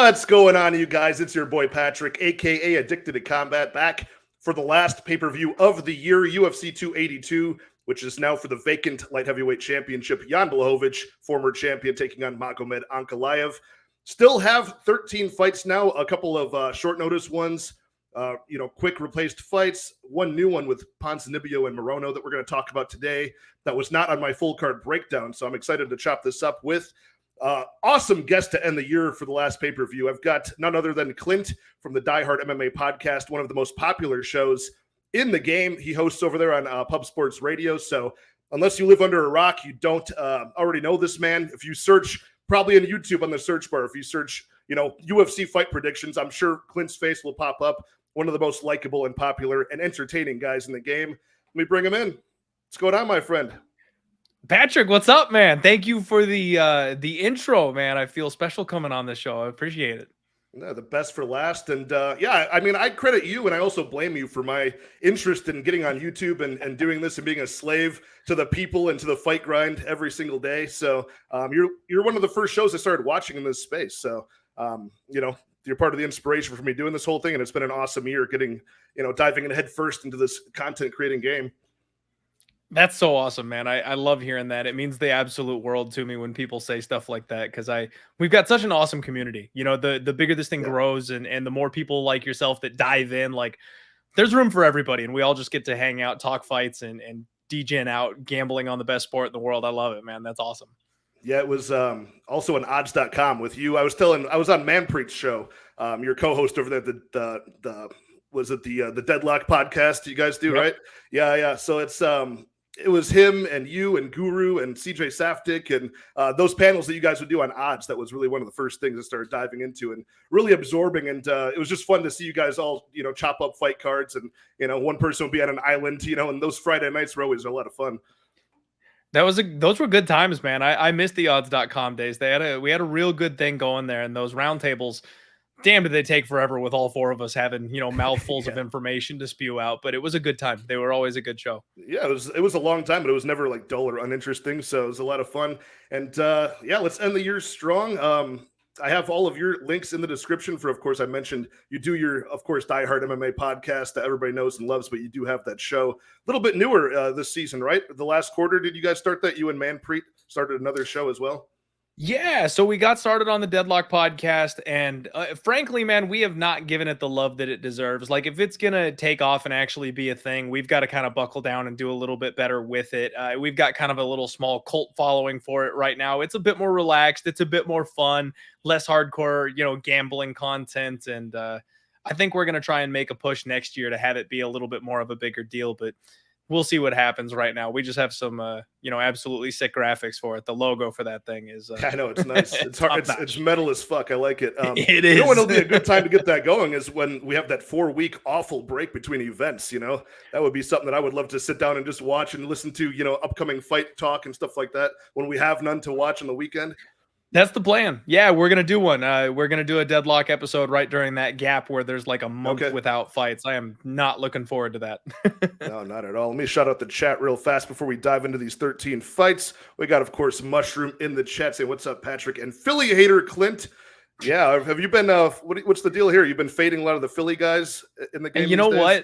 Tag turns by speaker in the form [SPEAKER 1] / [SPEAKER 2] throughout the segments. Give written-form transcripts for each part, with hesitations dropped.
[SPEAKER 1] What's going on, you guys? It's your boy Patrick, aka Addicted to Combat, back for the last pay-per-view of the year, UFC 282, which is now for the vacant light heavyweight championship. Jan Blachowicz, former champion, taking on Magomed Ankalaev. Still have 13 fights now, a couple of short notice ones, quick replaced fights, one new one with Ponzinibbio and Morono that we're going to talk about today that was not on my full card breakdown, so I'm excited to chop this up with. Awesome guest to end the year for the last pay-per-view. I've got none other than Clint from the Die Hard MMA Podcast, one of the most popular shows in the game. He hosts over there on PubSportsRadio, so unless you live under a rock, you don't already know this man. If you search, probably on YouTube on the search bar, if you search, UFC fight predictions, I'm sure Clint's face will pop up. One of the most likable and popular and entertaining guys in the game. Let me bring him in. What's going on, my friend?
[SPEAKER 2] Patrick, what's up, man? Thank you for the intro, man. I feel special coming on this show. I appreciate it.
[SPEAKER 1] No, the best for last. And I credit you, and I also blame you for my interest in getting on YouTube and doing this and being a slave to the people and to the fight grind every single day. So you're one of the first shows I started watching in this space. So you're part of the inspiration for me doing this whole thing, and it's been an awesome year getting, diving in head first into this content creating game.
[SPEAKER 2] That's so awesome, man. I love hearing that. It means the absolute world to me when people say stuff like that, because we've got such an awesome community. The bigger this thing grows and the more people like yourself that dive in, like there's room for everybody, and we all just get to hang out, talk fights, and degen out gambling on the best sport in the world. I love it, man. That's awesome.
[SPEAKER 1] Yeah, it was also on odds.com with you. I was on Manpreet's show. Your co-host over there, the Deadlock podcast you guys do, right? Yeah. So it was him and you and Guru and CJ Safdie and those panels that you guys would do on odds. That was really one of the first things I started diving into and really absorbing. And it was just fun to see you guys all, chop up fight cards and, one person would be on an island, and those Friday nights were always a lot of fun.
[SPEAKER 2] Those were good times, man. I missed the odds.com days. We had a real good thing going there, and those roundtables, damn, did they take forever with all four of us having, mouthfuls of information to spew out, but it was a good time. They were always a good show. Yeah,
[SPEAKER 1] it was a long time, but it was never like dull or uninteresting. So it was a lot of fun. And let's end the year strong. I have all of your links in the description for, of course, I mentioned you do your, of course, Die Hard MMA podcast that everybody knows and loves, but you do have that show a little bit newer this season, right? The last quarter, did you guys start that? You and Manpreet started another show as well?
[SPEAKER 2] Yeah, so we got started on the Deadlock podcast, and frankly, man, we have not given it the love that it deserves. Like, if it's going to take off and actually be a thing, we've got to kind of buckle down and do a little bit better with it. We've got kind of a little small cult following for it right now. It's a bit more relaxed. It's a bit more fun, less hardcore, gambling content, and I think we're going to try and make a push next year to have it be a little bit more of a bigger deal, but we'll see what happens right now. We just have some, absolutely sick graphics for it. The logo for that thing is...
[SPEAKER 1] I know, it's nice. It's hard. It's metal as fuck. I like it.
[SPEAKER 2] It is.
[SPEAKER 1] When it'll be a good time to get that going is when we have that 4-week awful break between events, That would be something that I would love to sit down and just watch and listen to, upcoming fight talk and stuff like that when we have none to watch on the weekend.
[SPEAKER 2] That's the plan. Yeah, we're going to do one. We're going to do a Deadlock episode right during that gap where there's like a month without fights. I am not looking forward to that.
[SPEAKER 1] No, not at all. Let me shout out the chat real fast before we dive into these 13 fights. We got, of course, Mushroom in the chat saying, what's up, Patrick? And Philly hater Clint. Yeah, have you been, what's the deal here? You've been fading a lot of the Philly guys in the game.
[SPEAKER 2] And you know what?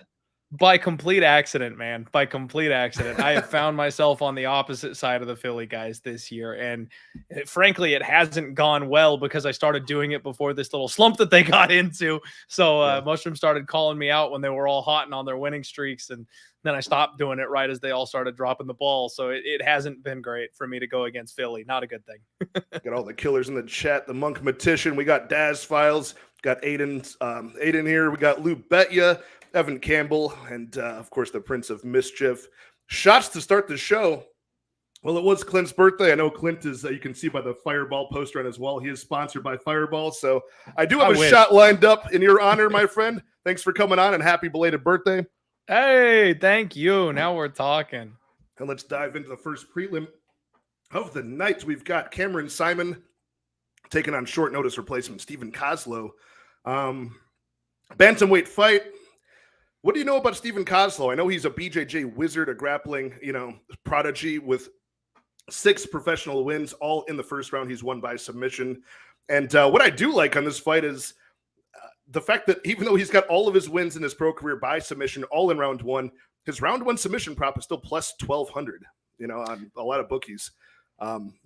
[SPEAKER 2] By complete accident, man. By complete accident. I have found myself on the opposite side of the Philly guys this year. And frankly, it hasn't gone well because I started doing it before this little slump that they got into. So Mushroom started calling me out when they were all hot and on their winning streaks. And then I stopped doing it right as they all started dropping the ball. So it hasn't been great for me to go against Philly. Not a good thing.
[SPEAKER 1] Got all the killers in the chat. The Monk Matician. We got Daz Files. Got Aiden here. We got Lou Betya. Evan Campbell, and of course, the Prince of Mischief. Shots to start the show. Well, it was Clint's birthday. I know Clint is, you can see by the Fireball poster on his wall, he is sponsored by Fireball. So I do have a shot lined up in your honor, my friend. Thanks for coming on and happy belated birthday.
[SPEAKER 2] Hey, thank you. Now we're talking.
[SPEAKER 1] And let's dive into the first prelim of the night. We've got Cameron Saaiman taking on short notice replacement Stephen Koslow. Bantamweight fight. What do you know about Stephen Koslow? I know he's a BJJ wizard, a grappling, prodigy with 6 professional wins, all in the first round. He's won by submission. And what I do like on this fight is the fact that even though he's got all of his wins in his pro career by submission, all in round 1, his round 1 submission prop is still plus 1,200, on a lot of bookies.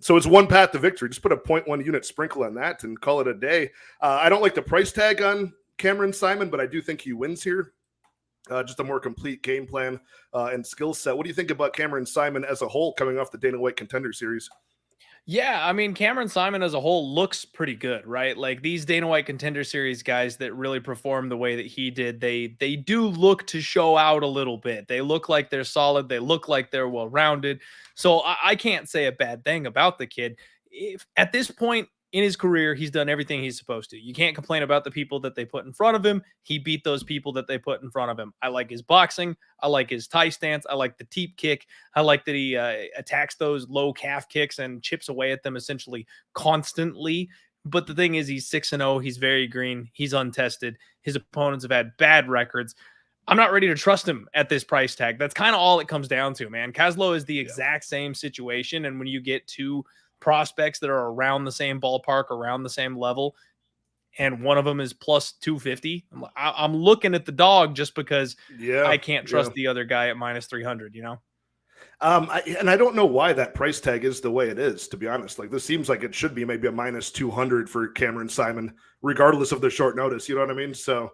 [SPEAKER 1] So it's one path to victory. Just put a 0.1 unit sprinkle on that and call it a day. I don't like the price tag on Cameron Saaiman, but I do think he wins here. Just a more complete game plan and skill set. What do you think about Cameron Saaiman as a whole coming off the Dana White Contender Series?
[SPEAKER 2] Yeah, I mean, Cameron Saaiman as a whole looks pretty good, right? Like these Dana White Contender Series guys that really perform the way that he did, they do look to show out a little bit. They look like they're solid. They look like they're well-rounded. So I can't say a bad thing about the kid. If at this point in his career, he's done everything he's supposed to. You can't complain about the people that they put in front of him. He beat those people that they put in front of him. I like his boxing. I like his tie stance. I like the teep kick. I like that he attacks those low calf kicks and chips away at them essentially constantly. But the thing is, he's 6-0. He's very green. He's untested. His opponents have had bad records. I'm not ready to trust him at this price tag. That's kind of all it comes down to, man. Koslow is the exact same situation. And when you get to prospects that are around the same ballpark, around the same level, and one of them is plus 250, I'm looking at the dog just because I can't trust the other guy at minus 300,
[SPEAKER 1] And I don't know why that price tag is the way it is, to be honest. Like, this seems like it should be maybe a minus 200 for Cameron Saaiman, regardless of the short notice. You know what I mean? So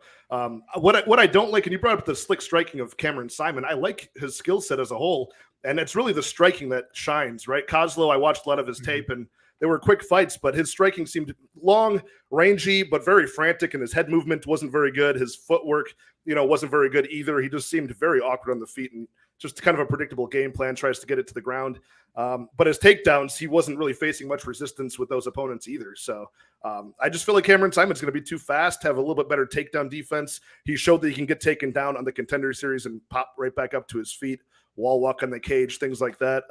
[SPEAKER 1] what I don't like, and you brought up the slick striking of Cameron Saaiman, I like his skill set as a whole. And it's really the striking that shines, right? Koslow, I watched a lot of his tape, and they were quick fights, but his striking seemed long, rangy, but very frantic, and his head movement wasn't very good. His footwork, wasn't very good either. He just seemed very awkward on the feet and just kind of a predictable game plan, tries to get it to the ground. But his takedowns, he wasn't really facing much resistance with those opponents either. So I just feel like Cameron Saaiman's going to be too fast, have a little bit better takedown defense. He showed that he can get taken down on the Contender Series and pop right back up to his feet, wall walk on the cage, things like that.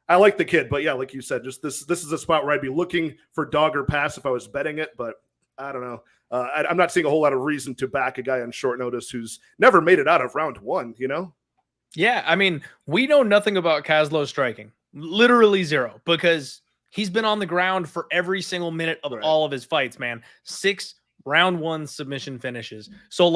[SPEAKER 1] I like the kid, but yeah, like you said, just this is a spot where I'd be looking for dog or pass if I was betting it, but I don't know. I'm not seeing a whole lot of reason to back a guy on short notice who's never made it out of round 1,
[SPEAKER 2] Yeah, I mean, we know nothing about Koslow striking. Literally zero, because he's been on the ground for every single minute of all of his fights, man. 6 round 1 submission finishes. So,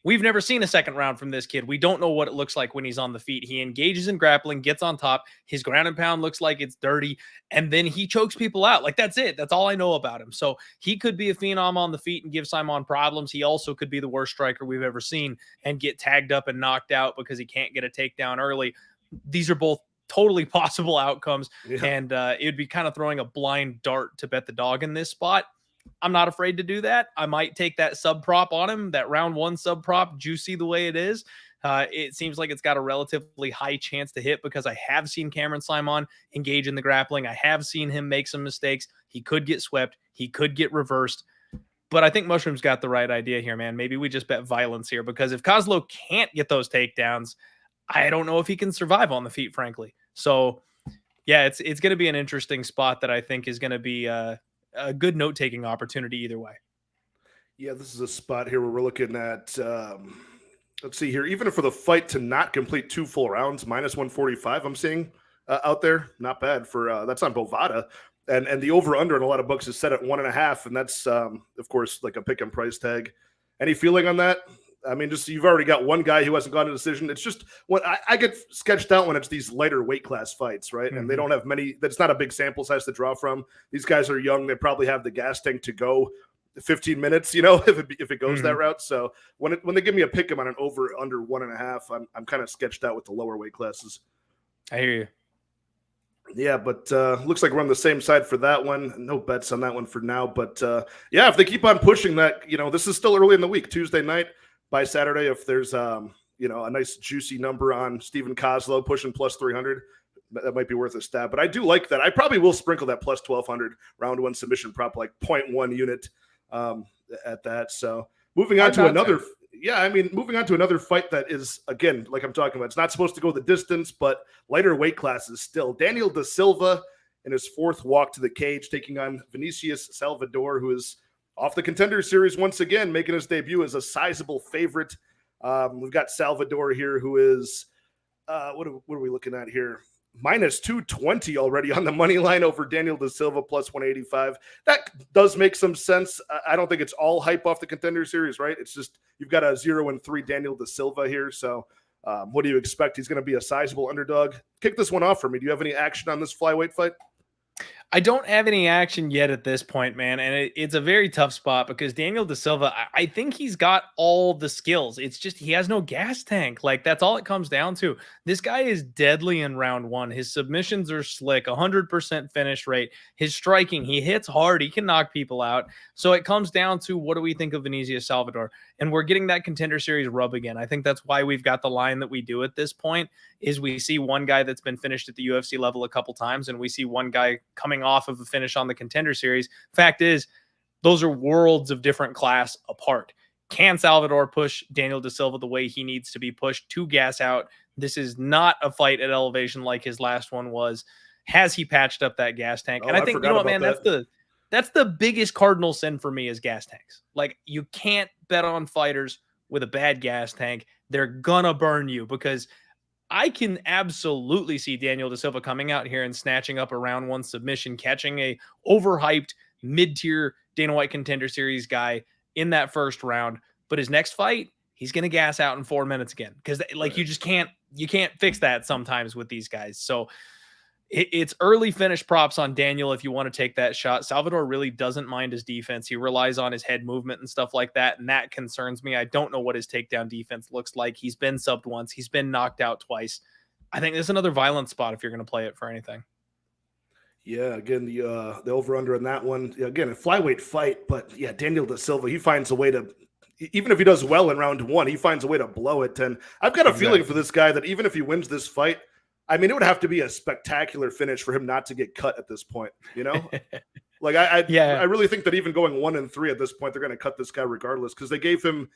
[SPEAKER 2] we've never seen a second round from this kid. We don't know what it looks like when he's on the feet. He engages in grappling, gets on top. His ground and pound looks like it's dirty, and then he chokes people out. That's it. That's all I know about him. So he could be a phenom on the feet and give Saaiman problems. He also could be the worst striker we've ever seen and get tagged up and knocked out because he can't get a takedown early. These are both totally possible outcomes, and it would be kind of throwing a blind dart to bet the dog in this spot. I'm not afraid to do that. I might take that sub prop on him, that round 1 sub prop, juicy the way it is. It seems like it's got a relatively high chance to hit because I have seen Cameron Saaiman engage in the grappling. I have seen him make some mistakes. He could get swept. He could get reversed. But I think Mushroom's got the right idea here, man. Maybe we just bet violence here, because if Koslow can't get those takedowns, I don't know if he can survive on the feet, frankly. So, yeah, it's going to be an interesting spot that I think is going to be a good note-taking opportunity either way.
[SPEAKER 1] Yeah, this is a spot here where we're looking at, let's see here, even for the fight to not complete 2 full rounds, minus 145, I'm seeing out there. Not bad for, that's on Bovada. And the over-under in a lot of books is set at 1.5, and that's, of course, like a pick-em price tag. Any feeling on that? I mean, just you've already got one guy who hasn't gone to decision. It's just when I get sketched out when it's these lighter weight class fights, right? And they don't have many. That's not a big sample size to draw from. These guys are young. They probably have the gas tank to go 15 minutes, if it goes that route. So when they give me a pick 'em on an over under 1.5, I'm kind of sketched out with the lower weight classes.
[SPEAKER 2] I hear you.
[SPEAKER 1] Yeah, but looks like we're on the same side for that one. No bets on that one for now. But yeah, if they keep on pushing that, this is still early in the week, Tuesday night. By Saturday, if there's a nice juicy number on Stephen Koslow pushing plus 300, that might be worth a stab. But I do like that. I probably will sprinkle that plus 1,200 round 1 submission prop, like 0.1 unit at that. So moving on to another fight that is, again, like I'm talking about, it's not supposed to go the distance, but lighter weight classes still. Daniel da Silva in his 4th walk to the cage, taking on Vinicius Salvador, who is off the Contender Series once again, making his debut as a sizable favorite. We've got Salvador here, who is what are we looking at here? minus 220 already on the money line over Daniel Da Silva plus 185. That does make some sense. I don't think it's all hype off the Contender Series, right? It's just you've got a 0-3 Daniel Da Silva here. So what do you expect? He's going to be a sizable underdog. Kick this one off for me. Do you have any action on this flyweight fight?
[SPEAKER 2] I don't have any action yet at this point, man. And it's a very tough spot because Daniel Da Silva, I think he's got all the skills. It's just he has no gas tank. Like, that's all it comes down to. This guy is deadly in round one. His submissions are slick, 100% finish rate. His striking, he hits hard. He can knock people out. So it comes down to, what do we think of Vinicius Salvador? And we're getting that Contender Series rub again. I think that's why we've got the line that we do at this point, is we see one guy that's been finished at the UFC level a couple times, and we see one guy coming off of a finish on the Contender Series. Fact is, those are worlds of different class apart. Can Salvador push Daniel Da Silva the way he needs to be pushed to gas out? This is not a fight at elevation like his last one was. Has he patched up that gas tank? And I think, you know what, man, that's the biggest cardinal sin for me, is gas tanks. Like, you can't bet on fighters with a bad gas tank. They're gonna burn you, because I can absolutely see Daniel Da Silva coming out here and snatching up a round one submission, catching a overhyped mid-tier Dana White Contender Series guy in that first round. But his next fight, he's going to gas out in 4 minutes again, because like, you can't fix that sometimes with these guys. So it's early finish props on Daniel if you want to take that shot. Salvador really doesn't mind his defense. He relies on his head movement and stuff like that, and that concerns me. I don't know what his takedown defense looks like. He's been subbed once. He's been knocked out twice. I think there's another violent spot if you're going to play it for anything.
[SPEAKER 1] Yeah, again, the over-under on that one. Again, a flyweight fight, but yeah, Daniel Da Silva, he finds a way to, even if he does well in round one, he finds a way to blow it. And I've got a feeling for this guy that even if he wins this fight, I mean, it would have to be a spectacular finish for him not to get cut at this point, you know? Like, I really think that even going 1-3 at this point, they're going to cut this guy regardless, because they gave him,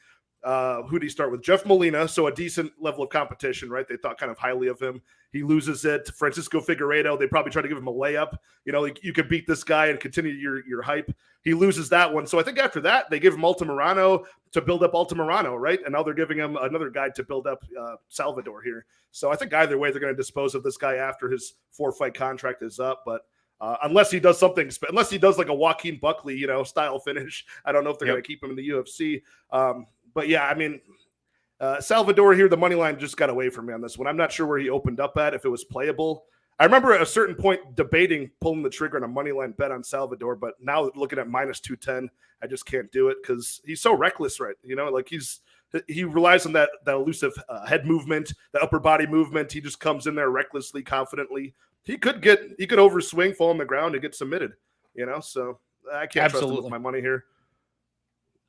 [SPEAKER 1] who did he start with? Jeff Molina, so a decent level of competition, right? They thought kind of highly of him. He loses it. Francisco Figueiredo, they probably try to give him a layup. You know, like, you could beat this guy and continue your hype. He loses that one. So I think after that, they give him Altamirano to build up Altamirano, right? And now they're giving him another guy to build up Salvador here. So I think either way, they're going to dispose of this guy after his 4-fight contract is up. But unless he does something, unless he does like a Joaquin Buckley, you know, style finish, I don't know if they're going to keep him in the UFC. But yeah, I mean, Salvador here, the money line just got away from me on this one. I'm not sure where he opened up at, if it was playable. I remember at a certain point debating pulling the trigger on a money line bet on Salvador, but now looking at minus 210, I just can't do it because he's so reckless, right? You know, like he relies on that elusive head movement, the upper body movement. He just comes in there recklessly, confidently. He could overswing, fall on the ground, and get submitted. You know, so I can't trust him with my money here.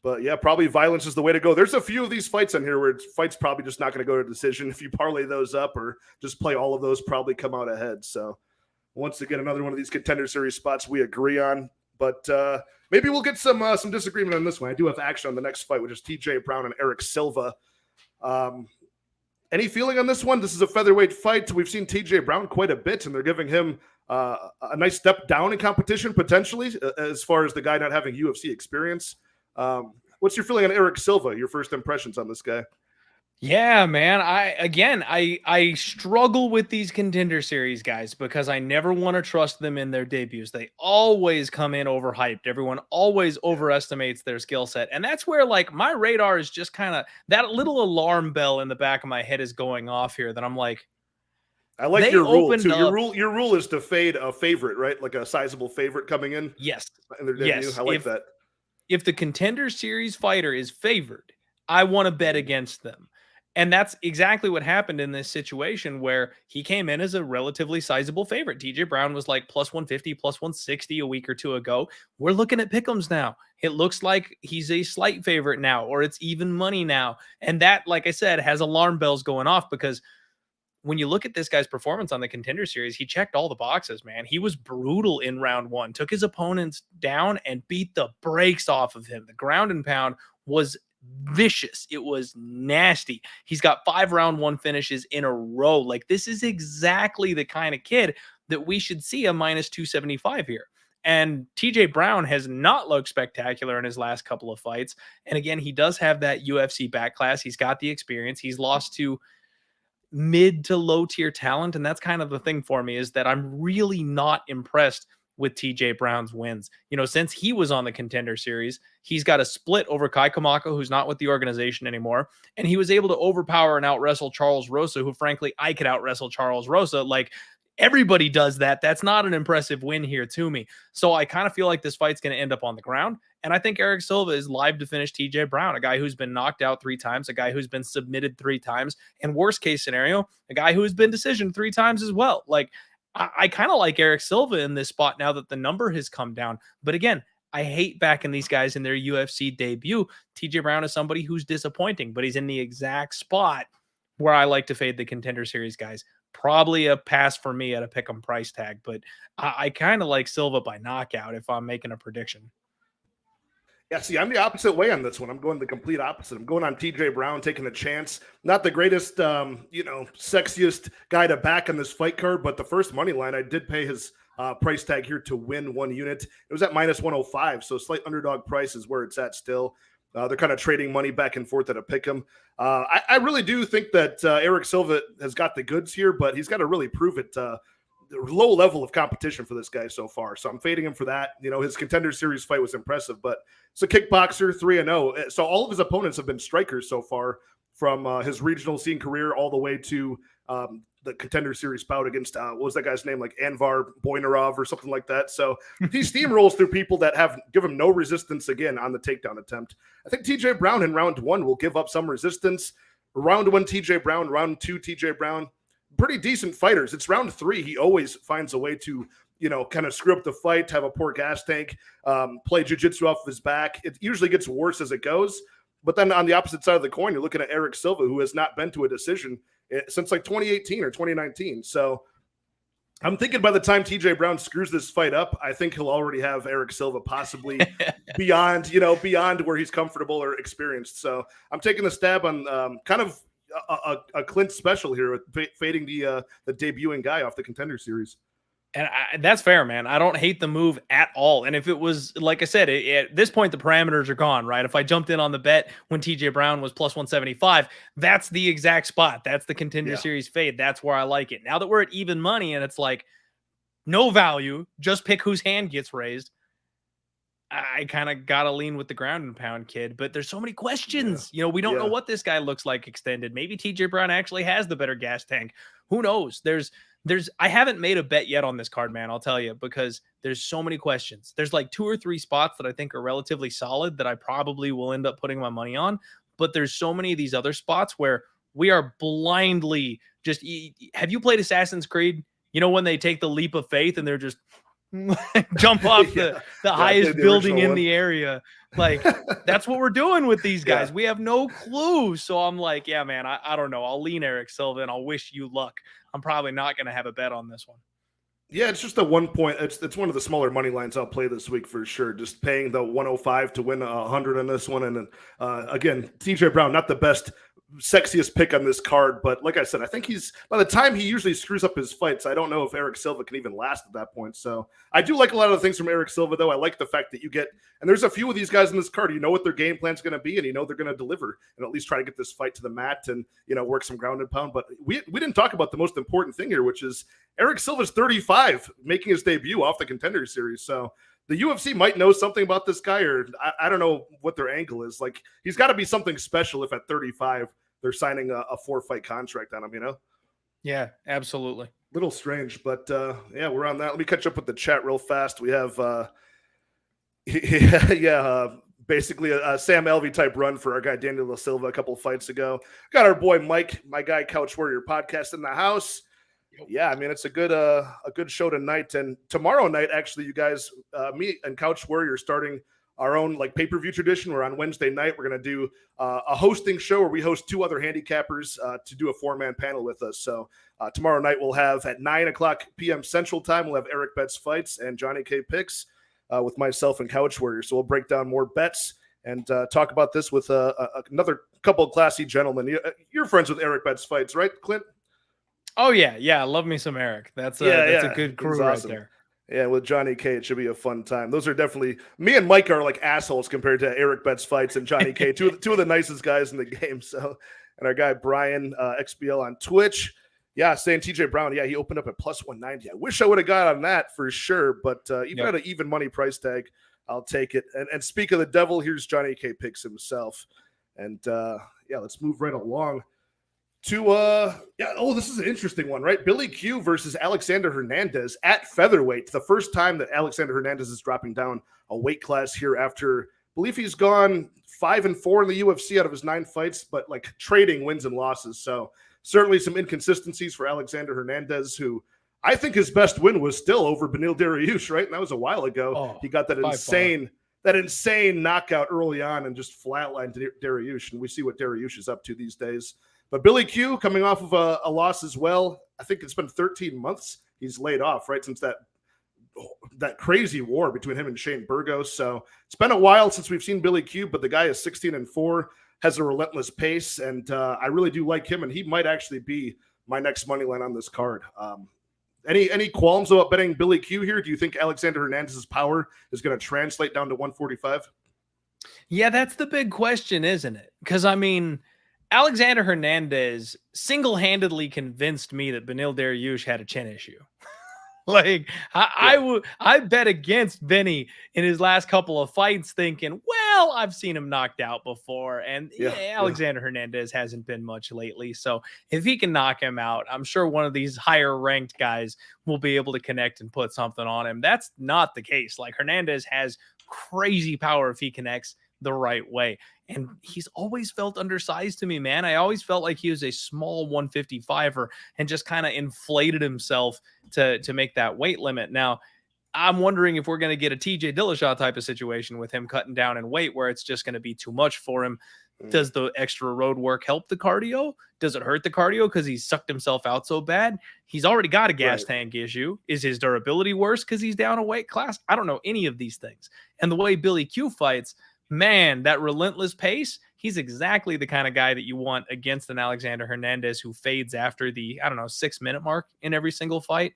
[SPEAKER 1] But yeah, probably violence is the way to go. There's a few of these fights on here where fight's probably just not going to go to decision. If you parlay those up or just play all of those, probably come out ahead. So once again, another one of these Contender Series spots we agree on. But maybe we'll get some disagreement on this one. I do have action on the next fight, which is TJ Brown and Eric Silva. Any feeling on this one? This is a featherweight fight. We've seen TJ Brown quite a bit, and they're giving him a nice step down in competition, potentially, as far as the guy not having UFC experience. What's your feeling on Eric Silva? Your first impressions on this guy?
[SPEAKER 2] Yeah, man. I struggle with these Contender Series guys because I never want to trust them in their debuts. They always come in overhyped. Everyone always overestimates their skill set. And that's where, like, my radar is just kind of, that little alarm bell in the back of my head is going off here that I'm like,
[SPEAKER 1] I like your rule too. Your rule is to fade a favorite, right? Like a sizable favorite coming in.
[SPEAKER 2] Yes.
[SPEAKER 1] In their debut. Yes. I like that.
[SPEAKER 2] If the Contender Series fighter is favored, I want to bet against them. And that's exactly what happened in this situation where he came in as a relatively sizable favorite. TJ Brown was like plus 150, plus 160 a week or two ago. We're looking at pick'ems now. It looks like he's a slight favorite now, or it's even money now. And that, like I said, has alarm bells going off because when you look at this guy's performance on the Contender Series, he checked all the boxes, man. He was brutal in round one, took his opponents down and beat the brakes off of him. The ground and pound was vicious. It was nasty. He's got 5 round one finishes in a row. Like, this is exactly the kind of kid that we should see a minus 275 here. And TJ Brown has not looked spectacular in his last couple of fights. And again, he does have that UFC back class. He's got the experience. He's lost to mid to low tier talent. And that's kind of the thing for me, is that I'm really not impressed with TJ Brown's wins. Since he was on the Contender Series, he's got a split over Kai Kamaka, who's not with the organization anymore. And he was able to overpower and out wrestle Charles Rosa, who frankly, I could out wrestle Charles Rosa. Like, everybody does that. That's not an impressive win here to me. So I kind of feel like this fight's going to end up on the ground. And I think Eric Silva is live to finish TJ Brown, a guy who's been knocked out 3 times, a guy who's been submitted 3 times, and worst case scenario, a guy who has been decisioned 3 times as well. Like, I kind of like Eric Silva in this spot now that the number has come down. But again, I hate backing these guys in their UFC debut. TJ Brown is somebody who's disappointing, but he's in the exact spot where I like to fade the Contender Series guys. Probably a pass for me at a pick'em price tag, but I kind of like Silva by knockout if I'm making a prediction.
[SPEAKER 1] Yeah, see, I'm the opposite way on this one. I'm going the complete opposite. I'm going on TJ Brown, taking a chance. Not the greatest, sexiest guy to back on this fight card, but the first money line, I did pay his price tag here to win 1 unit. It was at minus 105, so slight underdog price is where it's at still. They're kind of trading money back and forth at a pick'em. I really do think that Eric Silva has got the goods here, but he's got to really prove it. Low level of competition for this guy so far, so I'm fading him for that. His Contender Series fight was impressive, but it's a kickboxer, 3-0. So all of his opponents have been strikers so far, from his regional scene career all the way to the Contender Series bout against what was that guy's name, like Anvar Boynarov or something like that. So he steamrolls through people that give him no resistance again on the takedown attempt. I think TJ Brown in round 1 will give up some resistance. Round 1 TJ Brown, round 2 TJ Brown, pretty decent fighters. It's round 3. He always finds a way to, kind of screw up the fight, have a poor gas tank, play jiu-jitsu off of his back. It usually gets worse as it goes. But then on the opposite side of the coin, you're looking at Eric Silva, who has not been to a decision since like 2018 or 2019. So I'm thinking by the time TJ Brown screws this fight up, I think he'll already have Eric Silva possibly beyond where he's comfortable or experienced. So I'm taking a stab on kind of a Clint special here with fading the debuting guy off the Contender Series.
[SPEAKER 2] And that's fair, man. I don't hate the move at all. And if it was, like I said, at this point, the parameters are gone, right? If I jumped in on the bet when TJ Brown was plus 175, that's the exact spot. That's the Contender Series fade. That's where I like it. Now that we're at even money and it's like no value, just pick whose hand gets raised, I kind of got to lean with the ground and pound kid. But there's so many questions. We don't know what this guy looks like extended. Maybe TJ Brown actually has the better gas tank. Who knows? I haven't made a bet yet on this card, man. I'll tell you, because there's so many questions. There's like 2 or 3 spots that I think are relatively solid that I probably will end up putting my money on. But there's so many of these other spots where we are blindly just. Have you played Assassin's Creed? When they take the leap of faith and they're just jump off the highest building in the area. Like, that's what we're doing with these guys. We have no clue. So I'm like, yeah, man, I don't know. I'll lean Eric Silva and I'll wish you luck. I'm probably not going to have a bet on this one.
[SPEAKER 1] Yeah, it's just a 1 point. It's one of the smaller money lines I'll play this week for sure. Just paying the 105 to win 100 on this one. And then again, TJ Brown, not the best, sexiest pick on this card, but like I said, I think he's, by the time he usually screws up his fights, I don't know if Eric Silva can even last at that point. So I do like a lot of the things from Eric Silva, though. I like the fact that you get, and there's a few of these guys in this card, what their game plan is going to be, and they're going to deliver and at least try to get this fight to the mat and work some ground and pound. But we didn't talk about the most important thing here, which is Eric Silva's 35, making his debut off the Contender Series. So the UFC might know something about this guy, or I don't know what their angle is. Like, he's got to be something special if at 35 they're signing a 4-fight contract on him,
[SPEAKER 2] Yeah, absolutely.
[SPEAKER 1] Little strange, but we're on that. Let me catch up with the chat real fast. We have basically a Sam Alvey type run for our guy Daniel Da Silva a couple of fights ago. Got our boy Mike, my guy Couch Warrior Podcast in the house. Yeah, I mean, it's a good show tonight, and tomorrow night, actually, you guys, me and Couch Warrior starting our own like pay-per-view tradition. We're on Wednesday night. We're going to do a hosting show where we host 2 other handicappers to do a 4-man panel with us. So tomorrow night we'll have at 9:00 p.m. Central Time, we'll have Eric Bets Fights and Johnny K Picks with myself and Couch Warrior. So we'll break down more bets and talk about this with another couple of classy gentlemen. You're friends with Eric Bets Fights, right, Clint?
[SPEAKER 2] Oh, yeah. Love me some Eric. That's a good crew right there.
[SPEAKER 1] Yeah, with Johnny K, it should be a fun time. Those are definitely, me and Mike are like assholes compared to Eric Bets Fights and Johnny K, two of the nicest guys in the game. So And our guy Brian XBL on Twitch, saying TJ Brown, he opened up at plus 190. I wish I would have got on that for sure, but even at an even money price tag, I'll take it. And speak of the devil, here's Johnny K picks himself. And let's move right along to this is an interesting one, right? Billy Q versus Alexander Hernandez at featherweight. The first time that Alexander Hernandez is dropping down a weight class here after, I believe he's gone 5-4 in the UFC out of his 9 fights, but like trading wins and losses. So certainly some inconsistencies for Alexander Hernandez, who I think his best win was still over Beneil Dariush, right? And that was a while ago. He got that insane knockout early on and just flatlined Dariush. And we see what Dariush is up to these days. But Billy Q coming off of a loss as well. I think it's been 13 months he's laid off, right, since that crazy war between him and Shane Burgos. So it's been a while since we've seen Billy Q, but the guy is 16-4, has a relentless pace, and I really do like him, and he might actually be my next money line on this card. Any qualms about betting Billy Q here? Do you think Alexander Hernandez's power is going to translate down to 145?
[SPEAKER 2] Yeah, that's the big question, isn't it? Because, I mean, Alexander Hernandez single-handedly convinced me that Beneil Dariush had a chin issue. I bet against Benny in his last couple of fights thinking, well, I've seen him knocked out before. And Alexander Hernandez hasn't been much lately. So if he can knock him out, I'm sure one of these higher ranked guys will be able to connect and put something on him. That's not the case. Like, Hernandez has crazy power if he connects the right way. And he's always felt undersized to me, man. I always felt like he was a small 155er and just kind of inflated himself to make that weight limit. Now, I'm wondering if we're going to get a TJ Dillashaw type of situation with him cutting down in weight where it's just going to be too much for him. Does the extra road work help the cardio? Does it hurt the cardio because he's sucked himself out so bad? He's already got a gas tank issue. Is his durability worse because he's down a weight class? I don't know any of these things. And the way Billy Q fights, man, that relentless pace, he's exactly the kind of guy that you want against an Alexander Hernandez who fades after the, 6-minute mark in every single fight.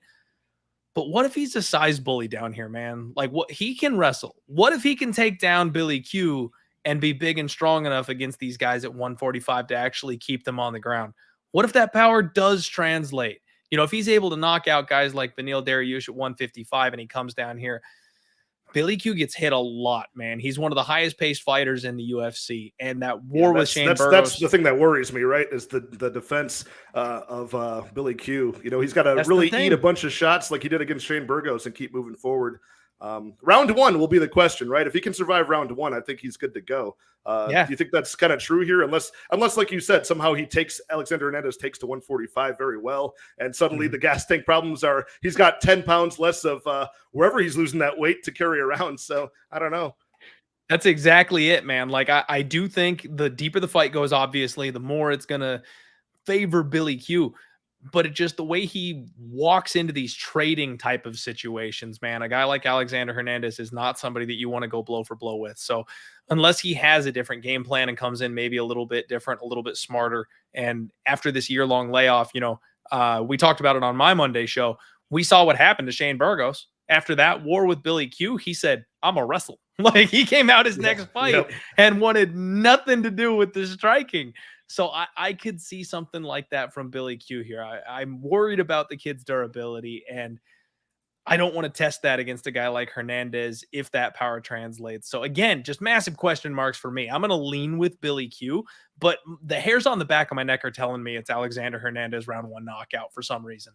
[SPEAKER 2] But what if he's a size bully down here, man? Like, what he can wrestle. What if he can take down Billy Q and be big and strong enough against these guys at 145 to actually keep them on the ground? What if that power does translate? If he's able to knock out guys like Beneil Dariush at 155 and he comes down here, Billy Q gets hit a lot, man. He's one of the highest paced fighters in the UFC. And that war with Shane Burgos.
[SPEAKER 1] That's the thing that worries me, right? Is the defense of Billy Q. He's got to really eat a bunch of shots like he did against Shane Burgos and keep moving forward. Round 1 will be the question, right? If he can survive round 1, I think he's good to go. Do you think that's kind of true here? Unless, like you said, somehow Alexander Hernandez takes to 145 very well, and suddenly the gas tank problems he's got 10 pounds less of wherever he's losing that weight to carry around. So I don't know.
[SPEAKER 2] That's exactly it, man. Like, I do think the deeper the fight goes, obviously, the more it's going to favor Billy Q. But it just the way he walks into these trading type of situations, man, a guy like Alexander Hernandez is not somebody that you want to go blow for blow with. So unless he has a different game plan and comes in maybe a little bit different, a little bit smarter, and after this year-long layoff, we talked about it on my Monday show. We saw what happened to Shane Burgos. After that war with Billy Q, he said, I'm a wrestle. Like, he came out his next fight and wanted nothing to do with the striking. So I could see something like that from Billy Q here. I'm worried about the kid's durability, and I don't want to test that against a guy like Hernandez if that power translates. So again, just massive question marks for me. I'm going to lean with Billy Q, but the hairs on the back of my neck are telling me it's Alexander Hernandez round 1 knockout for some reason.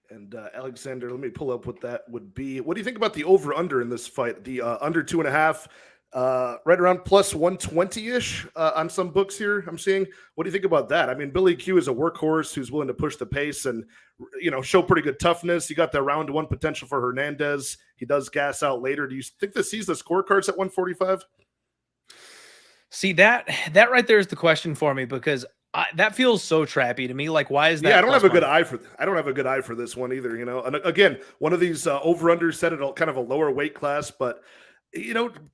[SPEAKER 1] And Alexander, let me pull up what that would be. What do you think about the over-under in this fight? The under 2.5, right around plus 120-ish on some books here I'm seeing. What do you think about that? I mean, Billy Q is a workhorse who's willing to push the pace and, show pretty good toughness. You got the round 1 potential for Hernandez. He does gas out later. Do you think this sees the scorecards at 145?
[SPEAKER 2] See, that right there is the question for me, because that feels so trappy to me. Like, why is that?
[SPEAKER 1] Yeah, I don't have a good eye for this one either. And again, one of these over-unders set at kind of a lower weight class, but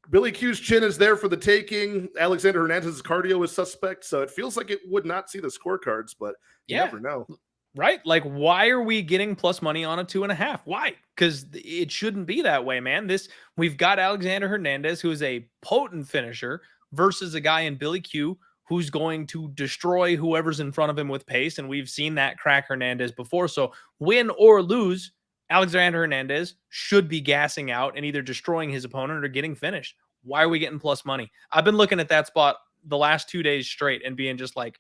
[SPEAKER 1] Billy Q's chin is there for the taking. Alexander Hernandez's cardio is suspect, so it feels like it would not see the scorecards, but you never know.
[SPEAKER 2] Right? Like, why are we getting plus money on a 2.5? Why? Because it shouldn't be that way, man. We've got Alexander Hernandez, who is a potent finisher, versus a guy in Billy Q who's going to destroy whoever's in front of him with pace. And we've seen that crack Hernandez before. So win or lose, Alexander Hernandez should be gassing out and either destroying his opponent or getting finished. Why are we getting plus money? I've been looking at that spot the last 2 days straight and being just like,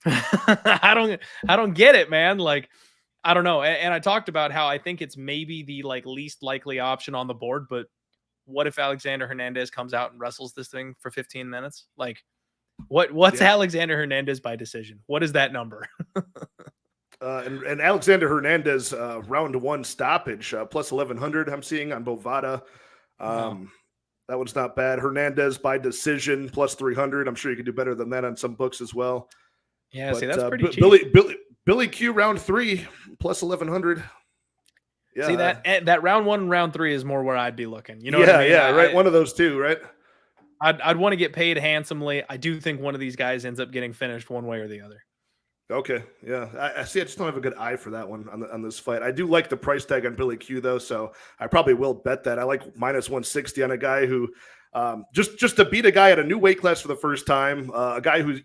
[SPEAKER 2] I don't get it, man. Like, I don't know. And I talked about how I think it's maybe the least likely option on the board, but what if Alexander Hernandez comes out and wrestles this thing for 15 minutes? Like, what's Alexander Hernandez by decision? What is that number?
[SPEAKER 1] And Alexander Hernandez, round one stoppage, plus 1,100 I'm seeing on Bovada. That one's not bad. Hernandez by decision, plus 300. I'm sure you could do better than that on some books as well.
[SPEAKER 2] Yeah, but, see, that's pretty cheap.
[SPEAKER 1] Billy Q, round 3, plus 1,100. Yeah.
[SPEAKER 2] See, that round 1 and round 3 is more where I'd be looking. You know what I mean?
[SPEAKER 1] Yeah, right. One of those two, right?
[SPEAKER 2] I'd want to get paid handsomely. I do think one of these guys ends up getting finished one way or the other.
[SPEAKER 1] Okay, yeah. I see. I just don't have a good eye for that one on this fight. I do like the price tag on Billy Q, though, so I probably will bet that. I like minus 160 on a guy who just to beat a guy at a new weight class for the first time, a guy who's,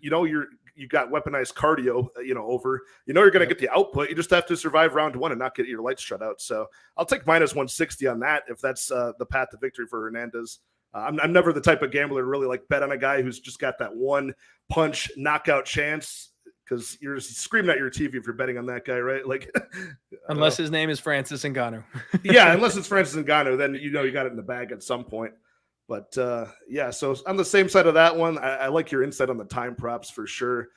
[SPEAKER 1] you got weaponized cardio, over. You're going to get the output. You just have to survive round 1 and not get your lights shut out. So I'll take minus 160 on that if that's the path to victory for Hernandez. I'm never the type of gambler to really bet on a guy who's just got that one punch knockout chance, because you're screaming at your TV if you're betting on that guy, right?
[SPEAKER 2] Unless his name is Francis Ngannou.
[SPEAKER 1] Yeah, unless it's Francis Ngannou, then you got it in the bag at some point. But so on the same side of that one, I like your insight on the time props for sure.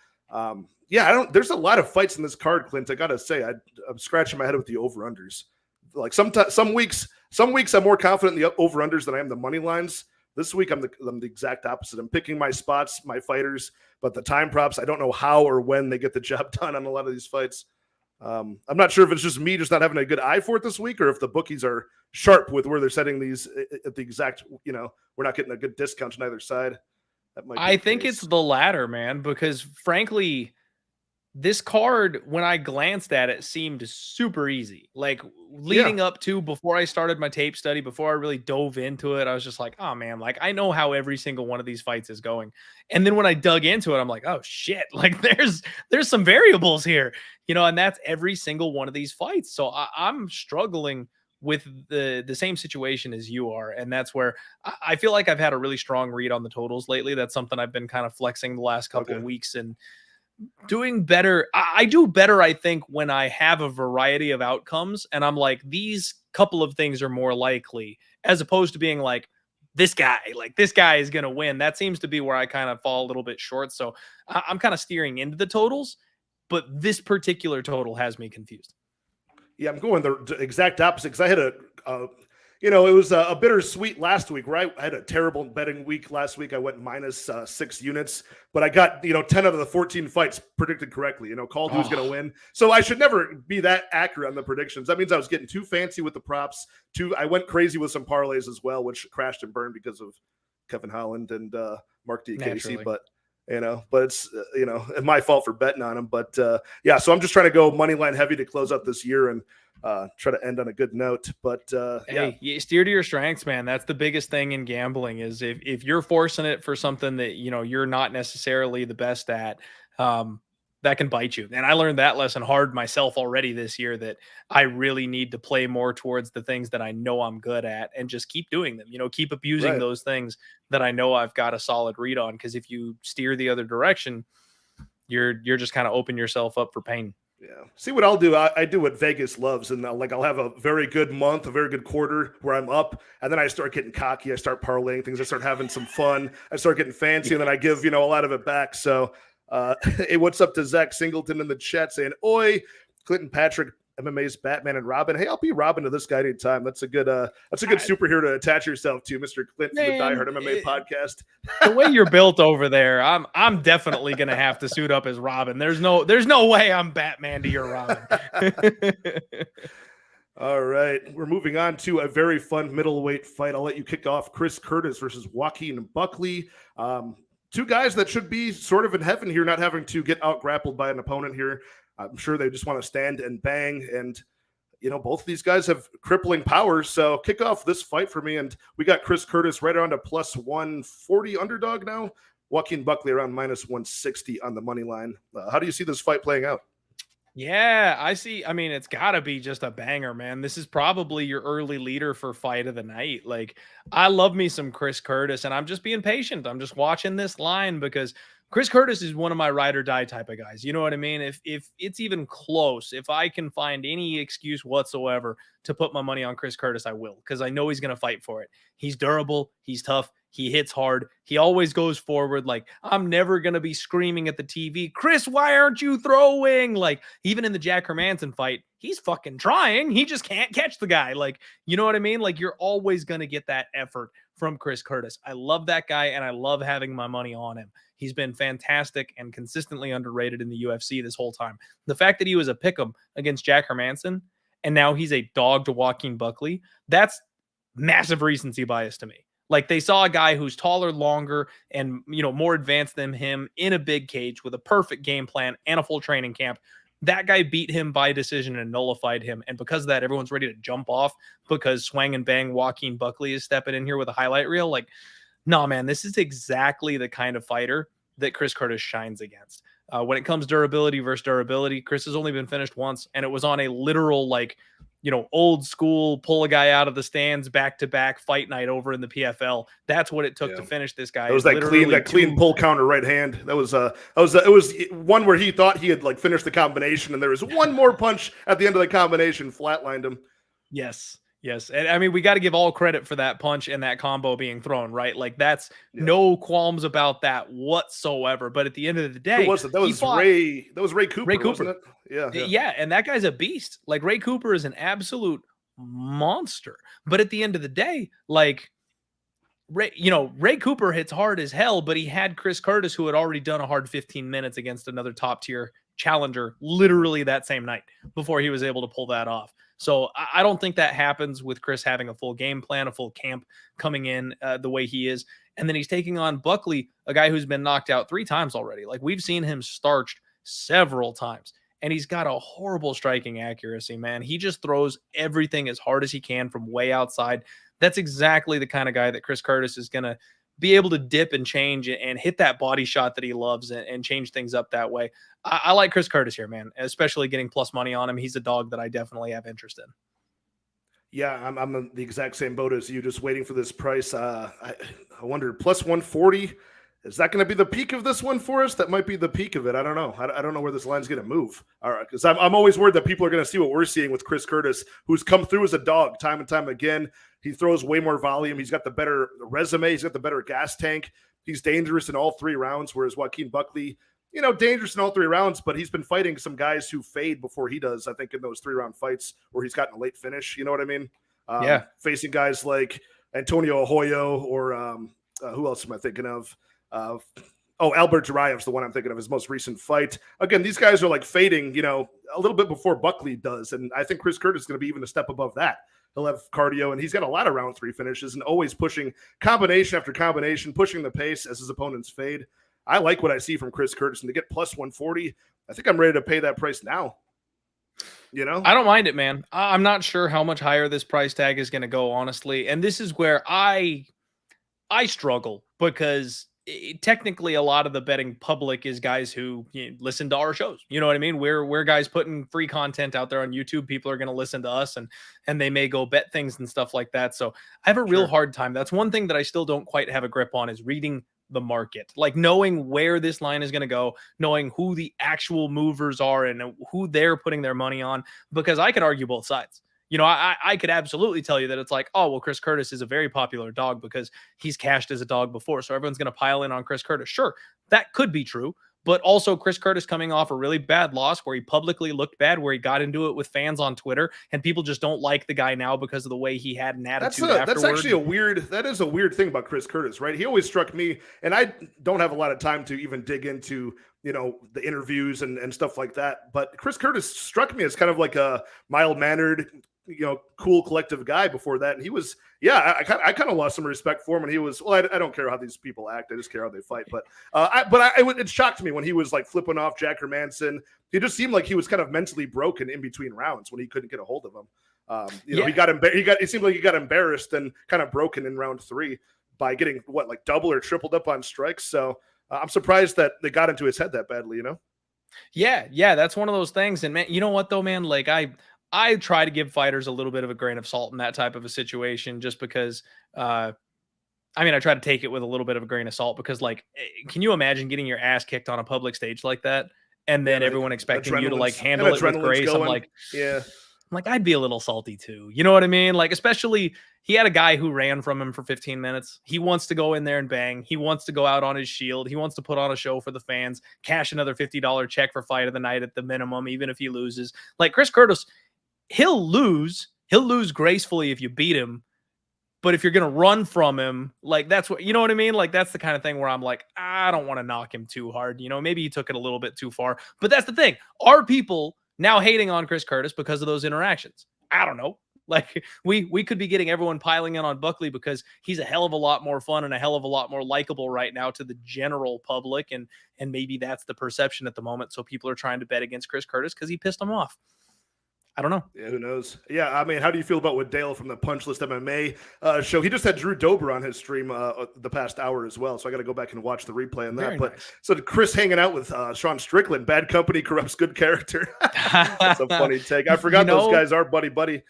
[SPEAKER 1] There's a lot of fights in this card, Clint. I gotta say, I'm scratching my head with the over-unders. Like some weeks I'm more confident in the over-unders than I am the money lines. This week I'm the exact opposite. I'm picking my spots, my fighters, but the time props, I don't know how or when they get the job done on a lot of these fights. I'm not sure if it's just me just not having a good eye for it this week, or if the bookies are sharp with where they're setting these at the exact, we're not getting a good discount on either side.
[SPEAKER 2] I think it's the latter, man, because frankly, this card, when I glanced at it, seemed super easy. Like leading up to, before I started my tape study, before I really dove into it, I was just like, oh man, like I know how every single one of these fights is going. And then when I dug into it, I'm like, oh shit, like there's some variables here, and that's every single one of these fights. So I'm struggling with the same situation as you are. And that's where I feel like I've had a really strong read on the totals lately. That's something I've been kind of flexing the last couple of weeks and doing better. I do better, I think, when I have a variety of outcomes and I'm like, these couple of things are more likely, as opposed to being like, this guy is going to win. That seems to be where I kind of fall a little bit short. So I'm kind of steering into the totals, but this particular total has me confused.
[SPEAKER 1] Yeah, I'm going the exact opposite, because I had it was a bittersweet last week, right? I had a terrible betting week last week. I went minus 6 units, but I got, 10 out of the 14 fights predicted correctly, called who's going to win. So I should never be that accurate on the predictions. That means I was getting too fancy with the props. I went crazy with some parlays as well, which crashed and burned because of Kevin Holland and Mark DeCasey. But it's, my fault for betting on him. But so I'm just trying to go money line heavy to close out this year and try to end on a good note. But
[SPEAKER 2] hey, you steer to your strengths, man. That's the biggest thing in gambling, is if you're forcing it for something that you're not necessarily the best at, that can bite you. And I learned that lesson hard myself already this year, that I really need to play more towards the things that I know I'm good at and just keep doing them, keep abusing those things that I know I've got a solid read on. Because if you steer the other direction, you're just kind of open yourself up for pain.
[SPEAKER 1] Yeah. See what I'll do. I do what Vegas loves, and I'll have a very good month, a very good quarter where I'm up, and then I start getting cocky. I start parlaying things. I start having some fun. I start getting fancy, and then I give a lot of it back. So, hey, what's up to Zach Singleton in the chat saying, "Oi, Clinton Patrick, MMA's Batman and Robin." Hey, I'll be Robin to this guy anytime. That's a good superhero to attach yourself to, Mr. Clint, from the Die Hard MMA podcast.
[SPEAKER 2] The way you're built over there, I'm definitely gonna have to suit up as Robin. There's no way I'm Batman to your Robin.
[SPEAKER 1] All right, we're moving on to a very fun middleweight fight. I'll let you kick off. Chris Curtis versus Joaquin Buckley. Two guys that should be sort of in heaven here, not having to get out grappled by an opponent here. I'm sure they just want to stand and bang. And, both of these guys have crippling power. So kick off this fight for me. And we got Chris Curtis right around a plus 140 underdog now. Joaquin Buckley around minus 160 on the money line. How do you see this fight playing out?
[SPEAKER 2] Yeah, I see. I mean, it's got to be just a banger, man. This is probably your early leader for fight of the night. Like, I love me some Chris Curtis, and I'm just being patient. I'm just watching this line because Chris Curtis is one of my ride or die type of guys. You know what I mean? If it's even close, if I can find any excuse whatsoever to put my money on Chris Curtis, I will, because I know he's going to fight for it. He's durable. He's tough. He hits hard. He always goes forward. Like, I'm never going to be screaming at the TV, Chris, why aren't you throwing? Like, even in the Jack Hermanson fight, he's fucking trying. He just can't catch the guy. Like, you know what I mean? Like, you're always going to get that effort from Chris Curtis. I love that guy, and I love having my money on him. He's been fantastic and consistently underrated in the UFC this whole time. The fact that he was a pick'em against Jack Hermanson, and now he's a dog to Joaquin Buckley, that's massive recency bias to me. Like, they saw a guy who's taller, longer, and, you know, more advanced than him in a big cage with a perfect game plan and a full training camp. That guy beat him by decision and nullified him. And because of that, everyone's ready to jump off because swang and bang Joaquin Buckley is stepping in here with a highlight reel. Like, no, man, this is exactly the kind of fighter that Chris Curtis shines against. When it comes durability versus durability, Chris has only been finished once, and it was on a literal, like, you know, old school, pull a guy out of the stands back-to-back fight night over in the PFL. That's what it took to finish this guy.
[SPEAKER 1] It was that clean pull counter right hand. It was one where he thought he had like finished the combination, and there was one more punch at the end of the combination, flatlined him.
[SPEAKER 2] Yes. And I mean, we got to give all credit for that punch and that combo being thrown, right? Like, that's no qualms about that whatsoever. But at the end of the day,
[SPEAKER 1] who was it? That was Ray Cooper.
[SPEAKER 2] Ray Cooper.
[SPEAKER 1] Wasn't it? Yeah.
[SPEAKER 2] And that guy's a beast. Like, Ray Cooper is an absolute monster. But at the end of the day, like, Ray Cooper hits hard as hell, but he had Chris Curtis, who had already done a hard 15 minutes against another top tier challenger literally that same night before he was able to pull that off. So I don't think that happens with Chris having a full game plan, a full camp coming in the way he is. And then he's taking on Buckley, a guy who's been knocked out 3 times already. Like, we've seen him starched several times, and he's got a horrible striking accuracy, man. He just throws everything as hard as he can from way outside. That's exactly the kind of guy that Chris Curtis is going to be able to dip and change and hit that body shot that he loves and change things up that way. I like Chris Curtis here, man, especially getting plus money on him. He's a dog that I definitely have interest in.
[SPEAKER 1] Yeah, I'm in the exact same boat as you, just waiting for this price. I wonder, plus 140, is that going to be the peak of this one for us? That might be the peak of it. I don't know. I don't know where this line's going to move. All right, because I'm always worried that people are going to see what we're seeing with Chris Curtis, who's come through as a dog time and time again. He throws way more volume. He's got the better resume. He's got the better gas tank. He's dangerous in all 3 rounds, whereas Joaquin Buckley, dangerous in all 3 rounds, but he's been fighting some guys who fade before he does, I think, in those 3-round fights where he's gotten a late finish. You know what I mean? Facing guys like Antonio Arroyo or who else am I thinking of? Albert Juraev's the one I'm thinking of, his most recent fight. Again, these guys are like fading, a little bit before Buckley does, and I think Chris Curtis is going to be even a step above that. He'll have cardio, and he's got a lot of round 3 finishes and always pushing combination after combination, pushing the pace as his opponents fade. I like what I see from Chris Curtis, and to get plus 140, I think I'm ready to pay that price now. I don't mind it, man. I'm not sure how much higher this price tag is going to go, honestly. And this is where I struggle, because technically a lot of the betting public is guys who listen to our shows. You know what I mean? We're guys putting free content out there on YouTube. People are going to listen to us and they may go bet things and stuff like that. So I have a real hard time. That's one thing that I still don't quite have a grip on, is reading the market, like knowing where this line is going to go, knowing who the actual movers are and who they're putting their money on, because I could argue both sides. I could absolutely tell you that it's like, oh, well, Chris Curtis is a very popular dog because he's cashed as a dog before, so everyone's going to pile in on Chris Curtis. Sure, that could be true. But also Chris Curtis coming off a really bad loss where he publicly looked bad, where he got into it with fans on Twitter, and people just don't like the guy now because of the way he had an attitude afterward. That's actually that is a weird thing about Chris Curtis, right? He always struck me, and I don't have a lot of time to even dig into, the interviews and stuff like that. But Chris Curtis struck me as kind of like a mild-mannered, cool collective guy before that. And he was, I kind of lost some respect for him. And he was, I don't care how these people act. I just care how they fight. But it shocked me when he was like flipping off Jack Hermanson. He just seemed like he was kind of mentally broken in between rounds when he couldn't get a hold of him. It seemed like he got embarrassed and kind of broken in round 3 by getting double or tripled up on strikes. So I'm surprised that they got into his head that badly, you know?
[SPEAKER 2] Yeah, that's one of those things. And man, you know what though, man? Like I try to give fighters a little bit of a grain of salt in that type of a situation, just because I try to take it with a little bit of a grain of salt, because like, can you imagine getting your ass kicked on a public stage like that? And then everyone expecting you to like handle it with grace.
[SPEAKER 1] Yeah.
[SPEAKER 2] I'm like, I'd be a little salty too. You know what I mean? Like, especially he had a guy who ran from him for 15 minutes. He wants to go in there and bang. He wants to go out on his shield. He wants to put on a show for the fans, cash another $50 check for fight of the night at the minimum, even if he loses. Like Chris Curtis, he'll lose gracefully if you beat him. But if you're going to run from him, like that's what, you know what I mean? Like that's the kind of thing where I'm like, I don't want to knock him too hard. You know, maybe he took it a little bit too far, but that's the thing. Are people now hating on Chris Curtis because of those interactions? I don't know. Like we could be getting everyone piling in on Buckley because he's a hell of a lot more fun and a hell of a lot more likable right now to the general public. And maybe that's the perception at the moment. So people are trying to bet against Chris Curtis because he pissed them off. I don't know.
[SPEAKER 1] Yeah, who knows? Yeah, I mean, how do you feel about what Dale from the Punch List MMA show? He just had Drew Dober on his stream the past hour as well, so I got to go back and watch the replay on that.
[SPEAKER 2] Very
[SPEAKER 1] but
[SPEAKER 2] nice.
[SPEAKER 1] So Chris hanging out with Sean Strickland, bad company corrupts good character. That's a funny take. I forgot those guys are buddy.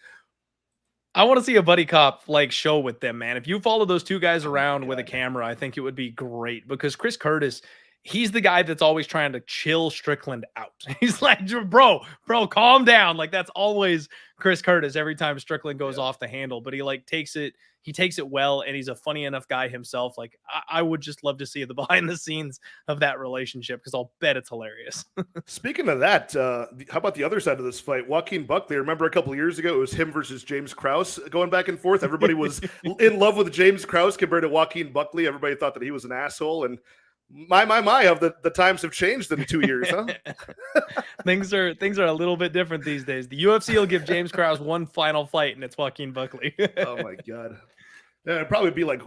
[SPEAKER 2] I want to see a buddy cop like show with them, man. If you follow those two guys around with a camera, I think it would be great, because Chris Curtis, he's the guy that's always trying to chill Strickland out. He's like, bro, calm down. Like that's always Chris Curtis every time Strickland goes off the handle, but he like takes it well. And he's a funny enough guy himself. Like I would just love to see the behind the scenes of that relationship, because I'll bet it's hilarious.
[SPEAKER 1] Speaking of that, how about the other side of this fight? Joaquin Buckley, remember a couple of years ago, it was him versus James Krause going back and forth. Everybody was in love with James Krause compared to Joaquin Buckley. Everybody thought that he was an asshole, and my, of the times have changed in 2 years, huh?
[SPEAKER 2] Things are a little bit different these days. The UFC will give James Krause one final fight, and it's Joaquin Buckley.
[SPEAKER 1] Oh my God. Yeah, it'd probably be like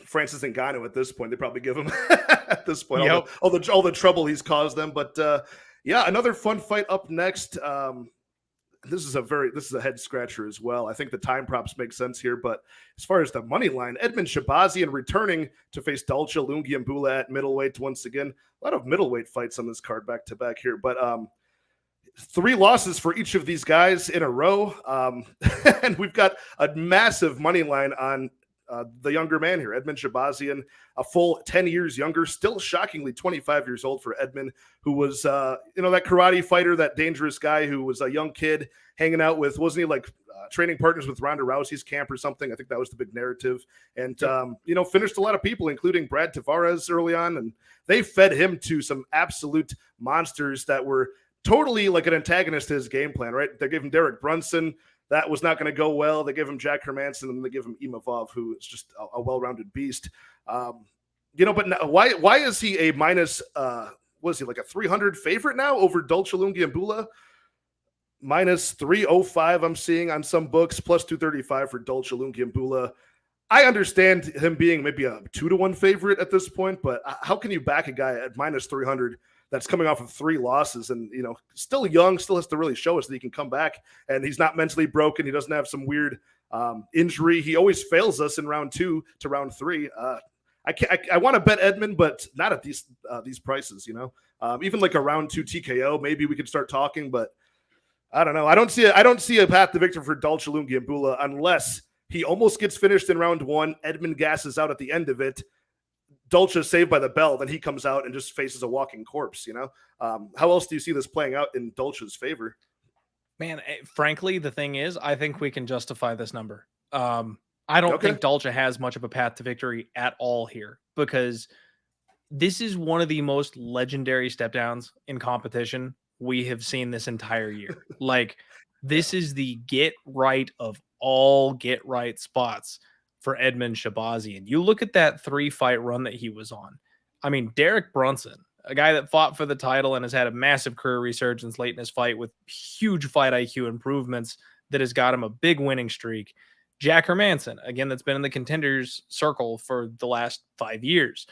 [SPEAKER 1] Francis Ngannou at this point. They probably give him at this point all the trouble he's caused them. But yeah, another fun fight up next. This is a head scratcher as well. I think the time props make sense here, but as far as the money line, Edmen Shahbazyan returning to face Dalcha Lungiambula at middleweight once again. A lot of middleweight fights on this card back to back here, but 3 losses for each of these guys in a row, and we've got a massive money line on the younger man here, Edmen Shahbazyan, a full 10 years younger, still shockingly 25 years old for Edmen, who was, that karate fighter, that dangerous guy who was a young kid hanging out with, wasn't he like training partners with Ronda Rousey's camp or something? I think that was the big narrative. And, finished a lot of people, including Brad Tavares early on. And they fed him to some absolute monsters that were totally like an antagonist to his game plan, right? They gave him Derek Brunson. That was not going to go well. They give him Jack Hermanson, and they give him Imavov, who is just a well-rounded beast. But now, why is he a minus? Was he like a 300 favorite now over Dalcha Lungiambula? Minus 305, I'm seeing on some books, plus 235 for Dalcha Lungiambula. I understand him being maybe a 2-1 favorite at this point, but how can you back a guy at minus 300 that's coming off of 3 losses and, still young, still has to really show us that he can come back, and he's not mentally broken. He doesn't have some weird injury. He always fails us in round 2 to round 3. I want to bet Edmen, but not at these prices, even like a round 2 TKO, maybe we could start talking, but I don't know. I don't see a path to victory for Dalcha Lungiambula unless he almost gets finished in round 1. Edmen gasses out at the end of it. Dalcha saved by the bell, then he comes out and just faces a walking corpse, How else do you see this playing out in Dalcha's favor?
[SPEAKER 2] Man, frankly, the thing is, I think we can justify this number. I don't think Dalcha has much of a path to victory at all here, because this is one of the most legendary step downs in competition we have seen this entire year. Like, this is the get right of all get right spots for Edmen Shahbazyan. You look at that 3-fight run that he was on. I mean, Derek Brunson, a guy that fought for the title and has had a massive career resurgence late in his fight with huge fight IQ improvements that has got him a big winning streak. Jack Hermanson, again, that's been in the contenders circle for the last 5 years.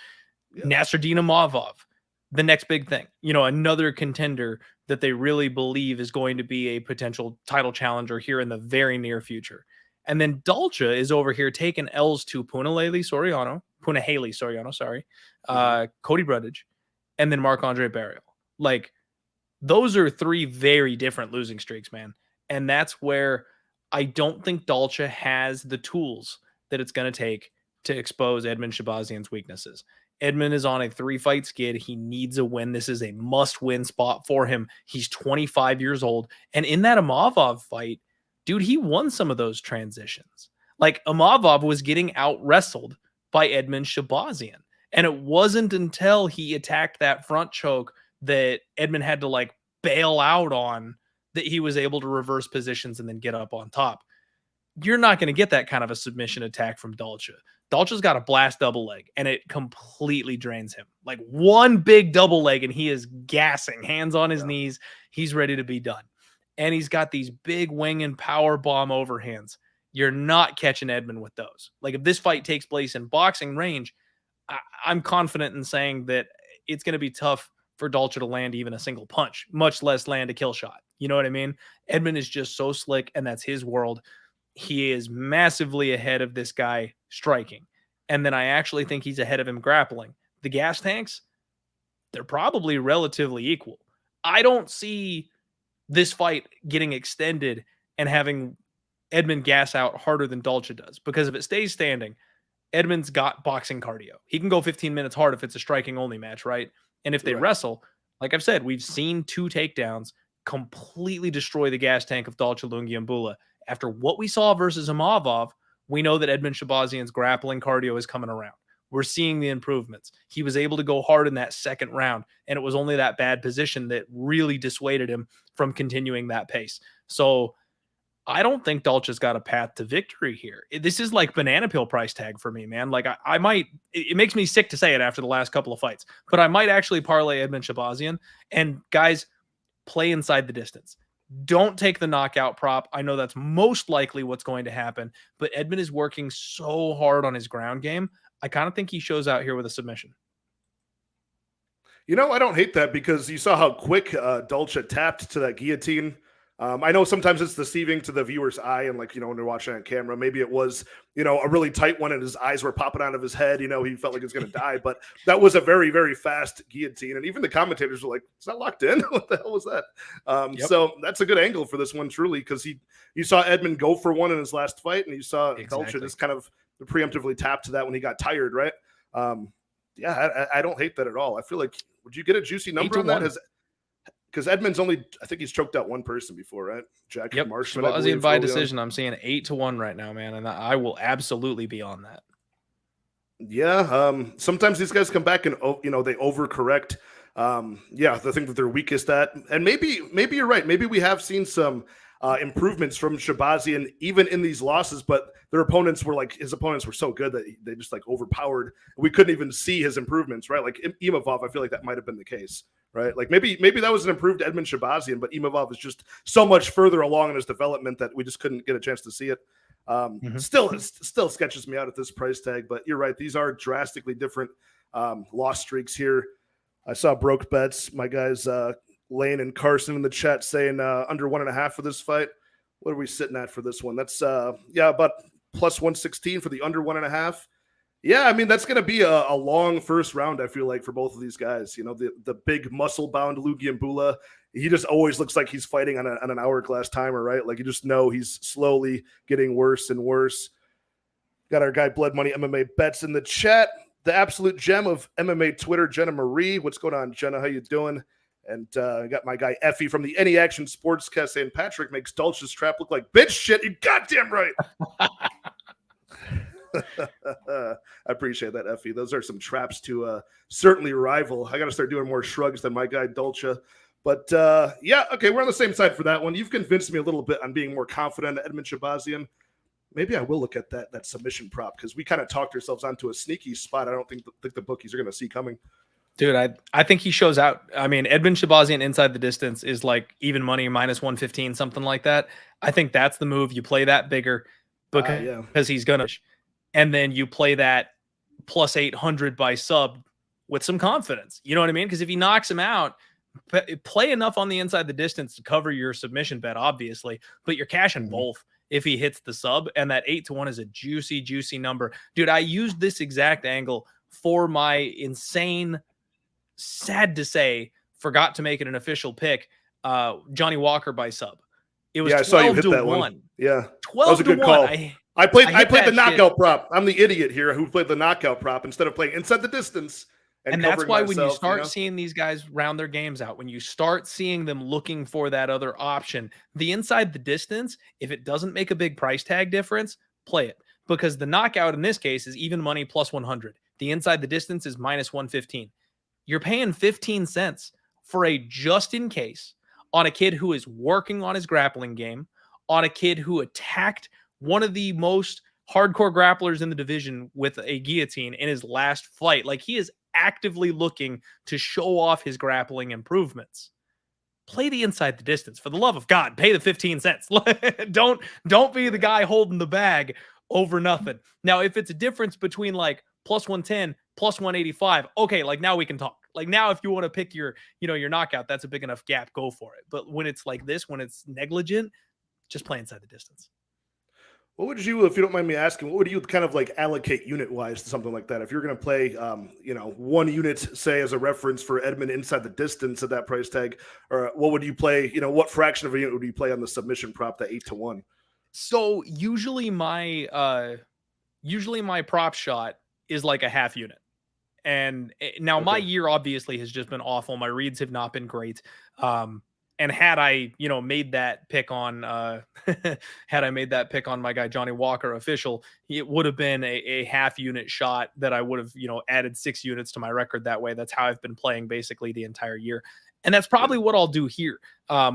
[SPEAKER 2] Yeah. Nasruddin Imavov, the next big thing. Another contender that they really believe is going to be a potential title challenger here in the very near future. And then Dalcha is over here taking L's to Punahele Soriano, Punahele Soriano, sorry, Cody Brundage, and then Marc-Andre Barriault. Like, those are 3 very different losing streaks, man. And that's where I don't think Dalcha has the tools that it's going to take to expose Edmen Shahbazyan's weaknesses. Edmen is on a 3-fight skid. He needs a win. This is a must-win spot for him. He's 25 years old. And in that Imavov fight, dude, he won some of those transitions. Like, Imavov was getting out-wrestled by Edmen Shahbazyan. And it wasn't until he attacked that front choke that Edmen had to, like, bail out on that he was able to reverse positions and then get up on top. You're not going to get that kind of a submission attack from Dalcha. Dalcha's got a blast double leg, and it completely drains him. Like, one big double leg, and he is gassing, hands on his knees. He's ready to be done. And he's got these big wing and power bomb overhands. You're not catching Edmen with those. Like, if this fight takes place in boxing range, I'm confident in saying that it's going to be tough for Dalcha to land even a single punch, much less land a kill shot. You know what I mean? Edmen is just so slick, and that's his world. He is massively ahead of this guy striking. And then I actually think he's ahead of him grappling. The gas tanks, they're probably relatively equal. I don't see this fight getting extended and having Edmen gas out harder than Dalcha does, because if it stays standing, Edmen's got boxing cardio. He can go 15 minutes hard if it's a striking only match, right? And if they wrestle, like I've said, we've seen 2 takedowns completely destroy the gas tank of Dalcha Lungiambula. After what we saw versus Imavov, we know that Edmen Shahbazyan's grappling cardio is coming around. We're seeing the improvements. He was able to go hard in that second round, and it was only that bad position that really dissuaded him from continuing that pace. So I don't think Dalcha's got a path to victory here. This is like banana peel price tag for me, man. Like, I might, it makes me sick to say it after the last couple of fights, but I might actually parlay Edmen Shahbazyan. And guys, play inside the distance. Don't take the knockout prop. I know that's most likely what's going to happen, but Edmen is working so hard on his ground game. I kind of think he shows out here with a submission.
[SPEAKER 1] You know, I don't hate that, because you saw how quick Dalcha tapped to that guillotine. I know sometimes it's deceiving to the viewer's eye, and, like, you know, when they're watching on camera, maybe it was, you know, a really tight one and his eyes were popping out of his head. You know, he felt like he was going to die, but that was a very, very fast guillotine. And even the commentators were like, "Is that locked in? What the hell was that?" So that's a good angle for this one, truly, because you saw Edmen go for one in his last fight, and you saw Dalcha just kind of preemptively tap to that when he got tired, right? I don't hate that at all. I feel like, would you get a juicy number on that? Because Edmen's only, I think he's choked out one person before, right? Jack Marshman.
[SPEAKER 2] Shahbazyan by decision. I'm seeing 8-1 right now, man, and I will absolutely be on that.
[SPEAKER 1] Yeah, sometimes these guys come back and, you know, they overcorrect. The thing that they're weakest at, and maybe you're right. Maybe we have seen some improvements from Shahbazyan even in these losses, but his opponents were so good that they just, like, overpowered. We couldn't even see his improvements, right? Like Imavov, I feel like that might have been the case, right? Like maybe that was an improved Edmen Shahbazyan, but Imavov is just so much further along in his development that we just couldn't get a chance to see it. Still sketches me out at this price tag, but you're right. These are drastically different loss streaks here. I saw Broke Bets, my guys, Lane and Carson in the chat saying under 1.5 for this fight. What are we sitting at for this one? That's about plus 116 for the under 1.5. Yeah, I mean, that's going to be a long first round, I feel like, for both of these guys. You know, the big muscle-bound Lungiambula, he just always looks like he's fighting on an hourglass timer, right? Like, you just know he's slowly getting worse and worse. Got our guy Blood Money MMA Bets in the chat. The absolute gem of MMA Twitter, Jenna Marie. What's going on, Jenna? How you doing? And I got my guy Effie from the Any Action Sportscast saying Patrick makes Dalcha's trap look like bitch shit. You goddamn right. I appreciate that, Effie. Those are some traps to certainly rival. I got to start doing more shrugs than my guy Dalcha. But okay, we're on the same side for that one. You've convinced me a little bit on being more confident in Edmen Shahbazyan. Maybe I will look at that submission prop, because we kind of talked ourselves onto a sneaky spot I don't think the bookies are going to see coming.
[SPEAKER 2] Dude, I think he shows out. I mean, Edmen Shahbazyan inside the distance is like even money, minus 115, something like that. I think that's the move. You play that bigger because he's going to. And then you play that plus 800 by sub with some confidence. You know what I mean? Because if he knocks him out, play enough on the inside the distance to cover your submission bet, obviously, but you're cashing both. if he hits the sub, and that 8-1 is a juicy number. Dude, I used this exact angle for my insane, sad to say, forgot to make it an official pick, Johnny Walker by sub. It was 12-1.
[SPEAKER 1] Yeah,
[SPEAKER 2] 12
[SPEAKER 1] that was a good call. I played the knockout prop. I'm the idiot here who played the knockout prop instead of playing inside the distance.
[SPEAKER 2] And that's why when you start seeing these guys round their games out, when you start seeing them looking for that other option, the inside the distance, if it doesn't make a big price tag difference, play it. Because the knockout in this case is even money plus 100. The inside the distance is minus 115. You're paying 15 cents for a just in case on a kid who is working on his grappling game, on a kid who attacked one of the most hardcore grapplers in the division with a guillotine in his last fight. Like, he is actively looking to show off his grappling improvements. Play the inside the distance. For the love of God, pay the 15 cents. Don't be the guy holding the bag over nothing. Now, if it's a difference between like plus 110, plus 185, okay, like now we can talk. Like now, if you want to pick your knockout, that's a big enough gap, go for it. But when it's like this, when it's negligent, just play inside the distance.
[SPEAKER 1] What would you, if you don't mind me asking, what would you kind of like allocate unit-wise to something like that? If you're going to play, 1 unit, say, as a reference for Edmund inside the distance at that price tag, or what would you play, what fraction of a unit would you play on the submission prop, that 8-1?
[SPEAKER 2] So usually my prop shot is like a half unit. And now my year obviously has just been awful. My reads have not been great. And had I, made that pick on, my guy, Johnny Walker official, it would have been a half unit shot that I would have, added 6 units to my record that way. That's how I've been playing basically the entire year. And that's probably what I'll do here.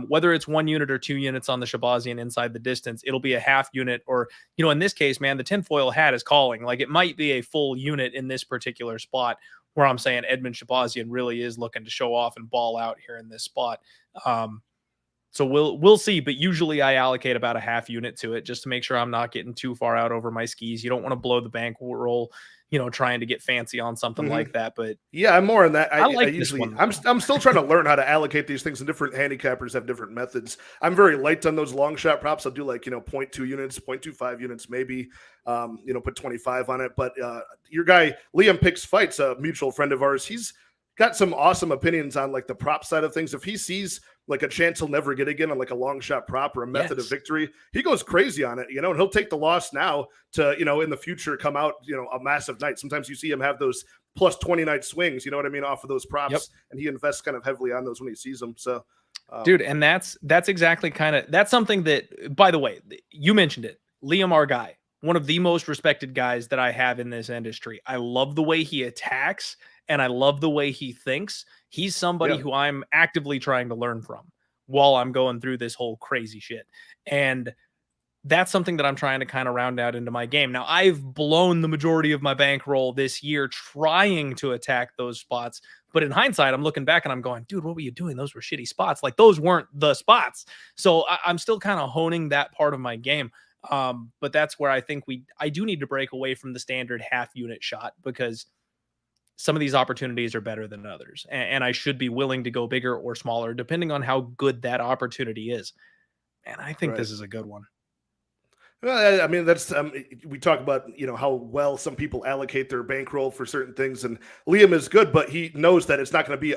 [SPEAKER 2] Whether it's 1 unit or 2 units on the Shahbazyan inside the distance, it'll be a half unit, or, in this case, man, the tinfoil hat is calling. Like, it might be a full unit in this particular spot where I'm saying Edmund Shahbazyan really is looking to show off and ball out here in this spot. So we'll see, but usually I allocate about a half unit to it just to make sure I'm not getting too far out over my skis. You don't want to blow the bankroll, trying to get fancy on something like that. But
[SPEAKER 1] yeah, I'm more on that.
[SPEAKER 2] I like
[SPEAKER 1] this
[SPEAKER 2] usually,
[SPEAKER 1] one. I'm still trying to learn how to allocate these things, and different handicappers have different methods. I'm very light on those long shot props. I'll do like, 0.2 units, 0.25 units, maybe, put 25 on it. But your guy, Liam Picks Fights, a mutual friend of ours, he's got some awesome opinions on like the prop side of things. If he sees like a chance he'll never get again on like a long shot prop or a method of victory, he goes crazy on it, and he'll take the loss now to, in the future come out, a massive night. Sometimes you see him have those plus 20 night swings, off of those props, and he invests kind of heavily on those when he sees them. So,
[SPEAKER 2] dude, and that's exactly that's something that, by the way, you mentioned it, Liam, our guy, one of the most respected guys that I have in this industry. I love the way he attacks, and I love the way he thinks. He's somebody who I'm actively trying to learn from while I'm going through this whole crazy shit. And that's something that I'm trying to kind of round out into my game. Now, I've blown the majority of my bankroll this year trying to attack those spots. But in hindsight, I'm looking back and I'm going, dude, what were you doing? Those were shitty spots. Like, those weren't the spots. So I'm still kind of honing that part of my game. But that's where I think I do need to break away from the standard half unit shot, because some of these opportunities are better than others. And I should be willing to go bigger or smaller, depending on how good that opportunity is. And I think this is a good one.
[SPEAKER 1] Well, I mean, that's we talk about, how well some people allocate their bankroll for certain things. And Liam is good, but he knows that it's not going to be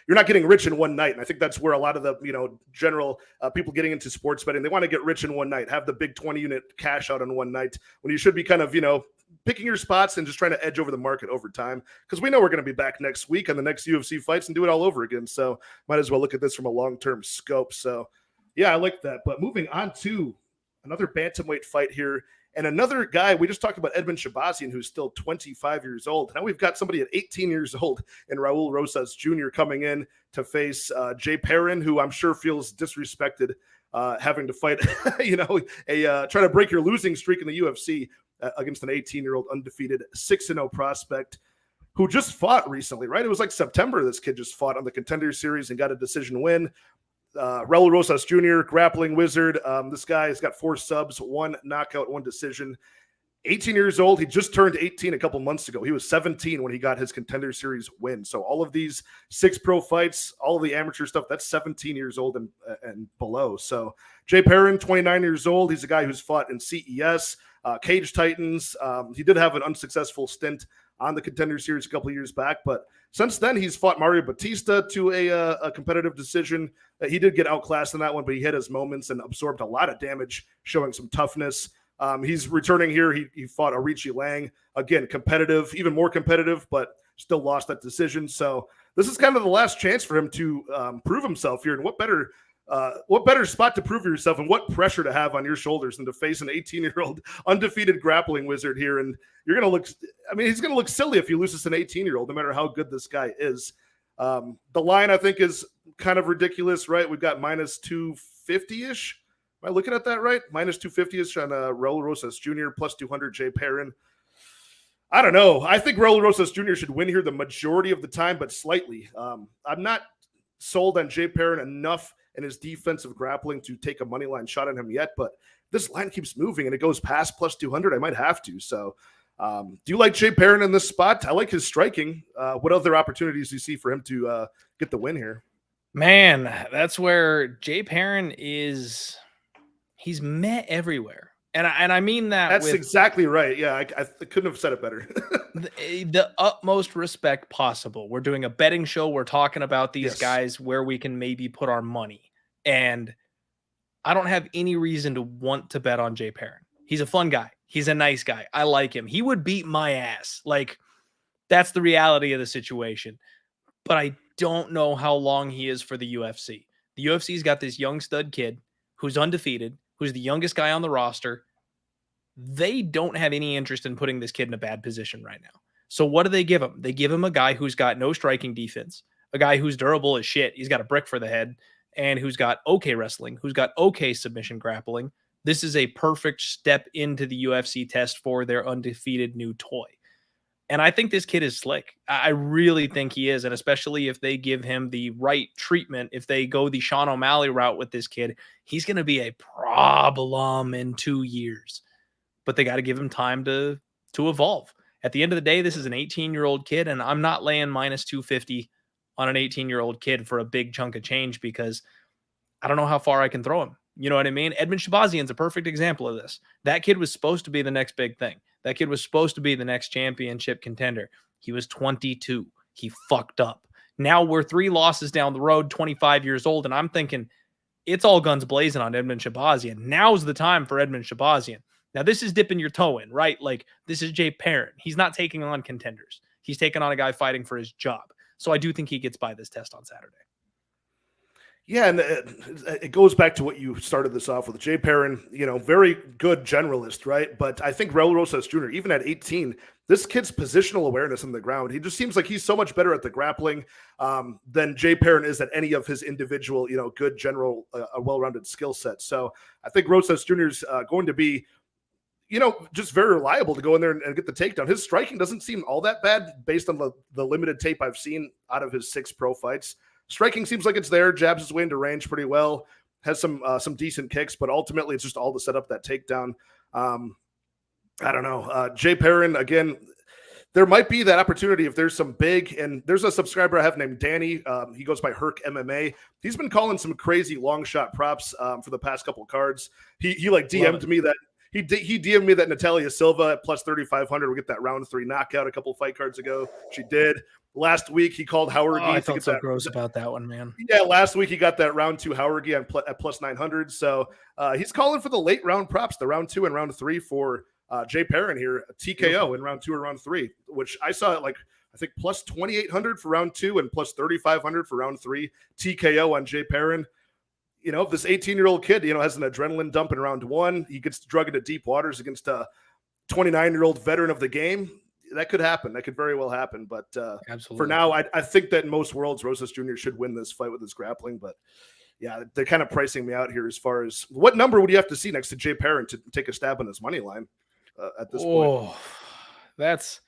[SPEAKER 1] you're not getting rich in one night. And I think that's where a lot of the, general people getting into sports betting, they want to get rich in one night, have the big 20 unit cash out on one night, when you should be kind of, picking your spots and just trying to edge over the market over time, because we know we're going to be back next week on the next UFC fights and do it all over again. So might as well look at this from a long-term scope. So yeah, I like that. But moving on to another bantamweight fight here, and another guy, we just talked about Edmund Shahbazyan, who's still 25 years old. Now we've got somebody at 18 years old in Raul Rosas Jr. coming in to face Jay Perrin, who I'm sure feels disrespected having to fight, try to break your losing streak in the UFC against an 18-year-old undefeated 6-0 prospect who just fought recently, right? It was like September. This kid just fought on the Contender Series and got a decision win. Raul Rosas Jr., grappling wizard. This guy has got 4 subs, 1 knockout, 1 decision. 18 years old. He just turned 18 a couple months ago. He was 17 when he got his Contender Series win. So all of these 6 pro fights, all of the amateur stuff, that's 17 years old and below. So Jay Perrin, 29 years old. He's a guy who's fought in CES, Cage Titans. He did have an unsuccessful stint on the Contender Series a couple of years back, but since then he's fought Mario Batista to a competitive decision. He did get outclassed in that one, but he hit his moments and absorbed a lot of damage, showing some toughness. He's returning here. He fought Arichi Lang, again, competitive, even more competitive, but still lost that decision. So this is kind of the last chance for him to prove himself here. And what better spot to prove yourself, and what pressure to have on your shoulders than to face an 18-year-old undefeated grappling wizard here. And you're going to look, I mean, he's going to look silly if he loses an 18-year-old, no matter how good this guy is. The line, I think, is kind of ridiculous, right? We've got minus 250-ish. Am I looking at that right? Minus 250-ish on Raul Rosas Jr., plus 200 Jay Perrin. I don't know. I think Raul Rosas Jr. should win here the majority of the time, but slightly. I'm not sold on Jay Perrin enough in his defensive grappling to take a money line shot on him yet, but this line keeps moving and it goes past plus 200. I might have to. So do you like Jay Perrin in this spot? I like his striking. What other opportunities do you see for him to get the win here?
[SPEAKER 2] Man, that's where Jay Perrin is. He's met everywhere. And I mean that.
[SPEAKER 1] That's exactly right. Yeah, I couldn't have said it better.
[SPEAKER 2] the utmost respect possible. We're doing a betting show. We're talking about these guys where we can maybe put our money. And I don't have any reason to want to bet on Jay Perrin. He's a fun guy. He's a nice guy. I like him. He would beat my ass. Like, that's the reality of the situation. But I don't know how long he is for the UFC. The UFC's got this young stud kid who's undefeated, who's the youngest guy on the roster. They don't have any interest in putting this kid in a bad position right now. So what do they give him? They give him a guy who's got no striking defense, a guy who's durable as shit. He's got a brick for the head, and who's got okay wrestling, who's got okay submission grappling. This is a perfect step into the UFC test for their undefeated new toy. And I think this kid is slick. I really think he is. And especially if they give him the right treatment, if they go the Sean O'Malley route with this kid, he's going to be a problem in 2 years. But they got to give him time to evolve. At the end of the day, this is an 18-year-old kid, and I'm not laying minus 250 on an 18-year-old kid for a big chunk of change because I don't know how far I can throw him. You know what I mean? Edmund Shahbazyan's a perfect example of this. That kid was supposed to be the next big thing. That kid was supposed to be the next championship contender. He was 22. He fucked up. Now we're 3 losses down the road, 25 years old, and I'm thinking it's all guns blazing on Edmund Shahbazyan. Now's the time for Edmund Shahbazyan. Now, this is dipping your toe in, right? Like, this is Jay Perrin. He's not taking on contenders. He's taking on a guy fighting for his job. So I do think he gets by this test on Saturday.
[SPEAKER 1] Yeah, and it goes back to what you started this off with. Jay Perrin, very good generalist, right? But I think Raul Rosas Jr., even at 18, this kid's positional awareness on the ground, he just seems like he's so much better at the grappling than Jay Perrin is at any of his individual, good general, a well-rounded skill set. So I think Rosas Jr. is going to be just very reliable to go in there and get the takedown. His striking doesn't seem all that bad based on the limited tape I've seen out of his 6 pro fights. Striking seems like it's there, jabs his way into range pretty well, has some decent kicks, but ultimately it's just all to set up that takedown. I don't know. Jay Perrin, again, there might be that opportunity if there's some big, and there's a subscriber I have named Danny. He goes by Herc MMA. He's been calling some crazy long shot props for the past couple of cards. He DM'd me that he DM'd me that Natalia Silva at plus 3,500 will get that round 3 knockout a couple of fight cards ago. She did. Last week he called Howard.
[SPEAKER 2] I felt so gross about that one, man.
[SPEAKER 1] Yeah, last week he got that round 2 Howard at plus 900. So he's calling for the late round props, the round 2 and round 3 for Jay Perrin here, TKO in round 2 or round 3, which I saw at I think plus 2,800 for round 2 and plus 3,500 for round 3 TKO on Jay Perrin. This 18-year-old kid, has an adrenaline dump in round 1. He gets drug into deep waters against a 29-year-old veteran of the game. That could happen. That could very well happen. But for now, I think that in most worlds, Rosas Jr. should win this fight with his grappling. But yeah, they're kind of pricing me out here as far as what number would you have to see next to Jay Perrin to take a stab on his money line at this point?
[SPEAKER 2] That's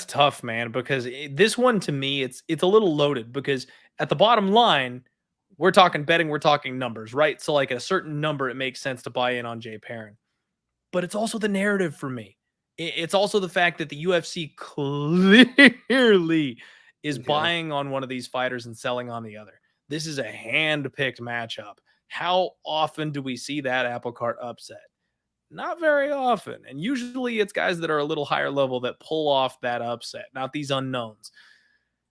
[SPEAKER 2] tough, man, because this one to me, it's a little loaded because at the bottom line, we're talking betting, we're talking numbers, right? So like at a certain number, it makes sense to buy in on Jay Perrin. But it's also the narrative for me. It's also the fact that the UFC clearly is buying on one of these fighters and selling on the other. This is a hand-picked matchup. How often do we see that apple cart upset? Not very often. And usually it's guys that are a little higher level that pull off that upset, not these unknowns.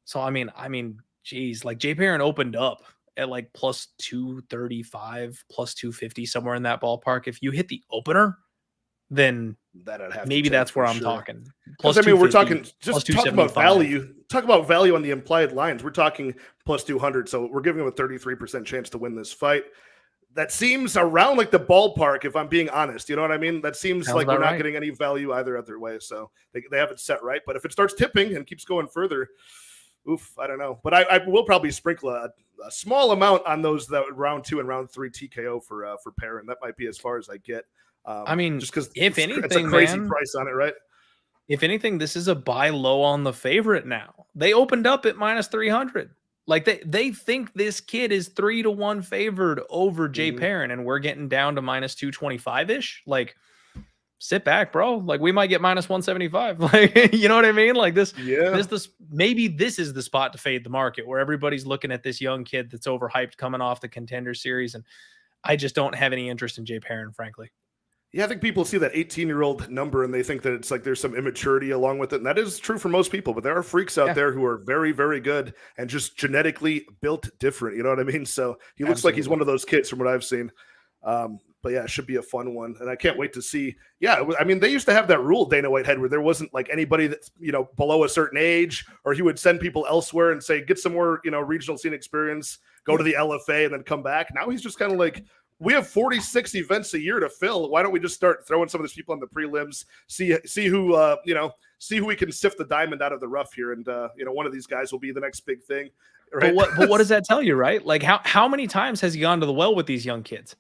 [SPEAKER 2] So, I mean, geez, like Jay Perrin opened up at like plus 235, plus 250, somewhere in that ballpark. If you hit the opener, then maybe that's where I'm talking.
[SPEAKER 1] Plus, I mean, we're talking just talk about value. Talk about value on the implied lines. We're talking plus 200. So we're giving him a 33% chance to win this fight. That seems around like the ballpark, if I'm being honest. You know what I mean? That seems like we're not getting any value either other way. So they have it set right. But if it starts tipping and keeps going further, oof, I don't know. But I will probably sprinkle a small amount on those that round 2 and round 3 TKO for Perrin. That might be as far as I get. I mean, just because
[SPEAKER 2] if anything,
[SPEAKER 1] it's a crazy price on it, right?
[SPEAKER 2] If anything, this is a buy low on the favorite now. They opened up at minus 300. Like they think this kid is 3-1 favored over Jay Perrin, and we're getting down to minus 225-ish. Like, sit back, bro. Like, we might get minus 175. Like, you know what I mean? Like maybe this is the spot to fade the market where everybody's looking at this young kid that's overhyped coming off the Contender Series, and I just don't have any interest in Jay Perrin, frankly.
[SPEAKER 1] Yeah, I think people see that 18-year-old number and they think that it's like there's some immaturity along with it. And that is true for most people, but there are freaks out there who are very, very good and just genetically built different. You know what I mean? So he looks like he's one of those kids from what I've seen. But yeah, it should be a fun one. And I can't wait to see. Yeah, I mean, they used to have that rule Dana White had where there wasn't like anybody that's, below a certain age, or he would send people elsewhere and say, get some more, regional scene experience, go to the LFA and then come back. Now he's just kind of like, we have 46 events a year to fill. Why don't we just start throwing some of these people on the prelims, see who, see who we can sift the diamond out of the rough here. And, one of these guys will be the next big thing. Right?
[SPEAKER 2] But what does that tell you, right? Like how many times has he gone to the well with these young kids?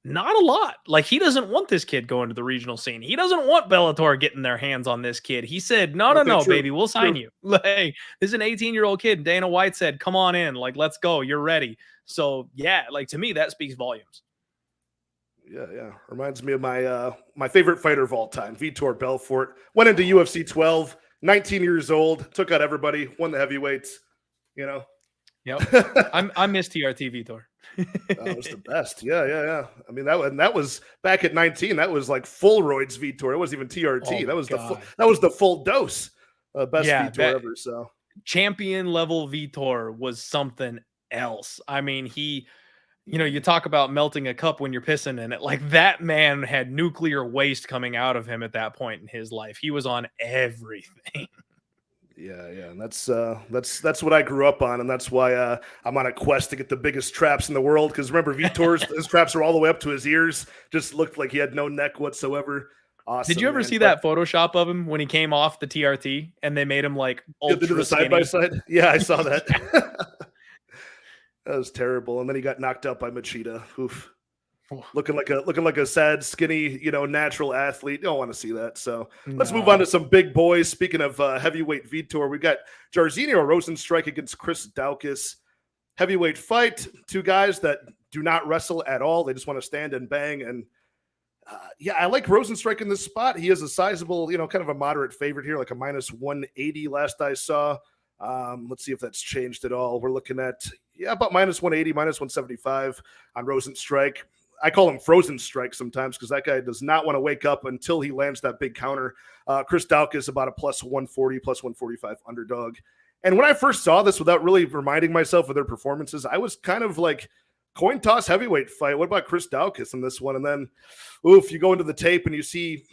[SPEAKER 2] Not a lot. Like, he doesn't want this kid going to the regional scene. He doesn't want Bellator getting their hands on this kid. He said, no, baby, we'll sign you. Like, this is an 18-year-old kid. Dana White said, come on in. Like, let's go. You're ready. So yeah, like, to me, that speaks volumes.
[SPEAKER 1] Yeah. Reminds me of my favorite fighter of all time, Vitor Belfort. Went into UFC 12, 19 years old, took out everybody, won the heavyweights,
[SPEAKER 2] Yep. I miss TRT Vitor.
[SPEAKER 1] That was the best. Yeah. I mean, that was back at 19. That was like full roids Vitor. It wasn't even TRT. That was the full dose. Best Vitor ever. So
[SPEAKER 2] champion level Vitor was something else. I mean, he. You talk about melting a cup when you're pissing in it. Like, that man had nuclear waste coming out of him at that point in his life. He was on everything.
[SPEAKER 1] Yeah. And that's what I grew up on. And that's why I'm on a quest to get the biggest traps in the world. Because remember, Vitor's his traps were all the way up to his ears. Just looked like he had no neck whatsoever. Awesome.
[SPEAKER 2] Did you ever see that Photoshop of him when he came off the TRT and they made him like ultra
[SPEAKER 1] the side by side? Yeah, I saw that. That was terrible. And then he got knocked out by Machida. Oof. Looking like a sad, skinny, natural athlete. You don't want to see that. So let's move on to some big boys. Speaking of heavyweight Vitor, we got Jairzinho Rozenstruik against Chris Daukaus. Heavyweight fight. Two guys that do not wrestle at all. They just want to stand and bang. And I like Rozenstruik in this spot. He is a sizable, kind of a moderate favorite here, like a minus 180 last I saw. Let's see if that's changed at all. We're looking at about minus 180, minus 175 on Rozenstruik. I call him Frozen Strike sometimes because that guy does not want to wake up until he lands that big counter. Chris Daukaus about a plus 140, plus 145 underdog. And when I first saw this, without really reminding myself of their performances, I was kind of like, coin toss heavyweight fight. What about Chris Daukaus in this one? And then, you go into the tape and you see,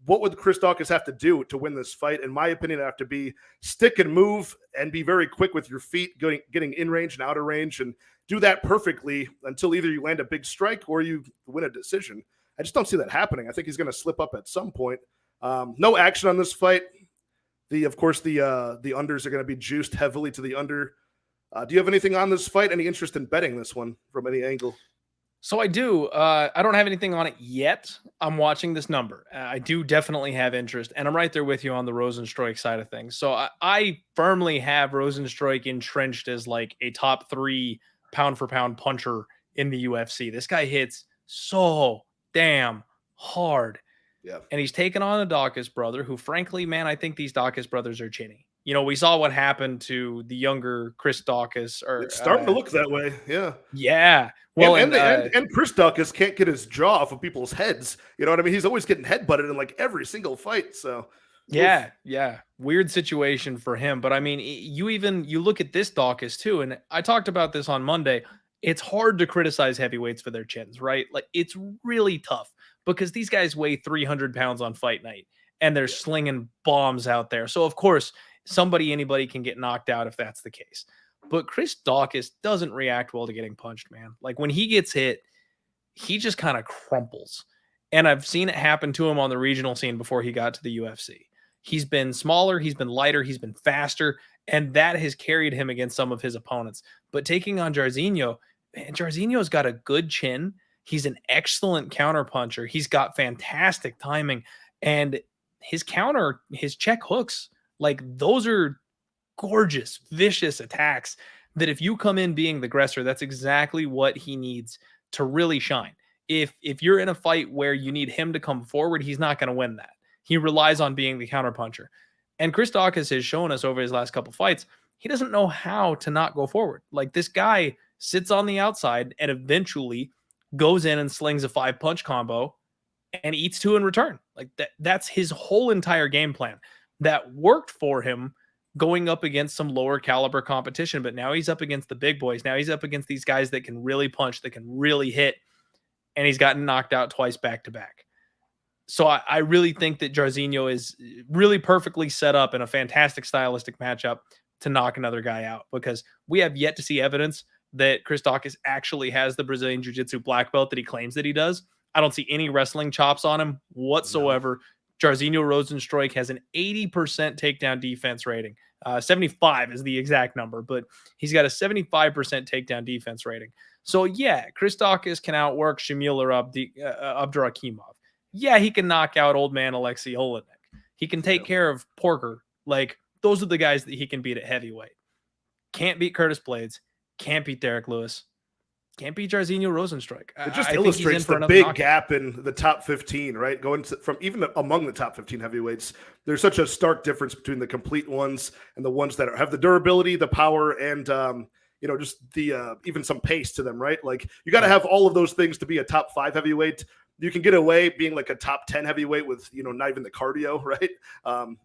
[SPEAKER 1] what would Chris Daukaus have to do to win this fight? In my opinion, it have to be stick and move and be very quick with your feet, getting in range and out of range, and do that perfectly until either you land a big strike or you win a decision. I just don't see that happening. I think he's going to slip up at some point. No action on this fight. Of course, the unders are going to be juiced heavily to the under. Do you have anything on this fight? Any interest in betting this one from any angle?
[SPEAKER 2] So I do. I don't have anything on it yet. I'm watching this number. I do definitely have interest, and I'm right there with you on the Rozenstruik side of things. So I firmly have Rozenstruik entrenched as like a top 3 pound-for-pound puncher in the UFC. This guy hits so damn hard.
[SPEAKER 1] Yeah.
[SPEAKER 2] And he's taken on a Daukaus brother who, frankly, man, I think these Daukaus brothers are chinny. You know, we saw what happened to the younger Chris Daukaus.
[SPEAKER 1] It's starting to look that way. Yeah.
[SPEAKER 2] Yeah. Well,
[SPEAKER 1] and Chris Daukaus can't get his jaw off of people's heads. You know what I mean? He's always getting headbutted in like every single fight. So
[SPEAKER 2] yeah. Weird situation for him. But I mean, you look at this Daukaus too, and I talked about this on Monday. It's hard to criticize heavyweights for their chins, right? Like it's really tough because these guys weigh 300 pounds on fight night and they're slinging bombs out there. So of course, anybody can get knocked out if that's the case. But Chris Daukaus doesn't react well to getting punched, man. Like when he gets hit, he just kind of crumples. And I've seen it happen to him on the regional scene before he got to the UFC. He's been smaller, he's been lighter, he's been faster, and that has carried him against some of his opponents. But taking on Jairzinho, man, Jairzinho's got a good chin. He's an excellent counterpuncher. He's got fantastic timing. And his check hooks, like those are gorgeous, vicious attacks that if you come in being the aggressor, that's exactly what he needs to really shine. If you're in a fight where you need him to come forward, he's not going to win that. He relies on being the counterpuncher. And Chris Daukaus has shown us over his last couple fights, he doesn't know how to not go forward. Like this guy sits on the outside and eventually goes in and slings a 5-punch combo and eats 2 in return. Like that's his whole entire game plan that worked for him going up against some lower caliber competition. But now he's up against the big boys. Now he's up against these guys that can really punch, that can really hit. And he's gotten knocked out twice back to back. So I really think that Jairzinho is really perfectly set up in a fantastic stylistic matchup to knock another guy out, because we have yet to see evidence that Chris Daukaus actually has the Brazilian Jiu-Jitsu black belt that he claims that he does. I don't see any wrestling chops on him whatsoever. No. Jairzinho Rozenstruik has an 80% takedown defense rating. 75 is the exact number, but he's got a 75% takedown defense rating. So yeah, Chris Daukaus can outwork Shamil or Abdurakhimov. Yeah, he can knock out old man Alexei Olenek. He can take care of Porker. Like, those are the guys that he can beat at heavyweight. Can't beat Curtis Blades. Can't beat Derek Lewis. Can't beat Jairzinho Rozenstruik.
[SPEAKER 1] It just illustrates the big gap in the top 15, right? From even among the top 15 heavyweights, there's such a stark difference between the complete ones and the ones that have the durability, the power, and just the even some pace to them, right? Like you got to have all of those things to be a top 5 heavyweight. You can get away being like a top 10 heavyweight with, not even the cardio, right?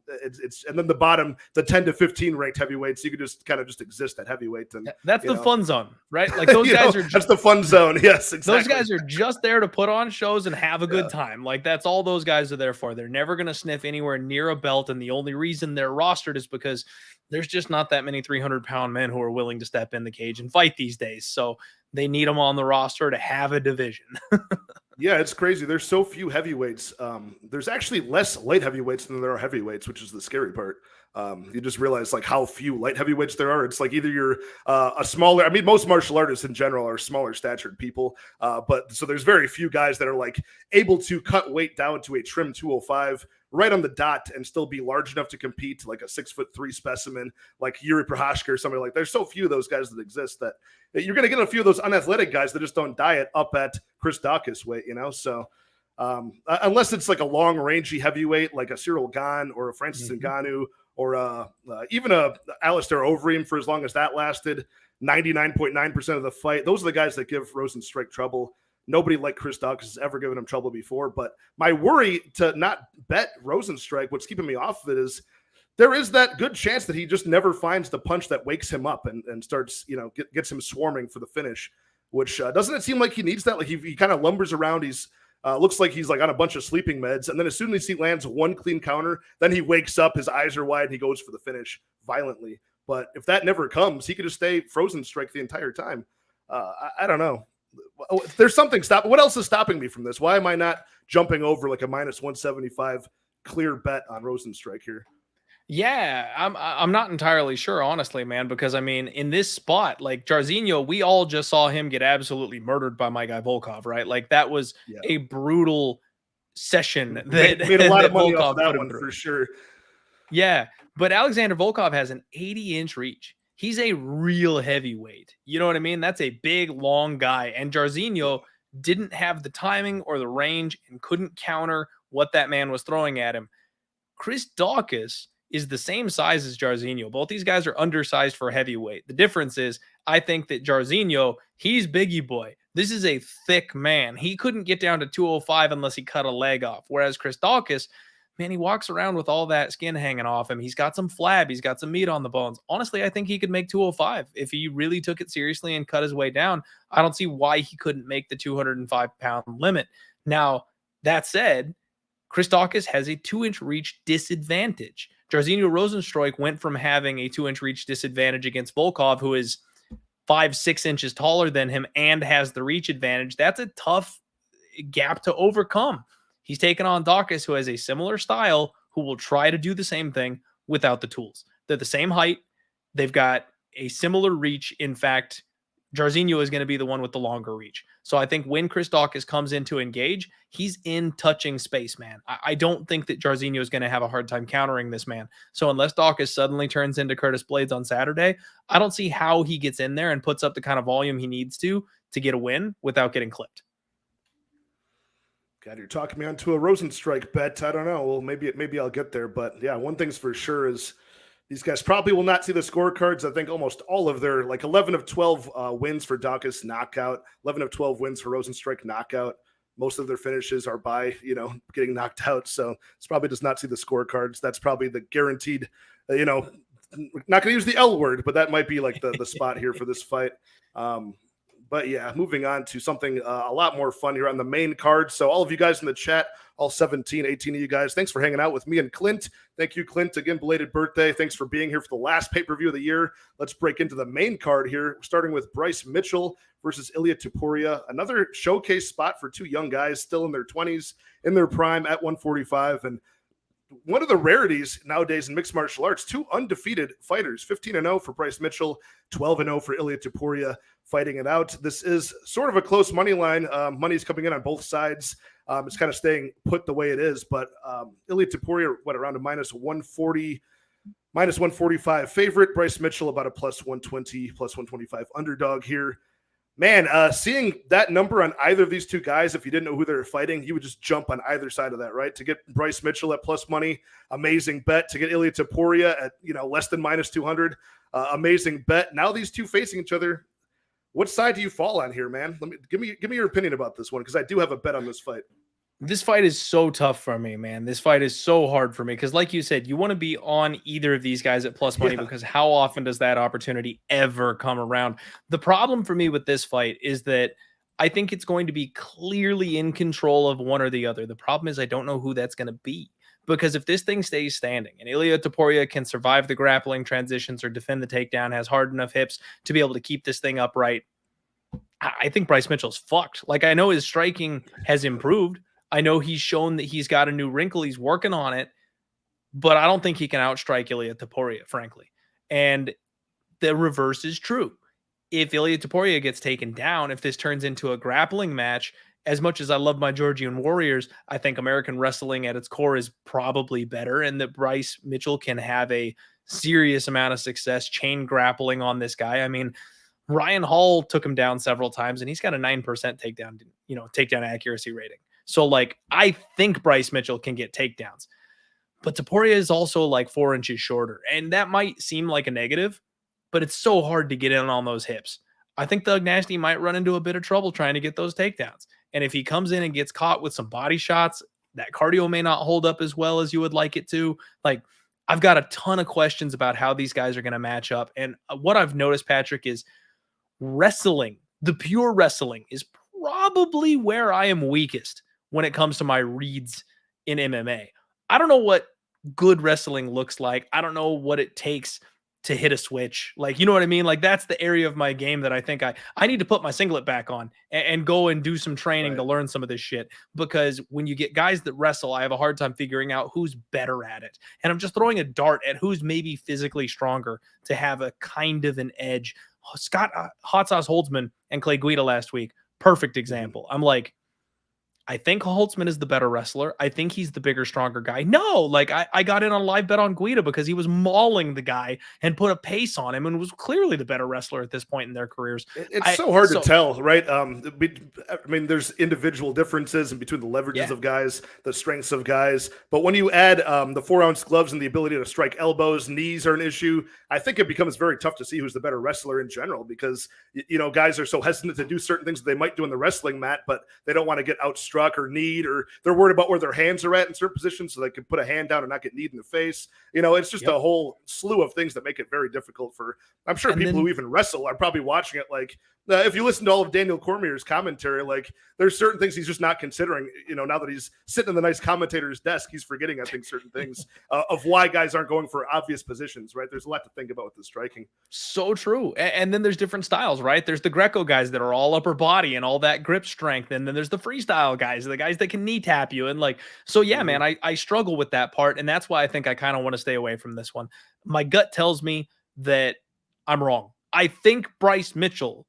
[SPEAKER 1] It's and then the bottom, the 10 to 15 ranked heavyweights, you could just kind of just exist at heavyweight. And
[SPEAKER 2] that's the fun zone, right? Like those guys are
[SPEAKER 1] that's the fun zone. Yes, exactly.
[SPEAKER 2] Those guys are just there to put on shows and have a good time. Like that's all those guys are there for. They're never going to sniff anywhere near a belt. And the only reason they're rostered is because there's just not that many 300-pound men who are willing to step in the cage and fight these days. So they need them on the roster to have a division.
[SPEAKER 1] Yeah, it's crazy. There's so few heavyweights. There's actually less light heavyweights than there are heavyweights, which is the scary part. You just realize like how few light heavyweights there are. It's like either you're a smaller, most martial artists in general are smaller statured people. But so there's very few guys that are like able to cut weight down to a trim 205 right on the dot and still be large enough to compete, like a 6'3" specimen, like Yuri Prohashka or somebody like that. There's so few of those guys that exist that you're going to get a few of those unathletic guys that just don't diet up at Chris Daukaus weight, So unless it's like a long rangey heavyweight, like a Cyril Gane or a Francis Ngannou or even a Alistair Overeem for as long as that lasted, 99.9% of the fight. Those are the guys that give Rozenstruik trouble. Nobody like Chris Daukaus has ever given him trouble before. But my worry to not bet Rozenstruik, what's keeping me off of it is there is that good chance that he just never finds the punch that wakes him up and starts, gets him swarming for the finish, which doesn't it seem like he needs that? Like he kind of lumbers around. He's looks like he's like on a bunch of sleeping meds. And then as soon as he lands one clean counter, then he wakes up, his eyes are wide, and he goes for the finish violently. But if that never comes, he could just stay Rozenstruik the entire time. I don't know. There's something stopping. What else is stopping me from this? Why am I not jumping over like a minus 175 clear bet on Rozenstruik here?
[SPEAKER 2] Yeah, I'm not entirely sure, honestly, man, because in this spot, like Jairzinho, we all just saw him get absolutely murdered by my guy Volkov, right? Like that was a brutal session that
[SPEAKER 1] made a lot of money off that one for sure.
[SPEAKER 2] Yeah, but Alexander Volkov has an 80-inch reach. He's a real heavyweight. You know what I mean? That's a big, long guy. And Jairzinho didn't have the timing or the range and couldn't counter what that man was throwing at him. Chris Daukaus is the same size as Jairzinho. Both these guys are undersized for heavyweight. The difference is, I think that Jairzinho, he's biggie boy. This is a thick man. He couldn't get down to 205 unless he cut a leg off. Whereas Chris Daukaus, man, he walks around with all that skin hanging off him. He's got some flab. He's got some meat on the bones. Honestly, I think he could make 205 if he really took it seriously and cut his way down. I don't see why he couldn't make the 205-pound limit. Now, that said, Chris Daukaus has a 2-inch reach disadvantage. Jairzinho Rozenstruik went from having a 2-inch reach disadvantage against Volkov, who is 5-6 inches taller than him and has the reach advantage. That's a tough gap to overcome. He's taken on Daukaus, who has a similar style, who will try to do the same thing without the tools. They're the same height. They've got a similar reach. In fact, Jairzinho is going to be the one with the longer reach. So I think when Chris Daukaus comes in to engage, he's in touching space, man. I don't think that Jairzinho is going to have a hard time countering this man. So unless Daukaus suddenly turns into Curtis Blades on Saturday, I don't see how he gets in there and puts up the kind of volume he needs to get a win without getting clipped.
[SPEAKER 1] God, you're talking me onto a Rozenstruik bet. I don't know. Well, maybe I'll get there. But yeah, one thing's for sure is these guys probably will not see the scorecards. I think almost all of their 11 of 12 wins for Daukaus knockout, 11 of 12 wins for Rozenstruik knockout. Most of their finishes are by, getting knocked out. So this probably does not see the scorecards. That's probably the guaranteed, not going to use the L word, but that might be like the spot here for this fight. But yeah, moving on to something a lot more fun here on the main card. So all of you guys in the chat, all 17, 18 of you guys, thanks for hanging out with me and Clint. Thank you, Clint. Again, belated birthday. Thanks for being here for the last pay-per-view of the year. Let's break into the main card here, starting with Bryce Mitchell versus Ilia Topuria. Another showcase spot for two young guys still in their 20s, in their prime at 145. And one of the rarities nowadays in mixed martial arts, two undefeated fighters, 15-0 for Bryce Mitchell, 12-0 for Ilia Topuria, fighting it out. This is sort of a close money line. Money's coming in on both sides. It's kind of staying put the way it is, but Ilia Topuria, around a minus 140, minus 145 favorite. Bryce Mitchell about a plus 120, plus 125 underdog here. Man, seeing that number on either of these two guys, if you didn't know who they were fighting, you would just jump on either side of that, right? To get Bryce Mitchell at plus money, amazing bet. To get Ilia Topuria at less than minus 200, amazing bet. Now these two facing each other, what side do you fall on here, man? Give me your opinion about this one, because I do have a bet on this fight.
[SPEAKER 2] This fight is so tough for me, man. This fight is so hard for me because, like you said, you want to be on either of these guys at plus money because how often does that opportunity ever come around? The problem for me with this fight is that I think it's going to be clearly in control of one or the other. The problem is I don't know who that's going to be, because if this thing stays standing and Ilia Topuria can survive the grappling transitions or defend the takedown, has hard enough hips to be able to keep this thing upright, I think Bryce Mitchell's fucked. Like, I know his striking has improved. I know he's shown that he's got a new wrinkle. He's working on it, but I don't think he can outstrike Ilia Topuria, frankly. And the reverse is true. If Ilia Topuria gets taken down, if this turns into a grappling match, as much as I love my Georgian Warriors, I think American wrestling at its core is probably better, and that Bryce Mitchell can have a serious amount of success chain grappling on this guy. I mean, Ryan Hall took him down several times, and he's got a 9% takedown accuracy rating. So, I think Bryce Mitchell can get takedowns, but Topuria is also 4 inches shorter, and that might seem like a negative, but it's so hard to get in on those hips. I think Thug Nasty might run into a bit of trouble trying to get those takedowns, and if he comes in and gets caught with some body shots, that cardio may not hold up as well as you would like it to. I've got a ton of questions about how these guys are going to match up, and what I've noticed, Patrick, is wrestling, the pure wrestling, is probably where I am weakest when it comes to my reads in MMA. I don't know what good wrestling looks like. I don't know what it takes to hit a switch. You know what I mean? That's the area of my game that I think I need to put my singlet back on and go and do some training to learn some of this shit. Because when you get guys that wrestle, I have a hard time figuring out who's better at it. And I'm just throwing a dart at who's maybe physically stronger to have a kind of an edge. Scott Hot Sauce Holtzman and Clay Guida last week, perfect example. I'm like, I think Holtzman is the better wrestler. I think he's the bigger, stronger guy. No, like I got in on a live bet on Guida because he was mauling the guy and put a pace on him and was clearly the better wrestler at this point in their careers.
[SPEAKER 1] It's so hard to tell, right? I mean, there's individual differences in between the leverages of guys, the strengths of guys. But when you add the 4-ounce gloves and the ability to strike elbows, knees are an issue. I think it becomes very tough to see who's the better wrestler in general because, guys are so hesitant to do certain things that they might do in the wrestling mat, but they don't want to get outstruck or kneed, or they're worried about where their hands are at in certain positions so they can put a hand down and not get kneed in the face. It's just a whole slew of things that make it very difficult for, I'm sure people who even wrestle are probably watching it like, if you listen to all of Daniel Cormier's commentary, like there's certain things he's just not considering, now that he's sitting in the nice commentator's desk, he's forgetting, I think, certain things of why guys aren't going for obvious positions, right? There's a lot to think about with the striking. So
[SPEAKER 2] true. And then there's different styles, right? There's the Greco guys that are all upper body and all that grip strength. And then there's the freestyle guys, the guys that can knee tap you. And man, I struggle with that part. And that's why I think I kind of want to stay away from this one. My gut tells me that I'm wrong. I think Bryce Mitchell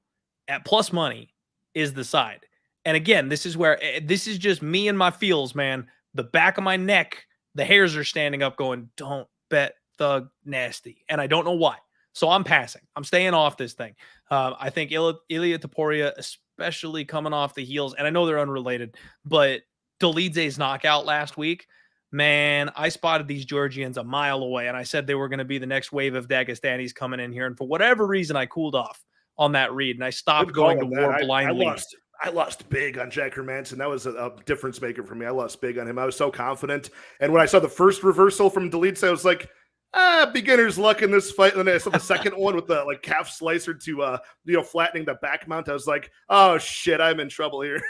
[SPEAKER 2] at plus money is the side. And again, this is just me and my feels, man. The back of my neck, the hairs are standing up going, don't bet Thug Nasty. And I don't know why. So I'm passing. I'm staying off this thing. I think Ilia Topuria, especially coming off the heels, and I know they're unrelated, but Dolidze's knockout last week, man, I spotted these Georgians a mile away, and I said they were going to be the next wave of Dagestanis coming in here. And for whatever reason, I cooled off on that read, and I stopped going to war blindly.
[SPEAKER 1] I lost big on Jack Hermanson. That was a difference maker for me. I lost big on him. I was so confident. And when I saw the first reversal from Dolidze, I was like, beginner's luck in this fight. And then I saw the second one with the calf slicer to flattening the back mount. I was like, oh shit, I'm in trouble here.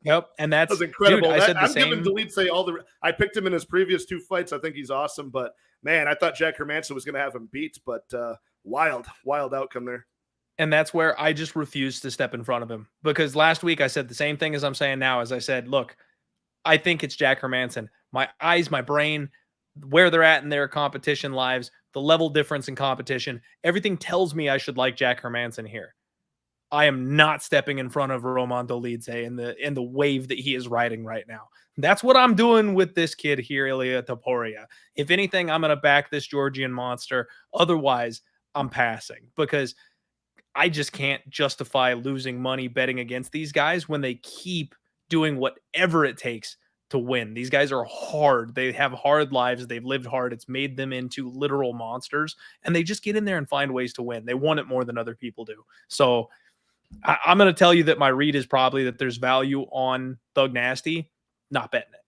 [SPEAKER 2] Yep, and that
[SPEAKER 1] was incredible. Dude, I'm giving Dolidze I picked him in his previous 2 fights. I think he's awesome, but man, I thought Jack Hermanson was going to have him beat, but wild outcome there.
[SPEAKER 2] And that's where I just refused to step in front of him, because last week I said the same thing as I'm saying now. As I said, look, I think it's Jack Hermanson. My eyes, my brain, where they're at in their competition lives, the level difference in competition, everything tells me I should like Jack Hermanson here. I am not stepping in front of Roman Dolidze in the wave that he is riding right now. That's what I'm doing with this kid here, Ilia Topuria. If anything, I'm going to back this Georgian monster. Otherwise, I'm passing, because I just can't justify losing money betting against these guys when they keep doing whatever it takes to win. These guys are hard. They have hard lives. They've lived hard. It's made them into literal monsters, and they just get in there and find ways to win. They want it more than other people do. So I'm going to tell you that my read is probably that there's value on Thug Nasty, not betting it.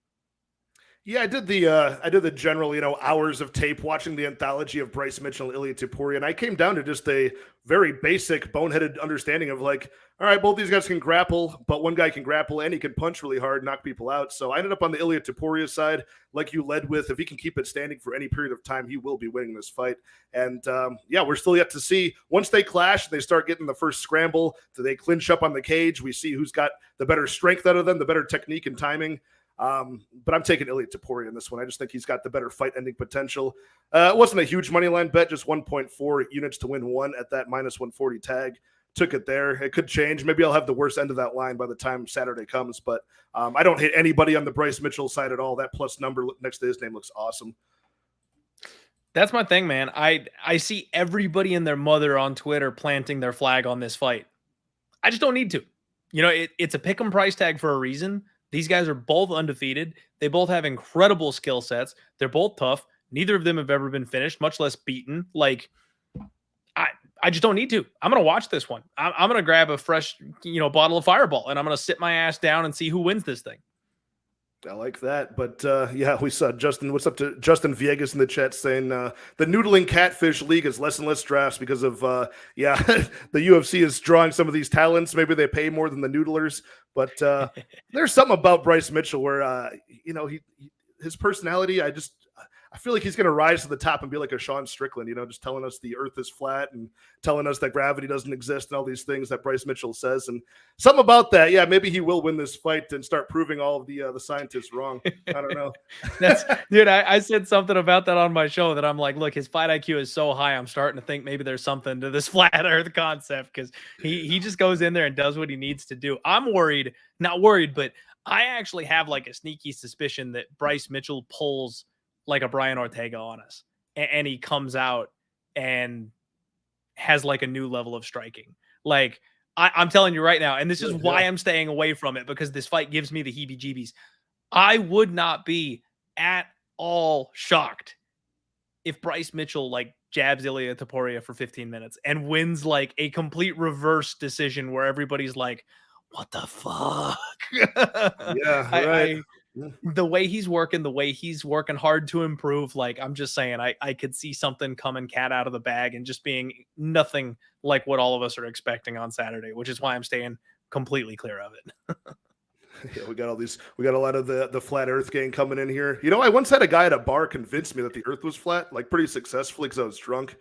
[SPEAKER 1] Yeah, I did the general, hours of tape watching the anthology of Bryce Mitchell and Ilia Topuria, and I came down to just a very basic, boneheaded understanding of all right, both these guys can grapple, but one guy can grapple and he can punch really hard, knock people out. So I ended up on the Ilia Topuria side, like you led with. If he can keep it standing for any period of time, he will be winning this fight. And we're still yet to see. Once they clash, they start getting the first scramble, do they clinch up on the cage? We see who's got the better strength out of them, the better technique and timing. But I'm taking Ilia Topuria in this one. I just think he's got the better fight ending potential. It wasn't a huge money line bet, just 1.4 units to win one at that minus 140 tag. Took it there. It could change. Maybe I'll have the worst end of that line by the time Saturday comes, but I don't hit anybody on the Bryce Mitchell side at all. That plus number next to his name looks awesome.
[SPEAKER 2] That's my thing, man. I see everybody and their mother on Twitter planting their flag on this fight. I just don't need to. It's a pick 'em price tag for a reason. These guys are both undefeated. They both have incredible skill sets. They're both tough. Neither of them have ever been finished, much less beaten. I just don't need to. I'm going to watch this one. I'm going to grab a fresh, bottle of Fireball, and I'm going to sit my ass down and see who wins this thing.
[SPEAKER 1] I like that. But we saw Justin. What's up to Justin Viegas in the chat saying the Noodling Catfish League is less and less drafts because of the UFC is drawing some of these talents. Maybe they pay more than the noodlers. But there's something about Bryce Mitchell where his personality. I feel like he's going to rise to the top and be like a Sean Strickland, just telling us the earth is flat and telling us that gravity doesn't exist and all these things that Bryce Mitchell says. And something about that, maybe he will win this fight and start proving all of the scientists wrong. I don't know.
[SPEAKER 2] Dude, I said something about that on my show that I'm like, look, his fight IQ is so high. I'm starting to think maybe there's something to this flat earth concept, because he just goes in there and does what he needs to do. I'm not worried, but I actually have like a sneaky suspicion that Bryce Mitchell pulls like a Brian Ortega on us, and he comes out and has like a new level of striking. Like I'm telling you right now, and this is why I'm staying away from it, because this fight gives me the heebie-jeebies. I would not be at all shocked if Bryce Mitchell like jabs Ilia Topuria for 15 minutes and wins like a complete reverse decision where everybody's like, what the fuck?
[SPEAKER 1] Yeah, right.
[SPEAKER 2] The way he's working hard to improve, like, I'm just saying, I could see something coming cat out of the bag and just being nothing like what all of us are expecting on Saturday, which is why I'm staying completely clear of it.
[SPEAKER 1] Yeah, we got a lot of the flat earth gang coming in here. You know, I once had a guy at a bar convince me that the earth was flat, like pretty successfully, because I was drunk.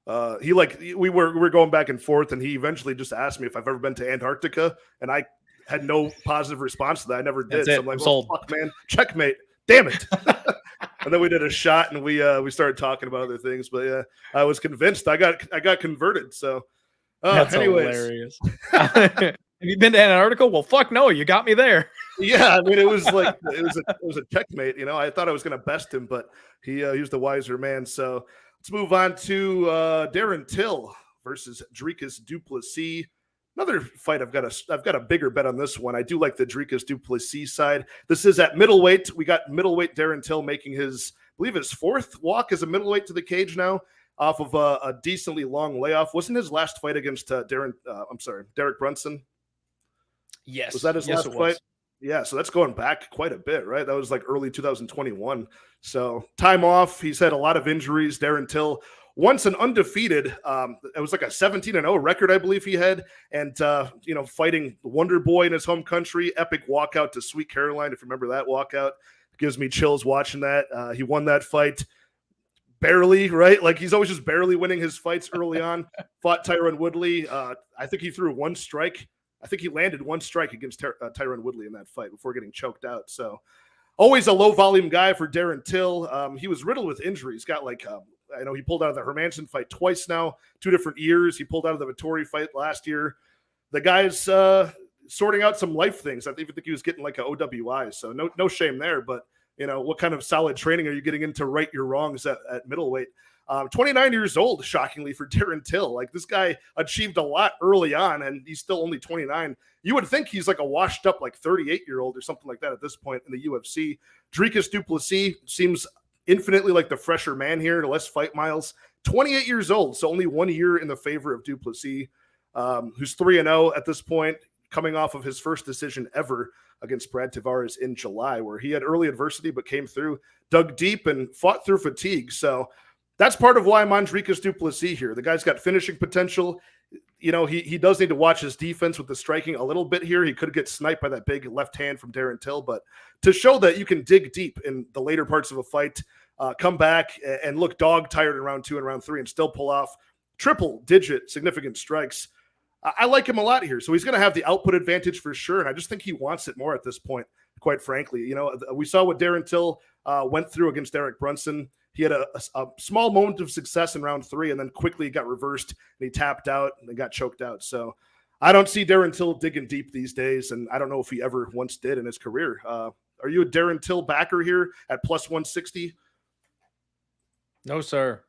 [SPEAKER 1] We were going back and forth, and he eventually just asked me if I've ever been to Antarctica, and I had no positive response to that. I never did. So I'm like, well, fuck, man, checkmate. Damn it. And then we did a shot, and we started talking about other things. But yeah, I was convinced. I got converted. So
[SPEAKER 2] that's hilarious. Have you been to Antarctica? Well, fuck no, you got me there.
[SPEAKER 1] Yeah, I mean, it was like it was a checkmate. You know, I thought I was going to best him, but he was the wiser man. So let's move on to Darren Till versus Dricus du Plessis. Another fight. I've got a bigger bet on this one. I do like the Dricus du Plessis side. This is at middleweight. We got middleweight Darren Till making his, I believe, his fourth walk as a middleweight to the cage now, off of a decently long layoff. Wasn't his last fight against Derek Brunson?
[SPEAKER 2] Yes.
[SPEAKER 1] Was that his last fight? Yeah, so that's going back quite a bit, right? That was like early 2021. So time off. He's had a lot of injuries. Darren Till, once an undefeated, it was like a 17-0 record, I believe he had. And, fighting Wonder Boy in his home country, epic walkout to Sweet Caroline. If you remember that walkout, gives me chills watching that. He won that fight barely, right? Like, he's always just barely winning his fights early on. Fought Tyron Woodley. I think he threw one strike. I think he landed one strike against Tyron Woodley in that fight before getting choked out. So always a low volume guy for Darren Till. He was riddled with injuries. Got like, I know he pulled out of the Hermanson fight twice now, 2 different years. He pulled out of the Vettori fight last year. The guy's sorting out some life things. I even think he was getting like an OWI. So no shame there. But, what kind of solid training are you getting in to right your wrongs at middleweight? 29 years old, shockingly, for Darren Till. Like, this guy achieved a lot early on, and he's still only 29. You would think he's like a washed up, like 38-year-old or something like that at this point in the UFC. Dricus du Plessis seems infinitely like the fresher man here, less fight miles. 28 years old, so only 1 year in the favor of du Plessis, who's 3-0 at this point, coming off of his first decision ever against Brad Tavares in July, where he had early adversity but came through, dug deep, and fought through fatigue. So that's part of why I'm on Dricus du Plessis here. The guy's got finishing potential. He does need to watch his defense with the striking a little bit here. He could get sniped by that big left hand from Darren Till, but to show that you can dig deep in the later parts of a fight, come back and look dog tired in round 2 and round 3 and still pull off triple-digit significant strikes, I like him a lot here. So he's going to have the output advantage for sure, and I just think he wants it more at this point, quite frankly. We saw what Darren Till went through against Derek Brunson. He had a small moment of success in round 3 and then quickly got reversed, and he tapped out and got choked out. So I don't see Darren Till digging deep these days, and I don't know if he ever once did in his career. Are you a Darren Till backer here at plus 160?
[SPEAKER 2] No, sir.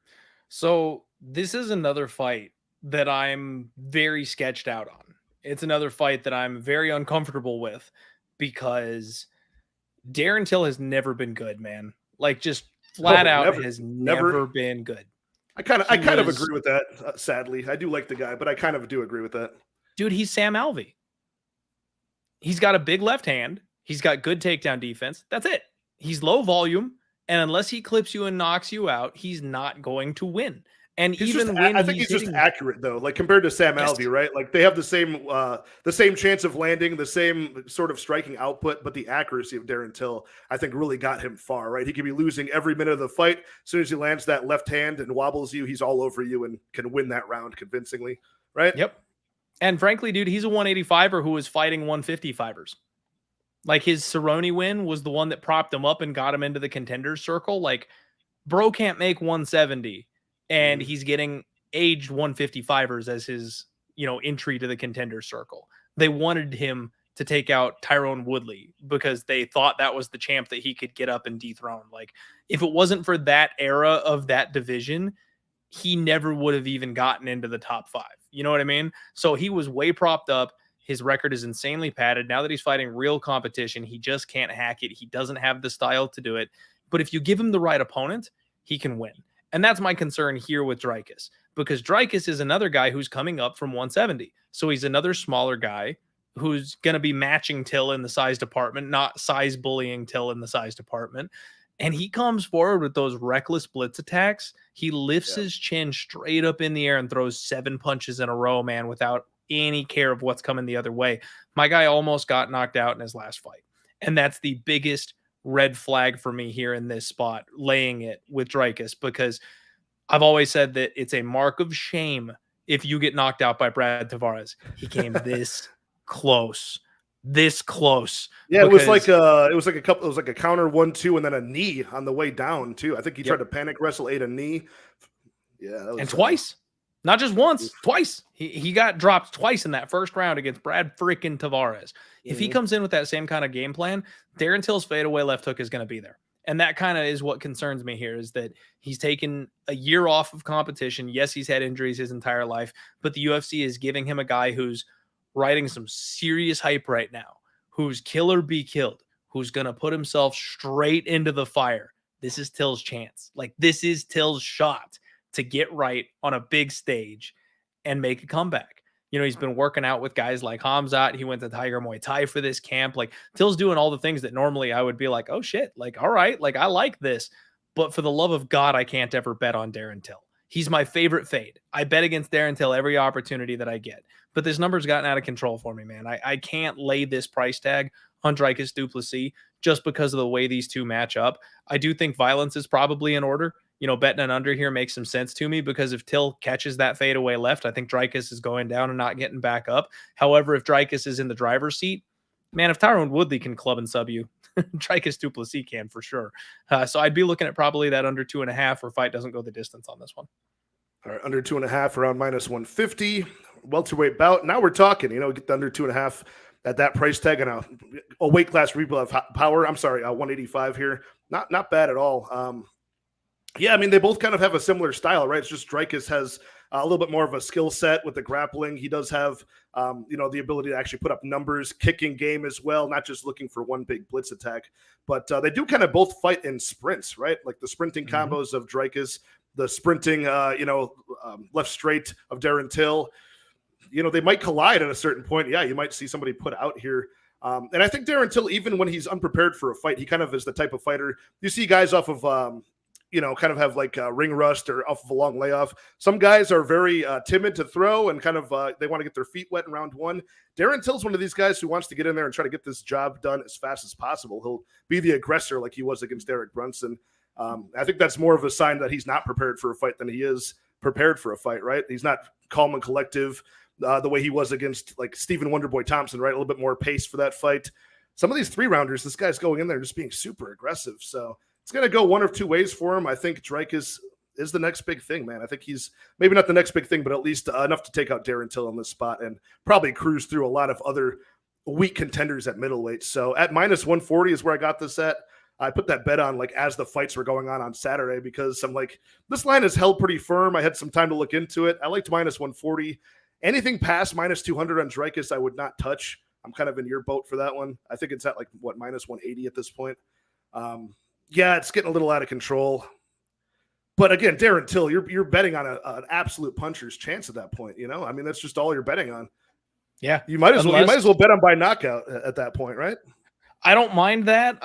[SPEAKER 2] So this is another fight that I'm very sketched out on. It's another fight that I'm very uncomfortable with because Darren Till has never been good, man. Like, just flat out has never been good.
[SPEAKER 1] I kind of agree with that. Sadly, I do like the guy, but I kind of do agree with that.
[SPEAKER 2] Dude, he's Sam Alvey. He's got a big left hand. He's got good takedown defense. That's it. He's low volume, and unless he clips you and knocks you out, he's not going to win. And I think
[SPEAKER 1] he's just accurate though, like compared to Sam Alvey, right? Like they have the same chance of landing, the same sort of striking output, but the accuracy of Darren Till, I think, really got him far, right? He could be losing every minute of the fight. As soon as he lands that left hand and wobbles you, he's all over you and can win that round convincingly, right?
[SPEAKER 2] Yep. And frankly, dude, he's a 185er who was fighting 155ers. Like, his Cerrone win was the one that propped him up and got him into the contenders circle. Like, bro can't make 170. And he's getting aged 155ers as his, entry to the contender circle. They wanted him to take out Tyrone Woodley because they thought that was the champ that he could get up and dethrone. Like, if it wasn't for that era of that division, he never would have even gotten into the top 5. You know what I mean? So he was way propped up. His record is insanely padded. Now that he's fighting real competition, he just can't hack it. He doesn't have the style to do it. But if you give him the right opponent, he can win. And that's my concern here with Dricus, because Dricus is another guy who's coming up from 170. So he's another smaller guy who's going to be matching Till in the size department, not size bullying Till in the size department. And he comes forward with those reckless blitz attacks. He lifts his chin straight up in the air and throws 7 punches in a row, man, without any care of what's coming the other way. My guy almost got knocked out in his last fight. And that's the biggest red flag for me here in this spot, laying it with Dricus, because I've always said that it's a mark of shame if you get knocked out by Brad Tavares. He came this close. Yeah,
[SPEAKER 1] it was like a counter 1-2 and then a knee on the way down too. I think he tried to panic wrestle, ate a knee. Yeah, that was,
[SPEAKER 2] and twice. Not just once, twice. He got dropped twice in that first round against Brad freaking Tavares. If he comes in with that same kind of game plan, Darren Till's fadeaway left hook is going to be there. And that kind of is what concerns me here, is that he's taken a year off of competition. Yes, he's had injuries his entire life, but the UFC is giving him a guy who's riding some serious hype right now, who's kill or be killed, who's going to put himself straight into the fire. This is Till's chance. Like, this is Till's shot to get right on a big stage and make a comeback. You know, he's been working out with guys like Hamzat. He went to Tiger Muay Thai for this camp. Like, Till's doing all the things that normally I would be like, oh shit, like, all right, like, I like this. But for the love of God, I can't ever bet on Darren Till. He's my favorite fade. I bet against Darren Till every opportunity that I get. But this number's gotten out of control for me, man. I can't lay this price tag on Dricus du Plessis just because of the way these two match up. I do think violence is probably in order. You know, betting an under here makes some sense to me, because if Till catches that fadeaway left, I think Dricus is going down and not getting back up. However, if Dricus is in the driver's seat, man, if Tyrone Woodley can club and sub you, Dricus du Plessis can for sure. So I'd be looking at probably that under 2.5, or fight doesn't go the distance on this one.
[SPEAKER 1] All right, under 2.5, around -150. Welterweight bout. Now we're talking, you know, get the under 2.5 at that price tag, and a weight class replay of power. I'm sorry, 185 here. Not bad at all. Yeah, I mean, they both kind of have a similar style, right? It's just Dricus has a little bit more of a skill set with the grappling. He does have, you know, the ability to actually put up numbers, kicking game as well, not just looking for one big blitz attack. But they do kind of both fight in sprints, right? Like the sprinting combos of Dricus, the sprinting, left straight of Darren Till. You know, they might collide at a certain point. Yeah, you might see somebody put out here. And I think Darren Till, even when he's unprepared for a fight, he kind of is the type of fighter. You see guys off of, kind of have like ring rust or off of a long layoff. Some guys are very timid to throw and kind of they want to get their feet wet in round one. Darren Till's one of these guys who wants to get in there and try to get this job done as fast as possible. He'll be the aggressor like he was against Derek Brunson. I think that's more of a sign that he's not prepared for a fight than he is prepared for a fight, right? He's not calm and collective the way he was against like Stephen Wonderboy Thompson, right? A little bit more pace for that fight. Some of these 3-rounders, this guy's going in there just being super aggressive. So it's going to go one of two ways for him. I think Dricus is the next big thing, man. I think he's maybe not the next big thing, but at least enough to take out Darren Till on this spot and probably cruise through a lot of other weak contenders at middleweight. So at -140 is where I got this at. I put that bet on like as the fights were going on Saturday, because I'm like, this line is held pretty firm. I had some time to look into it. I liked -140. Anything past -200 on Dricus, I would not touch. I'm kind of in your boat for that one. I think it's at like -180 at this point. Yeah, it's getting a little out of control. But again, Darren Till, you're betting on an absolute puncher's chance at that point. You know, I mean, that's just all you're betting on.
[SPEAKER 2] Yeah,
[SPEAKER 1] you might as well bet on by knockout at that point, right?
[SPEAKER 2] I don't mind that.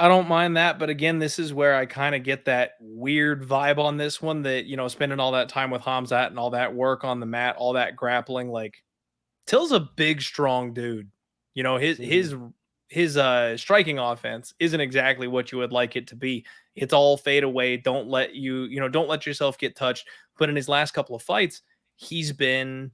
[SPEAKER 2] But again, this is where I kind of get that weird vibe on this one that, you know, spending all that time with Hamzat and all that work on the mat, all that grappling, like Till's a big, strong dude. You know, his striking offense isn't exactly what you would like it to be. It's all fade away. Don't let yourself get touched. But in his last couple of fights, he's been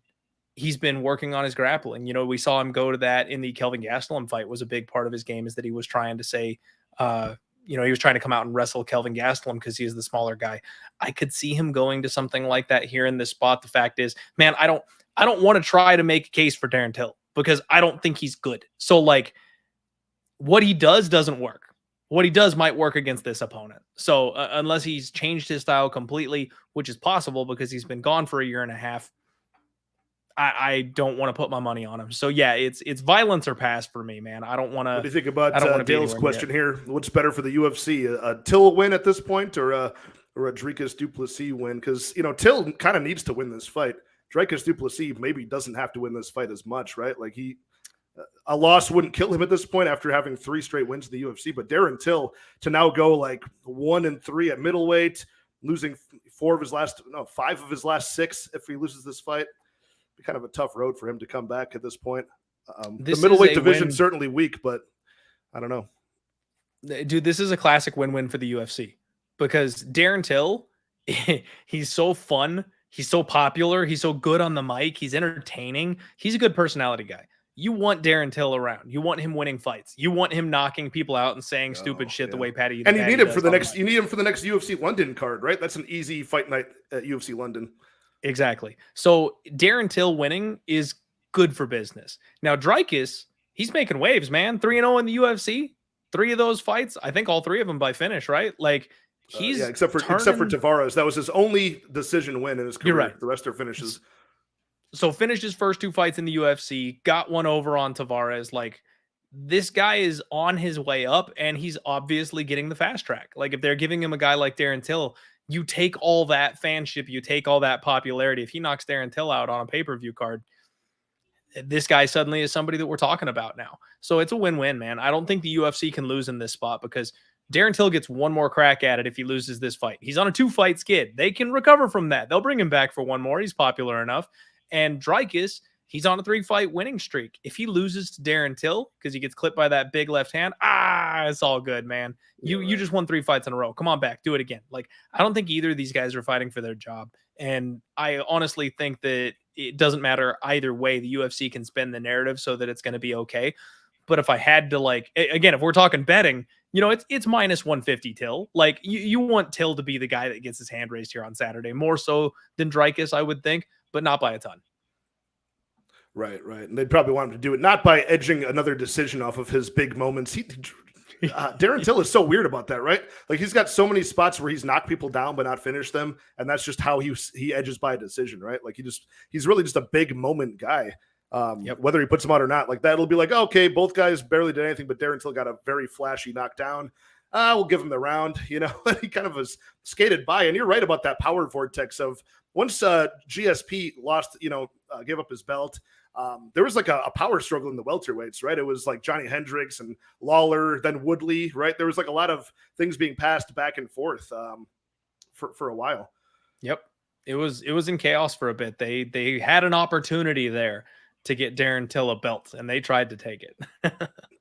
[SPEAKER 2] working on his grappling. You know, we saw him go to that in the Kelvin Gastelum fight. Was a big part of his game, is that he was trying to say, he was trying to come out and wrestle Kelvin Gastelum because he is the smaller guy. I could see him going to something like that here in this spot. The fact is, man, I don't want to try to make a case for Darren Till because I don't think he's good. So like, what he does doesn't work. What he does might work against this opponent. So unless he's changed his style completely, which is possible because he's been gone for a year and a half, I don't want to put my money on him. So yeah, it's violence or pass for me, man. I don't want to.
[SPEAKER 1] What do you think about Dale's question here? What's better for the UFC, a Till win at this point, or a Dricus du Plessis win? Because Till kind of needs to win this fight. Dricus du Plessis maybe doesn't have to win this fight as much, right? Like a loss wouldn't kill him at this point after having 3 straight wins in the UFC. But Darren Till to now go like 1-3 at middleweight, losing 5 of his last 6 if he loses this fight. Be kind of a tough road for him to come back at this point. The middleweight division certainly weak, but I don't know.
[SPEAKER 2] Dude, this is a classic win-win for the UFC because Darren Till, he's so fun. He's so popular. He's so good on the mic. He's entertaining. He's a good personality guy. You want Darren Till around. You want him winning fights. You want him knocking people out and saying stupid shit the way Patty.
[SPEAKER 1] And you need him for the next. You need him for the next UFC London card, right? That's an easy fight night at UFC London.
[SPEAKER 2] Exactly. So Darren Till winning is good for business. Now Dricus, he's making waves, man. 3-0 in the UFC. 3 of those fights, I think all 3 of them by finish, right? Like he's
[SPEAKER 1] except for Tavares, that was his only decision win in his career.
[SPEAKER 2] You're right.
[SPEAKER 1] The rest are finishes.
[SPEAKER 2] So finished his first 2 fights in the UFC, got one over on Tavares. Like this guy is on his way up, and he's obviously getting the fast track. Like if they're giving him a guy like Darren Till, you take all that fanship, you take all that popularity. If he knocks Darren Till out on a pay-per-view card, this guy suddenly is somebody that we're talking about now. So it's a win-win, man. I don't think the UFC can lose in this spot because Darren Till gets one more crack at it if he loses this fight. He's on a 2-fight skid. They can recover from that. They'll bring him back for one more. He's popular enough. And Dricus, he's on a 3-fight winning streak. If he loses to Darren Till because he gets clipped by that big left hand, it's all good, man. You just won 3 fights in a row. Come on back. Do it again. Like, I don't think either of these guys are fighting for their job. And I honestly think that it doesn't matter either way. The UFC can spin the narrative so that it's going to be okay. But if I had to, like, again, if we're talking betting, it's minus 150 Till. Like, you want Till to be the guy that gets his hand raised here on Saturday, more so than Dricus, I would think, but not by a ton.
[SPEAKER 1] Right. And they'd probably want him to do it not by edging another decision off of his big moments. Darren Till is so weird about that, right? Like he's got so many spots where he's knocked people down but not finished them, and that's just how he edges by a decision, right? Like he's really just a big moment guy. Whether he puts them out or not, like that'll be like, okay, both guys barely did anything, but Darren Till got a very flashy knockdown. We'll give him the round, he kind of was skated by. And you're right about that power vortex of once GSP lost, gave up his belt. There was like a power struggle in the welterweights, right? It was like Johnny Hendricks and Lawler, then Woodley, right? There was like a lot of things being passed back and forth for a while. Yep.
[SPEAKER 2] It was in chaos for a bit. They had an opportunity there to get Darren Till a belt, and they tried to take it.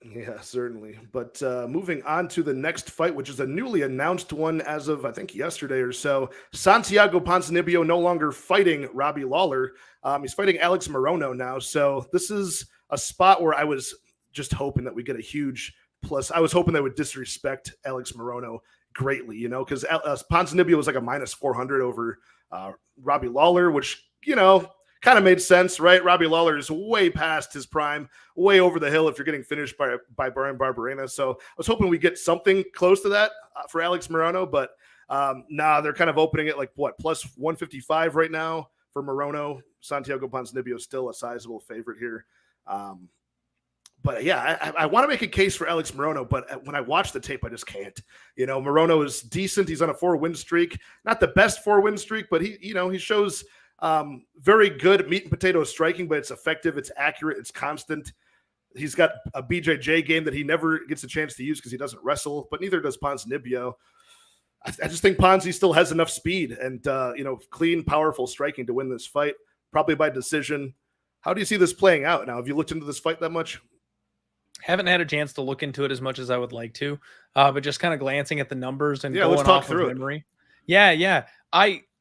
[SPEAKER 1] Yeah, certainly. But moving on to the next fight, which is a newly announced one as of, I think, yesterday or so. Santiago Ponzinibbio no longer fighting Robbie Lawler. He's fighting Alex Morono now. So this is a spot where I was just hoping that we get a huge plus. I was hoping they would disrespect Alex Morono greatly, because Ponzinibbio was like a minus 400 over Robbie Lawler, which, kind of made sense, right? Robbie Lawler is way past his prime, way over the hill if you're getting finished by Brian Barberena. So I was hoping we get something close to that for Alex Morono, but they're kind of opening it like plus 155 right now for Morono. Santiago Ponzinibbio is still a sizable favorite here. But yeah, I want to make a case for Alex Morono, but when I watch the tape, I just can't. Morono is decent. He's on a 4-win streak, not the best 4-win streak, but he shows very good meat and potato striking, but it's effective, it's accurate, it's constant. He's got a BJJ game that he never gets a chance to use because he doesn't wrestle, but neither does Ponzinibbio. I just think Ponzi still has enough speed and clean, powerful striking to win this fight, probably by decision. How do you see this playing out now? Have you looked into this fight that much?
[SPEAKER 2] Haven't had a chance to look into it as much as I would like to, but just kind of glancing at the numbers and going
[SPEAKER 1] let's talk
[SPEAKER 2] off
[SPEAKER 1] through
[SPEAKER 2] of memory. Yeah.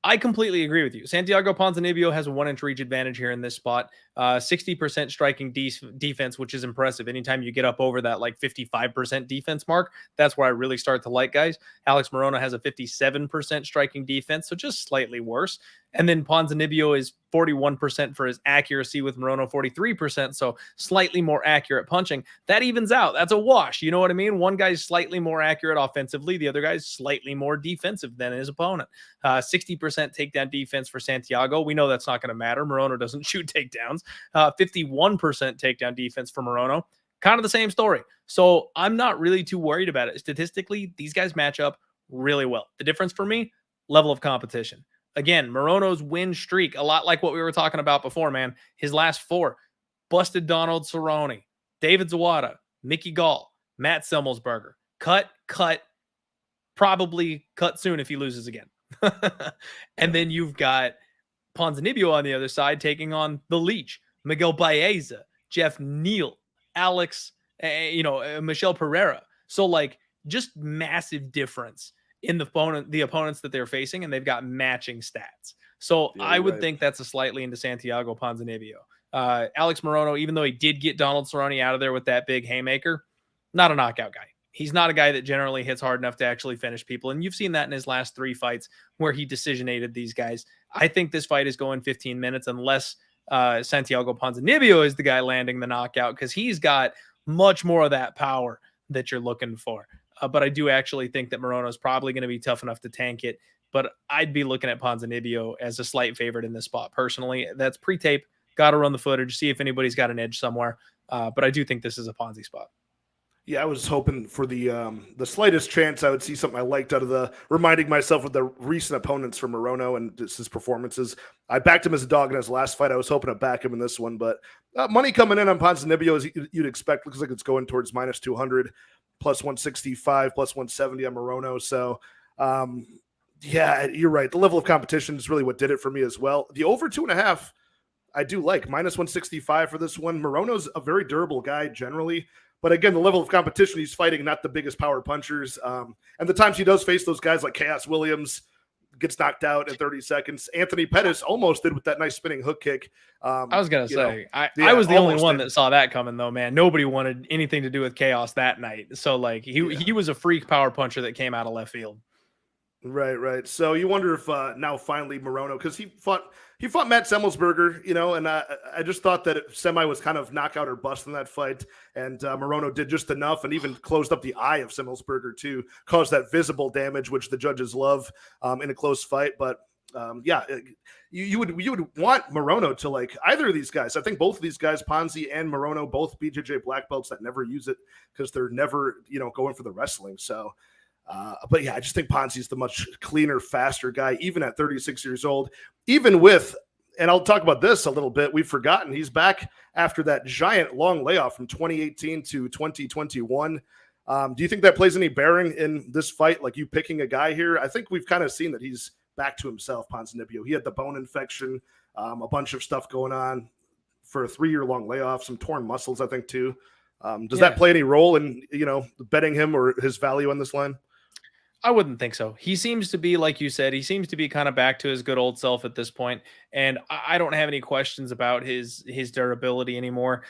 [SPEAKER 2] I completely agree with you. Santiago Ponzinibbio has a 1-inch reach advantage here in this spot. 60% striking defense, which is impressive. Anytime you get up over that like 55% defense mark, that's where I really start to like guys. Alex Morono has a 57% striking defense, so just slightly worse. And then Ponzinibbio is 41% for his accuracy with Morono 43%. So slightly more accurate punching. That evens out. That's a wash. You know what I mean? One guy's slightly more accurate offensively. The other guy's slightly more defensive than his opponent. 60% takedown defense for Santiago. We know that's not going to matter. Morono doesn't shoot takedowns. 51% takedown defense for Morono. Kind of the same story. So I'm not really too worried about it. Statistically, these guys match up really well. The difference for me, level of competition. Again, Morono's win streak, a lot like what we were talking about before, man. His last 4, busted Donald Cerrone, David Zawada, Mickey Gall, Matt Semmelsberger. Cut, probably cut soon if he loses again. And then you've got Ponzinibbio on the other side taking on the Leech, Miguel Baeza, Jeff Neal, Alex, Michel Pereira. So like just massive difference in the opponents that they're facing, and they've got matching stats. So I would think that's a slightly into Santiago Ponzinibbio. Alex Morono, even though he did get Donald Cerrone out of there with that big haymaker, not a knockout guy. He's not a guy that generally hits hard enough to actually finish people. And you've seen that in his last 3 fights where he decisionated these guys. I think this fight is going 15 minutes unless Santiago Ponzinibbio is the guy landing the knockout, because he's got much more of that power that you're looking for. But I do actually think that Morono is probably going to be tough enough to tank it. But I'd be looking at Ponzinibbio as a slight favorite in this spot. Personally, that's pre-tape. Got to run the footage, see if anybody's got an edge somewhere. But I do think this is a Ponzi spot.
[SPEAKER 1] Yeah, I was hoping for the slightest chance I would see something I liked out of reminding myself of the recent opponents for Morono and just his performances. I backed him as a dog in his last fight. I was hoping to back him in this one, but money coming in on Ponzinibbio, as you'd expect, looks like it's going towards minus 200, plus 165, plus 170 on Morono. So, yeah, you're right. The level of competition is really what did it for me as well. The over 2.5, I do like minus 165 for this one. Morono's a very durable guy generally. But again, the level of competition he's fighting, not the biggest power punchers. And the times he does face those guys like Chaos Williams, gets knocked out in 30 seconds. Anthony Pettis almost did with that nice spinning hook kick.
[SPEAKER 2] I was going to say, I was the only one that saw that coming, though, man. Nobody wanted anything to do with Chaos that night. So, like, he was a freak power puncher that came out of left field.
[SPEAKER 1] Right. So you wonder if now finally Morono, because he fought Matt Semmelsberger, and I just thought that Semi was kind of knockout or bust in that fight, and Morono did just enough and even closed up the eye of Semmelsberger too, caused that visible damage, which the judges love in a close fight. But you would want Morono to like either of these guys. I think both of these guys, Ponzi and Morono, both BJJ black belts that never use it because they're never going for the wrestling. So. But yeah, I just think Ponzi's the much cleaner, faster guy, even at 36 years old, even with, and I'll talk about this a little bit. We've forgotten he's back after that giant long layoff from 2018 to 2021. Do you think that plays any bearing in this fight? Like you picking a guy here? I think we've kind of seen that he's back to himself, Ponzinibbio. He had the bone infection, a bunch of stuff going on for a 3-year long layoff, some torn muscles, I think too. Does that play any role in, betting him or his value on this line?
[SPEAKER 2] I wouldn't think so. He seems to be, like you said, he seems to be kind of back to his good old self at this point. And I don't have any questions about his durability anymore.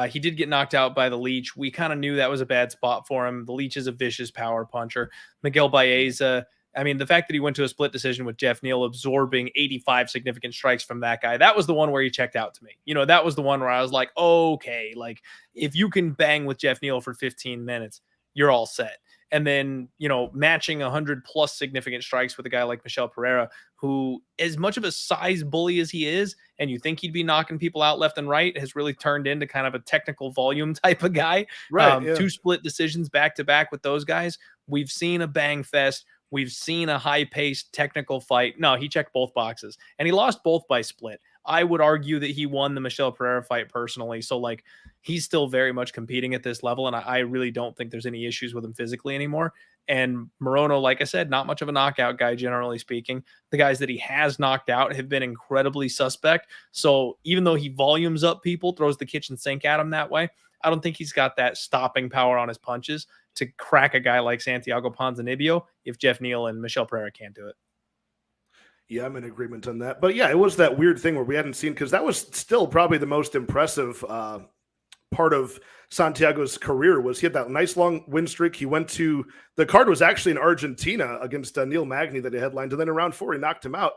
[SPEAKER 2] He did get knocked out by the Leech. We kind of knew that was a bad spot for him. The Leech is a vicious power puncher. Miguel Baeza, I mean, the fact that he went to a split decision with Jeff Neal, absorbing 85 significant strikes from that guy, that was the one where he checked out to me. That was the one where I was like, okay, like if you can bang with Jeff Neal for 15 minutes, you're all set. And then, matching 100 plus significant strikes with a guy like Michel Pereira, who, as much of a size bully as he is, and you think he'd be knocking people out left and right, has really turned into kind of a technical volume type of guy. Right. 2 split decisions back to back with those guys. We've seen a bang fest. We've seen a high paced technical fight. No, he checked both boxes and he lost both by split. I would argue that he won the Michel Pereira fight personally. So like he's still very much competing at this level. And I really don't think there's any issues with him physically anymore. And Morono, like I said, not much of a knockout guy, generally speaking. The guys that he has knocked out have been incredibly suspect. So even though he volumes up people, throws the kitchen sink at him that way, I don't think he's got that stopping power on his punches to crack a guy like Santiago Ponzinibbio if Jeff Neal and Michel Pereira can't do it.
[SPEAKER 1] Yeah, I'm in agreement on that. But yeah, it was that weird thing where we hadn't seen, because that was still probably the most impressive part of Santiago's career, was he had that nice long win streak. He went to, the card was actually in Argentina against Neil Magny that he headlined. And then in round 4, he knocked him out.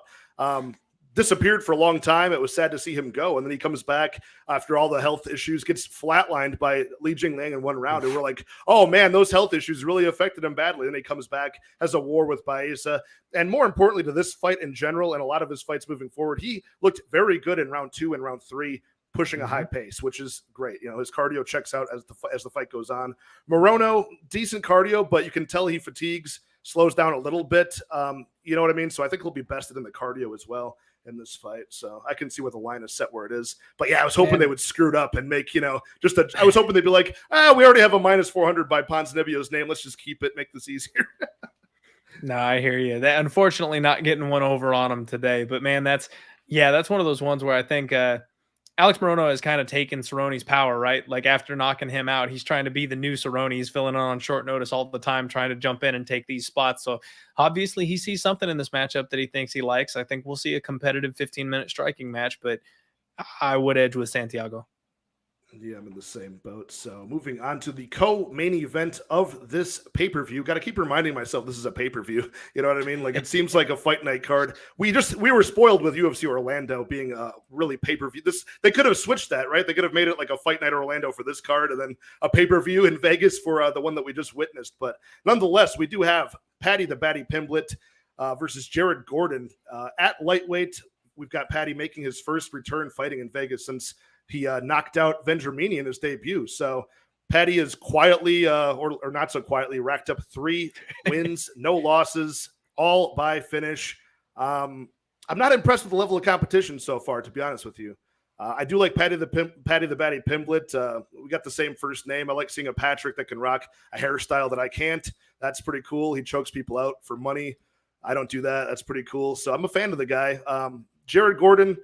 [SPEAKER 1] disappeared for a long time. It was sad to see him go. And then he comes back after all the health issues, gets flatlined by Li Jingliang in one round. And we're like, oh man, those health issues really affected him badly. And he comes back, has a war with Baeza. And more importantly to this fight in general, and a lot of his fights moving forward, he looked very good in round 2 and round 3, pushing a high pace, which is great. You know, his cardio checks out as the fight goes on. Morono, decent cardio, but you can tell he fatigues, slows down a little bit. You know what I mean? So I think he'll be bested in the cardio as well in this fight. So I can see where the line is set where it is. But yeah, I was hoping they would screw it up and make, you know, I was hoping they'd be like, we already have a minus 400 by Ponzinibbio's name. Let's just keep it, make this easier.
[SPEAKER 2] No, I hear you. That unfortunately not getting one over on him today. But man, that's one of those ones where I think Alex Morono has kind of taken Cerrone's power, right? Like after knocking him out, he's trying to be the new Cerrone. He's filling in on short notice all the time, trying to jump in and take these spots. So obviously he sees something in this matchup that he thinks he likes. I think we'll see a competitive 15-minute striking match, but I would edge with Santiago.
[SPEAKER 1] Yeah, I'm in the same boat. So moving on to the co-main event of this pay-per-view. Got to keep reminding myself this is a pay-per-view. You know what I mean? Like it seems like a fight night card. We were spoiled with UFC Orlando being really pay-per-view. They could have switched that, right? They could have made it like a fight night Orlando for this card and then a pay-per-view in Vegas for the one that we just witnessed. But nonetheless, we do have Paddy the Baddy Pimblett versus Jared Gordon at lightweight. We've got Paddy making his first return fighting in Vegas since he knocked out Vendramini in his debut. So Paddy is quietly, or not so quietly, racked up 3 wins, no losses, all by finish. I'm not impressed with the level of competition so far, to be honest with you. I do like Paddy the Baddy Pimblett. We got the same first name. I like seeing a Patrick that can rock a hairstyle that I can't. That's pretty cool. He chokes people out for money. I don't do that. That's pretty cool. So I'm a fan of the guy. Jared Gordon,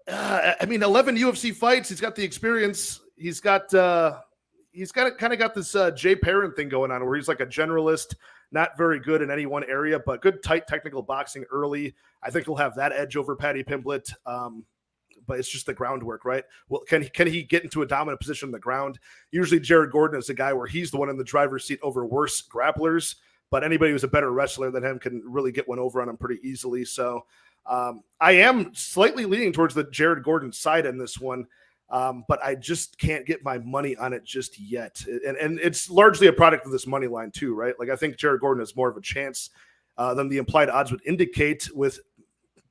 [SPEAKER 1] 11 UFC fights. He's got the experience. He's got kind of got this Jay Perrin thing going on where he's like a generalist, not very good in any one area, but good tight technical boxing early. I think he'll have that edge over Paddy Pimblett. But it's just the groundwork, right? Well, can he get into a dominant position on the ground? Usually Jared Gordon is a guy where he's the one in the driver's seat over worse grapplers, but anybody who's a better wrestler than him can really get one over on him pretty easily. So I am slightly leaning towards the Jared Gordon side in this one, but I just can't get my money on it just yet. And it's largely a product of this money line too, right? Like I think Jared Gordon has more of a chance than the implied odds would indicate, with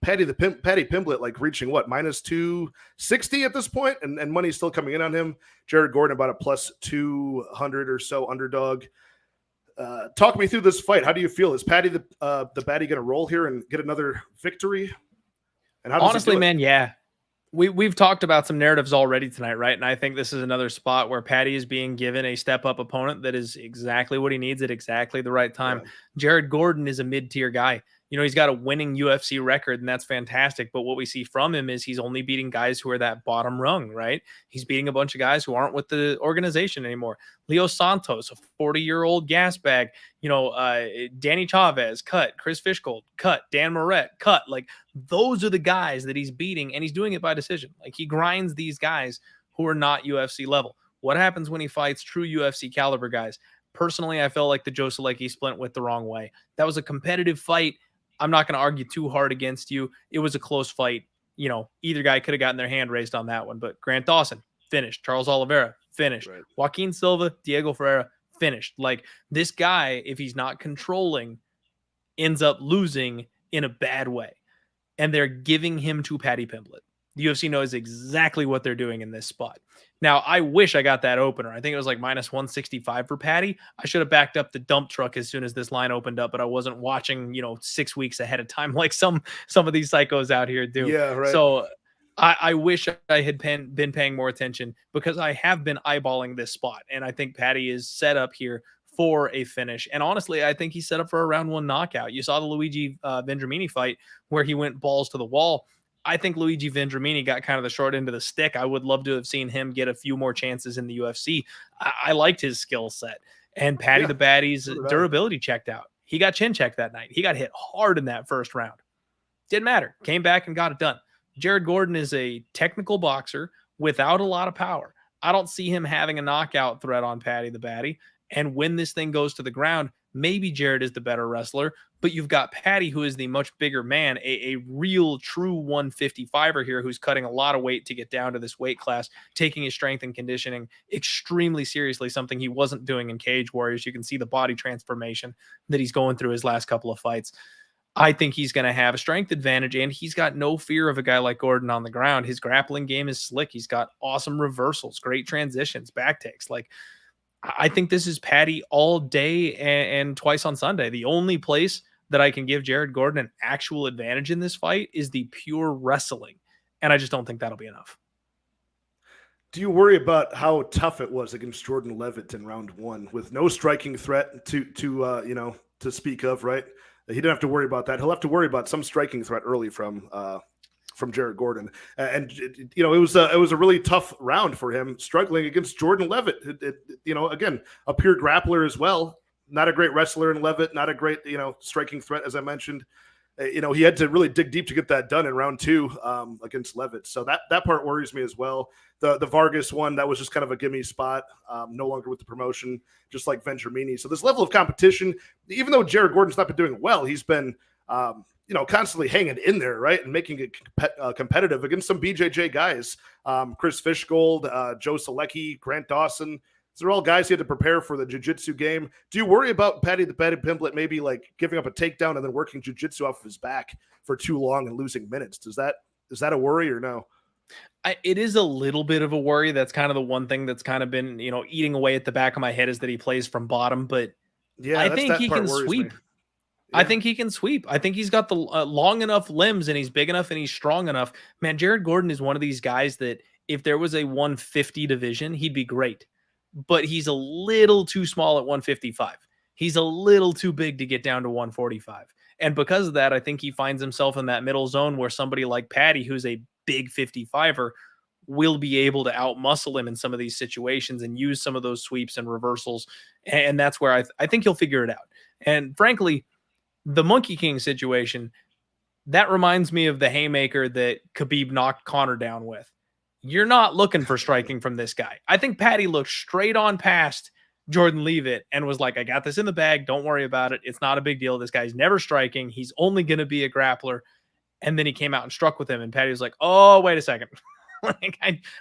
[SPEAKER 1] Paddy Pimblett like reaching what, minus 260 at this point, and money's still coming in on him. Jared Gordon about a plus 200 or so underdog. Talk me through this fight. How do you feel? Is Paddy the Baddy going to roll here and get another victory? And how does
[SPEAKER 2] honestly, man, yeah. We've talked about some narratives already tonight, right? And I think this is another spot where Paddy is being given a step-up opponent that is exactly what he needs at exactly the right time. Yeah. Jared Gordon is a mid-tier guy. You know, he's got a winning UFC record, and that's fantastic. But what we see from him is he's only beating guys who are that bottom rung, right? He's beating a bunch of guys who aren't with the organization anymore. Leo Santos, a 40-year-old gas bag. You know, Danny Chavez, cut. Chris Fishgold, cut. Dan Moret, cut. Like, those are the guys that he's beating, and he's doing it by decision. Like, he grinds these guys who are not UFC level. What happens when he fights true UFC caliber guys? Personally, I felt like the Joe Solecki splint went the wrong way. That was a competitive fight. I'm not going to argue too hard against you. It was a close fight. You know, either guy could have gotten their hand raised on that one, but Grant Dawson finished. Charles Oliveira finished. Right. Joaquin Silva, Diego Ferreira finished. Like, this guy, if he's not controlling, ends up losing in a bad way. And they're giving him to Paddy Pimblett. The UFC knows exactly what they're doing in this spot. Now, I wish I got that opener. I think it was like minus 165 for Paddy. I should have backed up the dump truck as soon as this line opened up, but I wasn't watching, 6 weeks ahead of time like some of these psychos out here do.
[SPEAKER 1] Yeah, right.
[SPEAKER 2] So I wish I had been paying more attention, because I have been eyeballing this spot, and I think Paddy is set up here for a finish. And honestly, I think he's set up for a round 1 knockout. You saw the Luigi Vendramini fight where he went balls to the wall. I think Luigi Vendramini got kind of the short end of the stick. I would love to have seen him get a few more chances in the UFC. I liked his skill set. And Paddy the Baddy's durability checked out. He got chin checked that night. He got hit hard in that first round. Didn't matter. Came back and got it done. Jared Gordon is a technical boxer without a lot of power. I don't see him having a knockout threat on Paddy the Baddy. And when this thing goes to the ground, maybe Jared is the better wrestler, but you've got Patty, who is the much bigger man, a real true 155er here, who's cutting a lot of weight to get down to this weight class, taking his strength and conditioning extremely seriously, something he wasn't doing in Cage Warriors. You can see the body transformation that he's going through his last couple of fights. I think he's going to have a strength advantage, and he's got no fear of a guy like Gordon on the ground. His grappling game is slick. He's got awesome reversals, great transitions, back takes. Like, I think this is Patty all day and twice on Sunday. The only place that I can give Jared Gordon an actual advantage in this fight is the pure wrestling, and I just don't think that'll be enough.
[SPEAKER 1] Do you worry about how tough it was against Jordan Levitt in round 1 with no striking threat to speak of, right? He didn't have to worry about that. He'll have to worry about some striking threat early from Jared Gordon. And it was a really tough round for him, struggling against Jordan Levitt. Again, a pure grappler as well. Not a great wrestler in Levitt, not a great, striking threat, as I mentioned. He had to really dig deep to get that done in round 2 against Levitt. So that part worries me as well. The Vargas one, that was just kind of a gimme spot, no longer with the promotion, just like Venturmini. So this level of competition, even though Jared Gordon's not been doing well, he's been, constantly hanging in there, right? And making it competitive against some BJJ guys. Chris Fishgold, Joe Selecki, Grant Dawson. These are all guys he had to prepare for the jiu-jitsu game. Do you worry about Patty Pimblett maybe like giving up a takedown and then working jiu-jitsu off of his back for too long and losing minutes? Is that a worry or no?
[SPEAKER 2] It is a little bit of a worry. That's kind of the one thing that's kind of been, eating away at the back of my head is that he plays from bottom, but yeah, I think he can sweep. Yeah. I think he can sweep. I think he's got the long enough limbs and he's big enough and he's strong enough. Man, Jared Gordon is one of these guys that if there was a 150 division, he'd be great. But he's a little too small at 155. He's a little too big to get down to 145. And because of that, I think he finds himself in that middle zone where somebody like Patty, who's a big 55er, will be able to outmuscle him in some of these situations and use some of those sweeps and reversals. And that's where I think he'll figure it out. And frankly, the Monkey King situation, that reminds me of the haymaker that Khabib knocked Conor down with. You're not looking for striking from this guy. I think Patty looked straight on past Jordan Leavitt and was like, I got this in the bag. Don't worry about it. It's not a big deal. This guy's never striking. He's only going to be a grappler. And then he came out and struck with him. And Patty was like, oh, wait a second. Like,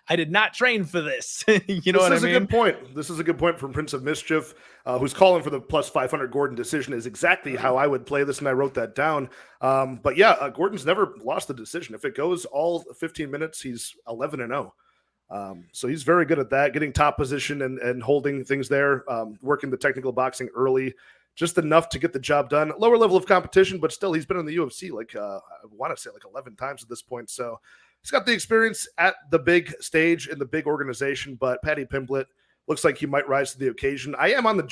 [SPEAKER 2] I did not train for this. You know what I mean?
[SPEAKER 1] This is a good point. This is a good point from Prince of Mischief, who's calling for the plus 500 Gordon decision is exactly how I would play this, and I wrote that down. But yeah, Gordon's never lost the decision. If it goes all 15 minutes, he's 11-0. So he's very good at that, getting top position and holding things there, working the technical boxing early, just enough to get the job done. Lower level of competition, but still he's been in the UFC I want to say 11 times at this point. So he's got the experience at the big stage in the big organization, but Patty Pimblett looks like he might rise to the occasion. I am on the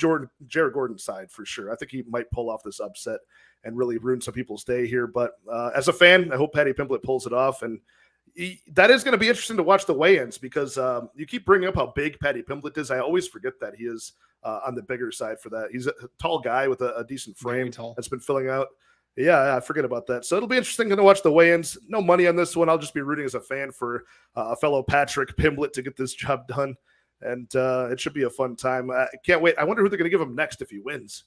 [SPEAKER 1] Jared Gordon side for sure. I think he might pull off this upset and really ruin some people's day here. But as a fan, I hope Patty Pimblett pulls it off. And that is going to be interesting to watch the weigh-ins because you keep bringing up how big Patty Pimblett is. I always forget that he is on the bigger side for that. He's a tall guy with a decent frame that's been filling out. Yeah, I forget about that. So it'll be interesting to watch the weigh-ins. No money on this one. I'll just be rooting as a fan for a fellow Patrick Pimblett to get this job done. And it should be a fun time. I can't wait. I wonder who they're going to give him next if he wins,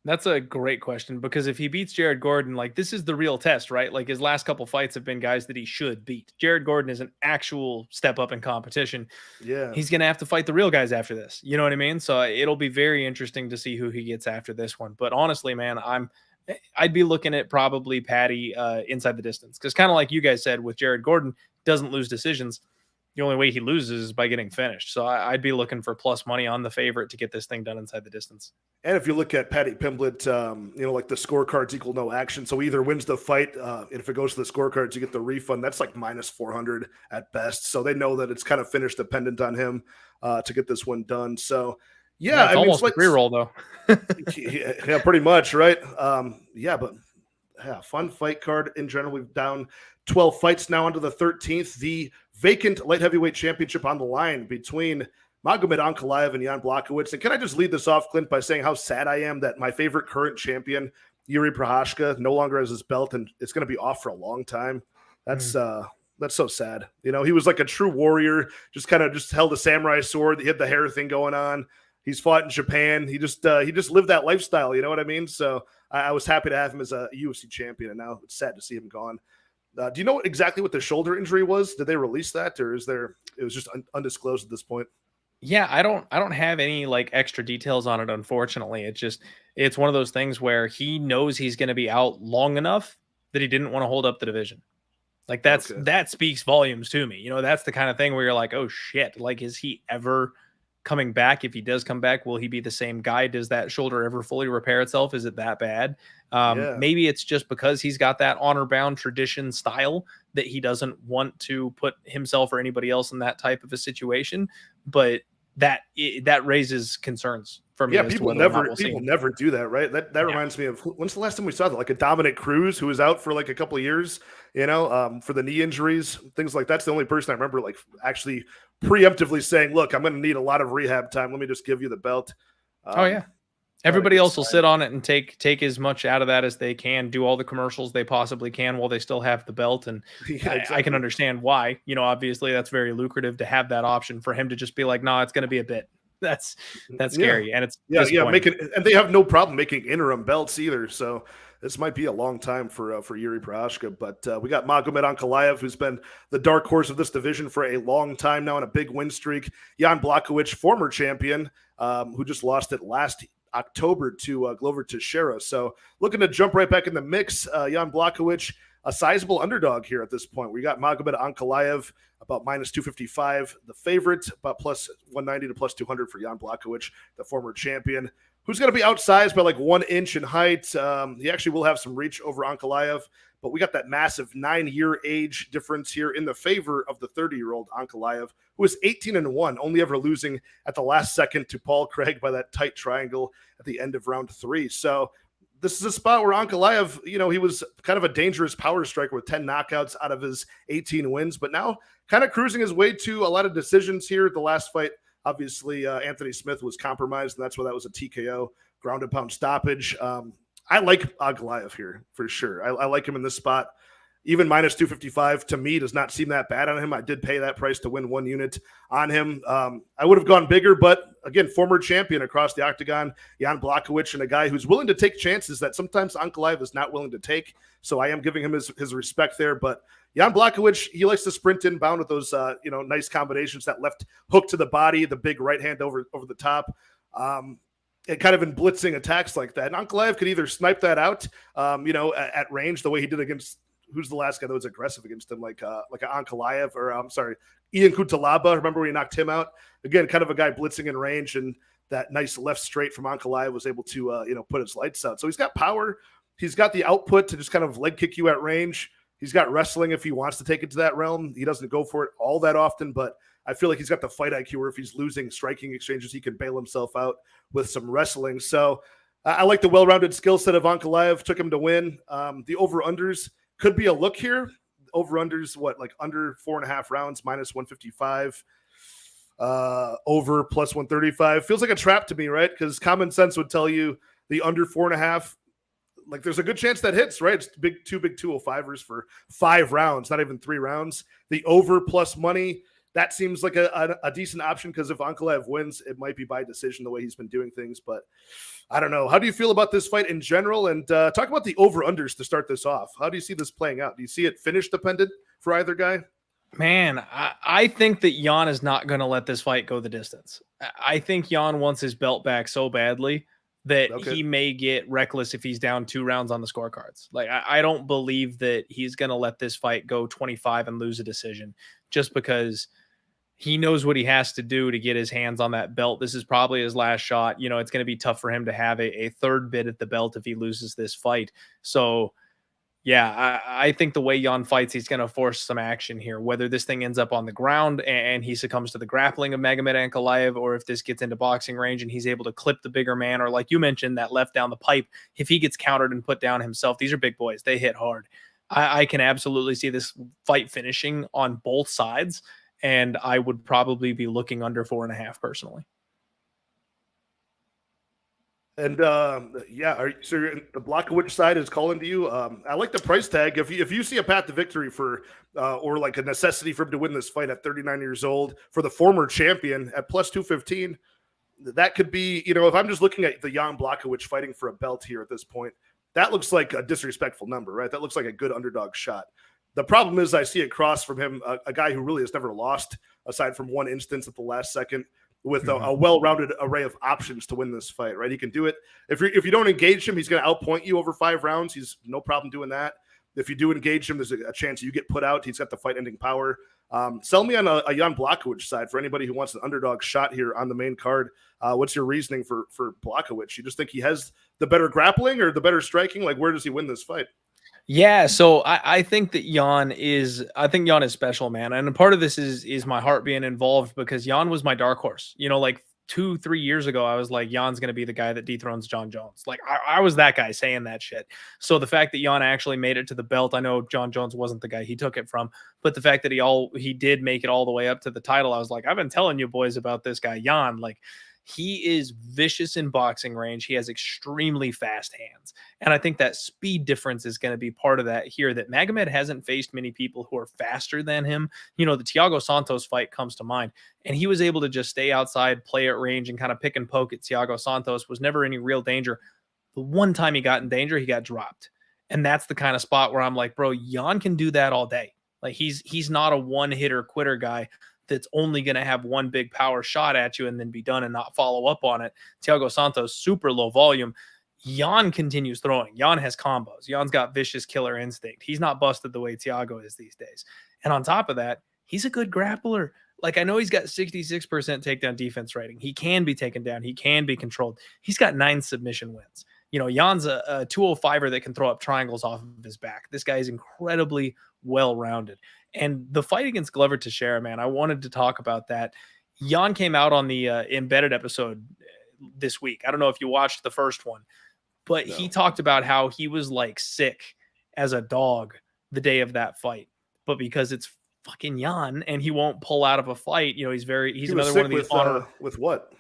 [SPEAKER 2] That's a great question because if he beats Jared Gordon, like this is the real test, right? Like his last couple fights have been guys that he should beat. Jared Gordon is an actual step up in competition.
[SPEAKER 1] Yeah.
[SPEAKER 2] He's going to have to fight the real guys after this. You know what I mean? So it'll be very interesting to see who he gets after this one. But honestly, man, I'd be looking at probably Patty inside the distance because kind of like you guys said with Jared Gordon, doesn't lose decisions. The only way he loses is by getting finished. So I'd be looking for plus money on the favorite to get this thing done inside the distance.
[SPEAKER 1] And if you look at Patty Pimblett, like the scorecards equal no action. So either wins the fight. And if it goes to the scorecards, you get the refund. That's like minus 400 at best. So they know that it's kind of finish dependent on him to get this one done. So yeah,
[SPEAKER 2] it's almost a re-roll though.
[SPEAKER 1] yeah, pretty much. Right. Fun fight card in general. We've down 12 fights now onto the 13th, the vacant light heavyweight championship on the line between Magomed Ankalaev and Jan Blachowicz. And can I just lead this off, Clint, by saying how sad I am that my favorite current champion, Yuri Prochazka, no longer has his belt and it's going to be off for a long time. That's so sad. He was like a true warrior, just held a samurai sword. He had the hair thing going on. He's fought in Japan. He just lived that lifestyle. You know what I mean? So I was happy to have him as a UFC champion, and now it's sad to see him gone. Do you know exactly what the shoulder injury was? Did they release that, or it was just undisclosed at this point?
[SPEAKER 2] Yeah, I don't have any like extra details on it, unfortunately. It's one of those things where he knows he's going to be out long enough that he didn't want to hold up the division. Like that speaks volumes to me. You know, that's the kind of thing where you're like, oh shit, like is he ever coming back? If he does come back, will he be the same guy? Does that shoulder ever fully repair itself? Is it that bad? Maybe it's just because he's got that honor bound tradition style that he doesn't want to put himself or anybody else in that type of a situation. But that raises concerns for me.
[SPEAKER 1] Yeah, people never do that, right? That reminds me of, when's the last time we saw that? Like a Dominic Cruz who was out for like a couple of years, you know, for the knee injuries, things like that's the only person I remember like actually preemptively saying, look, I'm going to need a lot of rehab time. Let me just give you the belt.
[SPEAKER 2] Everybody else will sit on it and take as much out of that as they can, do all the commercials they possibly can while they still have the belt. And I can understand why, you know, obviously that's very lucrative to have that option. For him to just be like, no, it's going to be a bit. That's scary. And it's
[SPEAKER 1] and they have no problem making interim belts either. So this might be a long time for Yuri Prochazka, but we got Magomed Ankalaev, who's been the dark horse of this division for a long time now on a big win streak. Jan Blachowicz, former champion, who just lost it last October to Glover Teixeira. So looking to jump right back in the mix. Jan Blachowicz, a sizable underdog here at this point. We got Magomed Ankalaev about minus 255, the favorite, about plus 190 to plus 200 for Jan Blachowicz, the former champion, who's going to be outsized by like 1 inch in height. He actually will have some reach over Ankalaev, but we got that massive 9-year age difference here in the favor of the 30-year-old Ankalaev, who is 18-1, only ever losing at the last second to Paul Craig by that tight triangle at the end of round 3. So this is a spot where Ankalaev, you know, he was kind of a dangerous power striker with 10 knockouts out of his 18 wins, but now kind of cruising his way to a lot of decisions here. The last fight, obviously, Anthony Smith was compromised, and that's why that was a TKO, ground and pound stoppage. I like Ankalaev here for sure. I like him in this spot. Even minus 255 to me does not seem that bad on him. I did pay that price to win 1 unit on him. I would have gone bigger, but again, former champion across the octagon, Jan Blachowicz, and a guy who's willing to take chances that sometimes Ankalaev is not willing to take. So I am giving him his respect there. But Jan Blachowicz, he likes to sprint inbound with those nice combinations, that left hook to the body, the big right hand over the top. And kind of in blitzing attacks like that. And Ankalaev could either snipe that out, at range the way he did against, who's the last guy that was aggressive against him, like Ankalaev, or Ian Cutelaba. Remember when he knocked him out? Again, kind of a guy blitzing in range, and that nice left straight from Ankalaev was able to put his lights out. So he's got power. He's got the output to just kind of leg kick you at range. He's got wrestling if he wants to take it to that realm. He doesn't go for it all that often, but I feel like he's got the fight IQ where if he's losing striking exchanges, he can bail himself out with some wrestling. So I like the well-rounded skill set of Ankalaev. Took him to win. The over-unders could be a look here. Over-unders, under 4.5 rounds, minus 155. Over plus 135. Feels like a trap to me, right? Because common sense would tell you the under 4.5, like there's a good chance that hits, right? It's two big 205ers for 5 rounds, not even 3 rounds. The over plus money, that seems like a decent option because if Ankalaev wins, it might be by decision the way he's been doing things. But I don't know. How do you feel about this fight in general? And talk about the over-unders to start this off. How do you see this playing out? Do you see it finish dependent for either guy?
[SPEAKER 2] Man, I think that Jan is not going to let this fight go the distance. I think Jan wants his belt back so badly that he may get reckless if he's down 2 rounds on the scorecards. Like, I don't believe that he's going to let this fight go 25 and lose a decision just because he knows what he has to do to get his hands on that belt. This is probably his last shot. You know, it's going to be tough for him to have a third bid at the belt if he loses this fight. So, yeah, I think the way Jan fights, he's going to force some action here, whether this thing ends up on the ground and he succumbs to the grappling of Magomed Ankalaev, or if this gets into boxing range and he's able to clip the bigger man, or like you mentioned, that left down the pipe, if he gets countered and put down himself. These are big boys. They hit hard. I can absolutely see this fight finishing on both sides, and I would probably be looking under 4.5 personally.
[SPEAKER 1] And so the Blachowicz side is calling to you. I like the price tag. If you see a path to victory for, or like a necessity for him to win this fight at 39 years old for the former champion at plus 215, that could be, if I'm just looking at the Jan Blachowicz fighting for a belt here at this point, that looks like a disrespectful number, right? That looks like a good underdog shot. The problem is I see across from him a guy who really has never lost, aside from one instance at the last second, with a well-rounded array of options to win this fight, right? He can do it. If you don't engage him, he's going to outpoint you over 5 rounds. He's no problem doing that. If you do engage him, there's a chance you get put out. He's got the fight-ending power. Sell me on a Jan Blachowicz side for anybody who wants an underdog shot here on the main card. What's your reasoning for Blachowicz? You just think he has the better grappling or the better striking? Like, where does he win this fight?
[SPEAKER 2] Yeah, so I think that Jan is special, man. And a part of this is my heart being involved because Jan was my dark horse. Like 2-3 years ago, I was like, Jan's going to be the guy that dethrones John Jones. Like I was that guy saying that shit. So the fact that Jan actually made it to the belt, I know John Jones wasn't the guy he took it from, but the fact that he did make it all the way up to the title, I was like, I've been telling you boys about this guy, Jan. Like, he is vicious in boxing range. He has extremely fast hands. And I think that speed difference is going to be part of that here, that Magomed hasn't faced many people who are faster than him. The Thiago Santos fight comes to mind, and he was able to just stay outside, play at range, and kind of pick and poke at Thiago Santos. Was never any real danger. The one time he got in danger, he got dropped. And that's the kind of spot where I'm like, bro, Jan can do that all day. Like he's not a one-hitter quitter guy that's only going to have one big power shot at you and then be done and not follow up on it. Thiago Santos, super low volume. Jan continues throwing. Jan has combos. Jan's got vicious killer instinct. He's not busted the way Thiago is these days. And on top of that, he's a good grappler. Like, I know he's got 66% takedown defense rating. He can be taken down. He can be controlled. He's got 9 submission wins. Jan's a 205er that can throw up triangles off of his back. This guy is incredibly well-rounded. And the fight against Glover Teixeira, man, I wanted to talk about that. Jan came out on the embedded episode this week. I don't know if you watched the first one, but He talked about how he was like sick as a dog the day of that fight. But because it's fucking Jan and he won't pull out of a fight, he's another one of these
[SPEAKER 1] with what?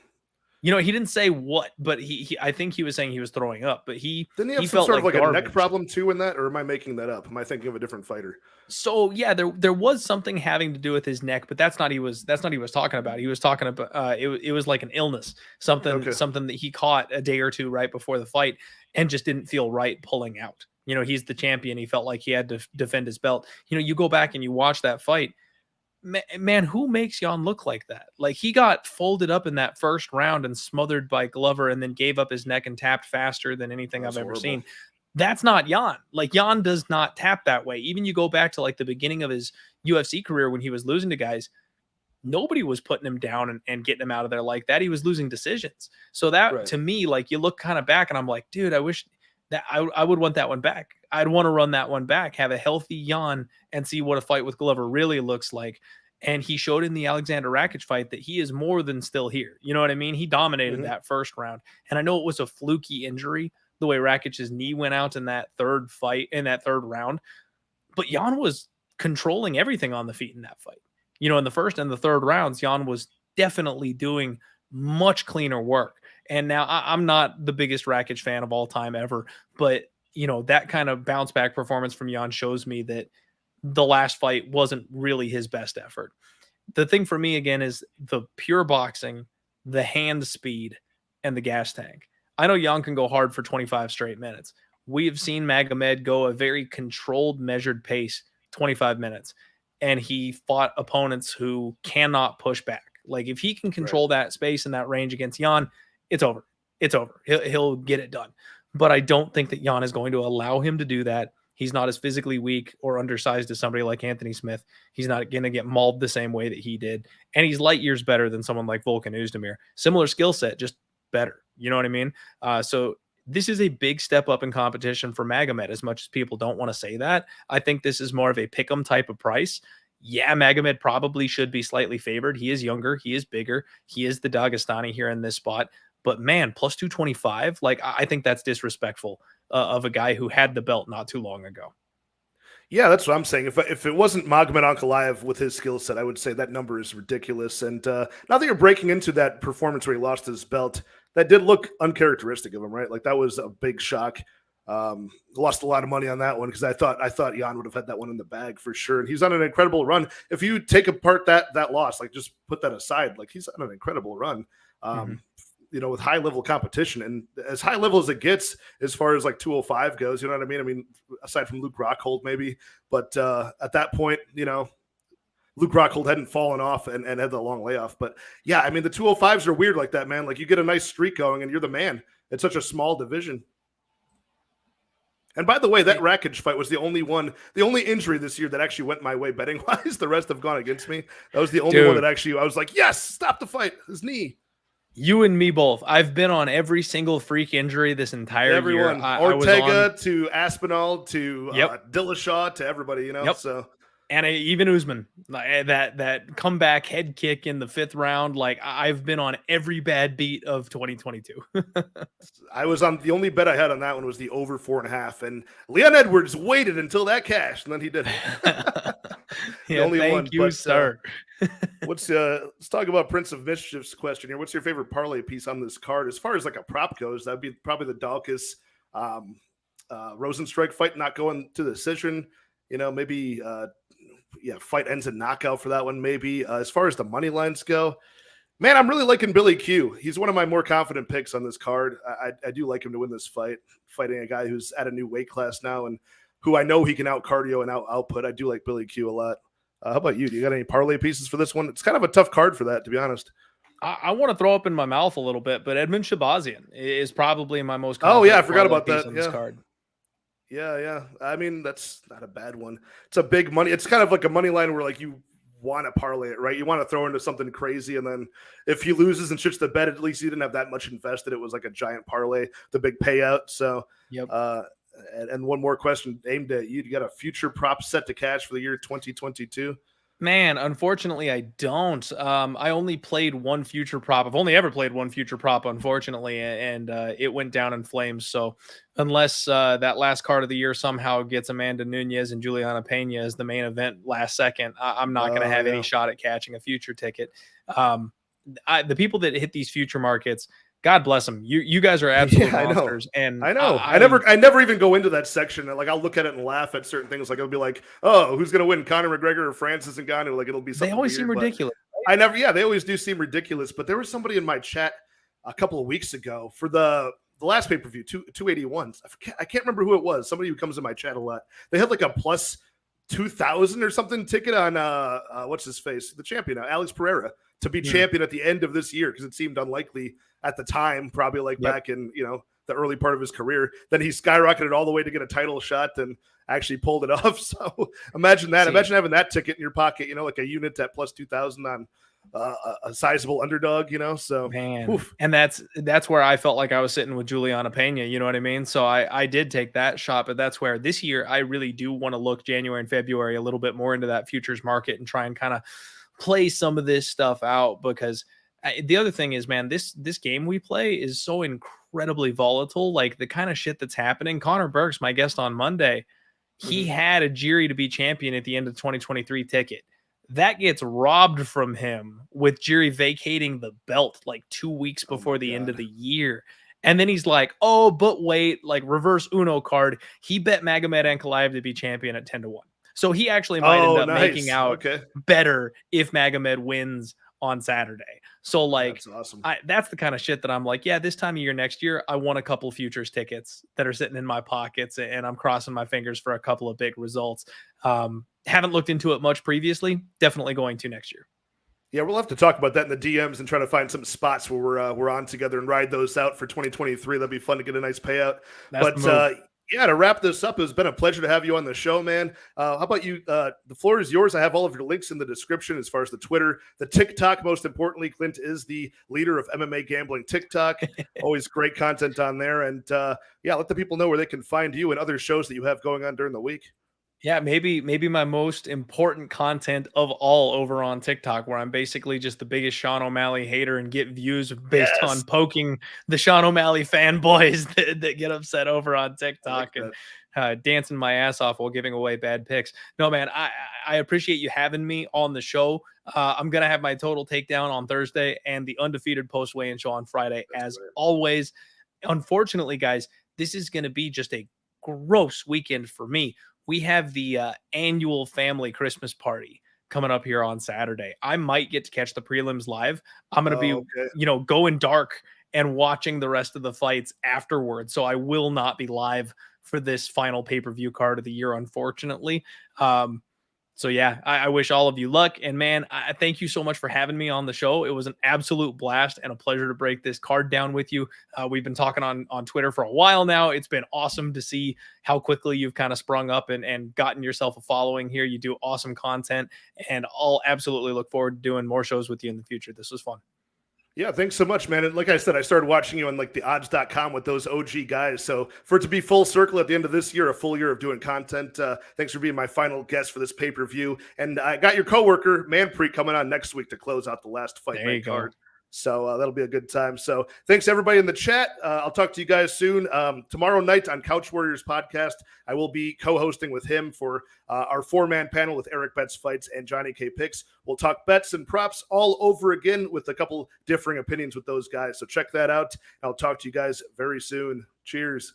[SPEAKER 2] He didn't say what, but I think he was saying he was throwing up, but
[SPEAKER 1] didn't he have some sort of like a neck problem too in that, or am I making that up? Am I thinking of a different fighter?
[SPEAKER 2] So yeah, there was something having to do with his neck, but that's not what he was talking about. He was talking about it was like an illness, something that he caught a day or two right before the fight and just didn't feel right pulling out. He's the champion. He felt like he had to defend his belt. You go back and you watch that fight. Man, who makes Jan look like that? Like, he got folded up in that first round and smothered by Glover and then gave up his neck and tapped faster than anything I've ever seen. That's not Jan. Like, Jan does not tap that way. Even you go back to like the beginning of his UFC career when he was losing to guys, nobody was putting him down and getting him out of there like that. He was losing decisions. So that to me, like, you look kind of back and I'm like, dude, I wish that I would want that one back. I'd want to run that one back, have a healthy Jan and see what a fight with Glover really looks like. And he showed in the Alexander Rakic fight that he is more than still here. You know what I mean? He dominated that first round. And I know it was a fluky injury, the way Rakic's knee went out in that third round. But Jan was controlling everything on the feet in that fight. In the first and the third rounds, Jan was definitely doing much cleaner work. And now I'm not the biggest Rakic fan of all time ever, but that kind of bounce back performance from Jan shows me that the last fight wasn't really his best effort. The thing for me again is the pure boxing, the hand speed, and the gas tank. I know Jan can go hard for 25 straight minutes. We have seen Magomed go a very controlled, measured pace, 25 minutes, and he fought opponents who cannot push back. Like, if he can control that space and that range against Jan, it's over. It's over. He'll get it done. But I don't think that Jan is going to allow him to do that. He's not as physically weak or undersized as somebody like Anthony Smith. He's not going to get mauled the same way that he did. And he's light years better than someone like Volkan Oezdemir. Similar skill set, just better. You know what I mean? So this is a big step up in competition for Magomed, as much as people don't want to say that. I think this is more of a pick'em type of price. Yeah, Magomed probably should be slightly favored. He is younger. He is bigger. He is the Dagestani here in this spot. But man, plus 225, like, I think that's disrespectful of a guy who had the belt not too long ago.
[SPEAKER 1] Yeah, that's what I'm saying. If it wasn't Magomed Ankalaev with his skill set, I would say that number is ridiculous. And now that you're breaking into that performance where he lost his belt, that did look uncharacteristic of him, right? Like, that was a big shock. Lost a lot of money on that one because I thought Jan would have had that one in the bag for sure. And he's on an incredible run. If you take apart that loss, like, just put that aside, like, he's on an incredible run. with high level competition, and as high level as it gets as far as like 205 goes. You know what I mean? I mean, aside from Luke Rockhold maybe, but at that point, Luke Rockhold hadn't fallen off and had the long layoff. But yeah, I mean, the 205s are weird like that, man. Like you get a nice streak going and you're the man. It's such a small division. And by the way, that Rakic fight was the only injury this year that actually went my way betting wise. The rest have gone against me. That was the only one that actually, I was like, yes, stop the fight. His knee.
[SPEAKER 2] You and me both. I've been on every single freak injury this entire year.
[SPEAKER 1] Ortega to Aspinall to Dillashaw to everybody, so.
[SPEAKER 2] And even Usman, that comeback head kick in the 5th round. Like I've been on every bad beat of 2022.
[SPEAKER 1] I was on, the only bet I had on that one was the over 4.5. And Leon Edwards waited until that cashed, and then he did it.
[SPEAKER 2] Thank you, sir.
[SPEAKER 1] Let's talk about Prince of Mischief's question here. What's your favorite parlay piece on this card? As far as like a prop goes, that'd be probably the Daukaus Rozenstruik fight not going to the decision. Maybe fight ends in knockout for that one. Maybe as far as the money lines go, man, I'm really liking Billy Q. He's one of my more confident picks on this card. I do like him to win this fight, fighting a guy who's at a new weight class now and who I know he can out cardio and out output. I do like Billy Q a lot. How about you? Do you got any parlay pieces for this one? It's kind of a tough card for that, to be honest.
[SPEAKER 2] I want to throw up in my mouth a little bit, but Edmund Shahbazyan is probably my most.
[SPEAKER 1] Oh yeah, I forgot about that.
[SPEAKER 2] On this card.
[SPEAKER 1] Yeah. I mean, that's not a bad one. It's a big money. It's kind of like a money line where like you want to parlay it, right? You want to throw into something crazy, and then if he loses and shits the bet, at least you didn't have that much invested. It was like a giant parlay, the big payout. So, and one more question aimed at you. You got a future prop set to cash for the year 2022?
[SPEAKER 2] Man, unfortunately, I don't. I only played one future prop. I've only ever played one future prop, unfortunately, and it went down in flames. So unless that last card of the year somehow gets Amanda Nunes and Juliana Pena as the main event last second, I'm not going to have any shot at catching a future ticket. The people that hit these future markets, God bless them. You guys are absolute monsters. And
[SPEAKER 1] I know. I never even go into that section. Like I'll look at it and laugh at certain things. Like it'll be like, oh, who's gonna win, Conor McGregor or Francis Ngannou? Like it'll be something.
[SPEAKER 2] They always
[SPEAKER 1] weird,
[SPEAKER 2] seem ridiculous.
[SPEAKER 1] They always do seem ridiculous. But there was somebody in my chat a couple of weeks ago for the last pay-per-view, 281s. I can't remember who it was. Somebody who comes in my chat a lot. They had like a plus 2,000 or something ticket on what's his face, the champion now, Alex Pereira, to be champion at the end of this year because it seemed unlikely at the time, probably like back in the early part of his career. Then he skyrocketed all the way to get a title shot and actually pulled it off. So imagine that. Imagine having that ticket in your pocket, like a unit at plus 2,000 on a sizable underdog, So
[SPEAKER 2] man, oof. And that's where I felt like I was sitting with Juliana Pena, you know what I mean? So I did take that shot, but that's where this year I really do want to look January and February a little bit more into that futures market and try and kind of play some of this stuff out because the other thing is, man, this game we play is so incredibly volatile. Like the kind of shit that's happening. Connor Burks, my guest on Monday, he had a Jiri to be champion at the end of the 2023 ticket. That gets robbed from him with Jiri vacating the belt like 2 weeks before the end of the year. And then he's like, oh, but wait, like reverse Uno card. He bet Magomed Ankalaev to be champion at 10-1. So he actually might end up making out better if Magomed wins on Saturday. So like, that's awesome. That's the kind of shit that I'm like, yeah, this time of year next year, I want a couple futures tickets that are sitting in my pockets and I'm crossing my fingers for a couple of big results. Haven't looked into it much previously. Definitely going to next year.
[SPEAKER 1] Yeah, we'll have to talk about that in the DMs and try to find some spots where we're on together and ride those out for 2023. That'd be fun to get a nice payout. Yeah, to wrap this up, it's been a pleasure to have you on the show, man. How about you? The floor is yours. I have all of your links in the description as far as the Twitter, the TikTok. Most importantly, Clint is the leader of MMA Gambling TikTok. Always great content on there. And let the people know where they can find you and other shows that you have going on during the week.
[SPEAKER 2] Yeah, maybe my most important content of all over on TikTok, where I'm basically just the biggest Sean O'Malley hater and get views based on poking the Sean O'Malley fanboys that get upset over on TikTok and dancing my ass off while giving away bad picks. No, man, I appreciate you having me on the show. I'm going to have my total takedown on Thursday and the undefeated post-weigh-in show on Friday, always. Unfortunately, guys, this is going to be just a gross weekend for me. We have the annual family Christmas party coming up here on Saturday. I might get to catch the prelims live. I'm going to be, going dark and watching the rest of the fights afterwards. So I will not be live for this final pay-per-view card of the year, unfortunately. So yeah, I wish all of you luck. And man, I thank you so much for having me on the show. It was an absolute blast and a pleasure to break this card down with you. We've been talking on Twitter for a while now. It's been awesome to see how quickly you've kind of sprung up and gotten yourself a following here. You do awesome content, and I'll absolutely look forward to doing more shows with you in the future. This was fun.
[SPEAKER 1] Yeah, thanks so much, man. And like I said, I started watching you on like the odds.com with those OG guys. So for it to be full circle at the end of this year, a full year of doing content, thanks for being my final guest for this pay-per-view. And I got your coworker, Manpreet, coming on next week to close out the last fight night card. So that'll be a good time. So thanks everybody in the chat. I'll talk to you guys soon. Tomorrow night on Couch Warriors podcast, I will be co-hosting with him for our 4-man panel with Eric Betts Fights and Johnny K Picks. We'll talk bets and props all over again with a couple differing opinions with those guys. So check that out. I'll talk to you guys very soon. Cheers.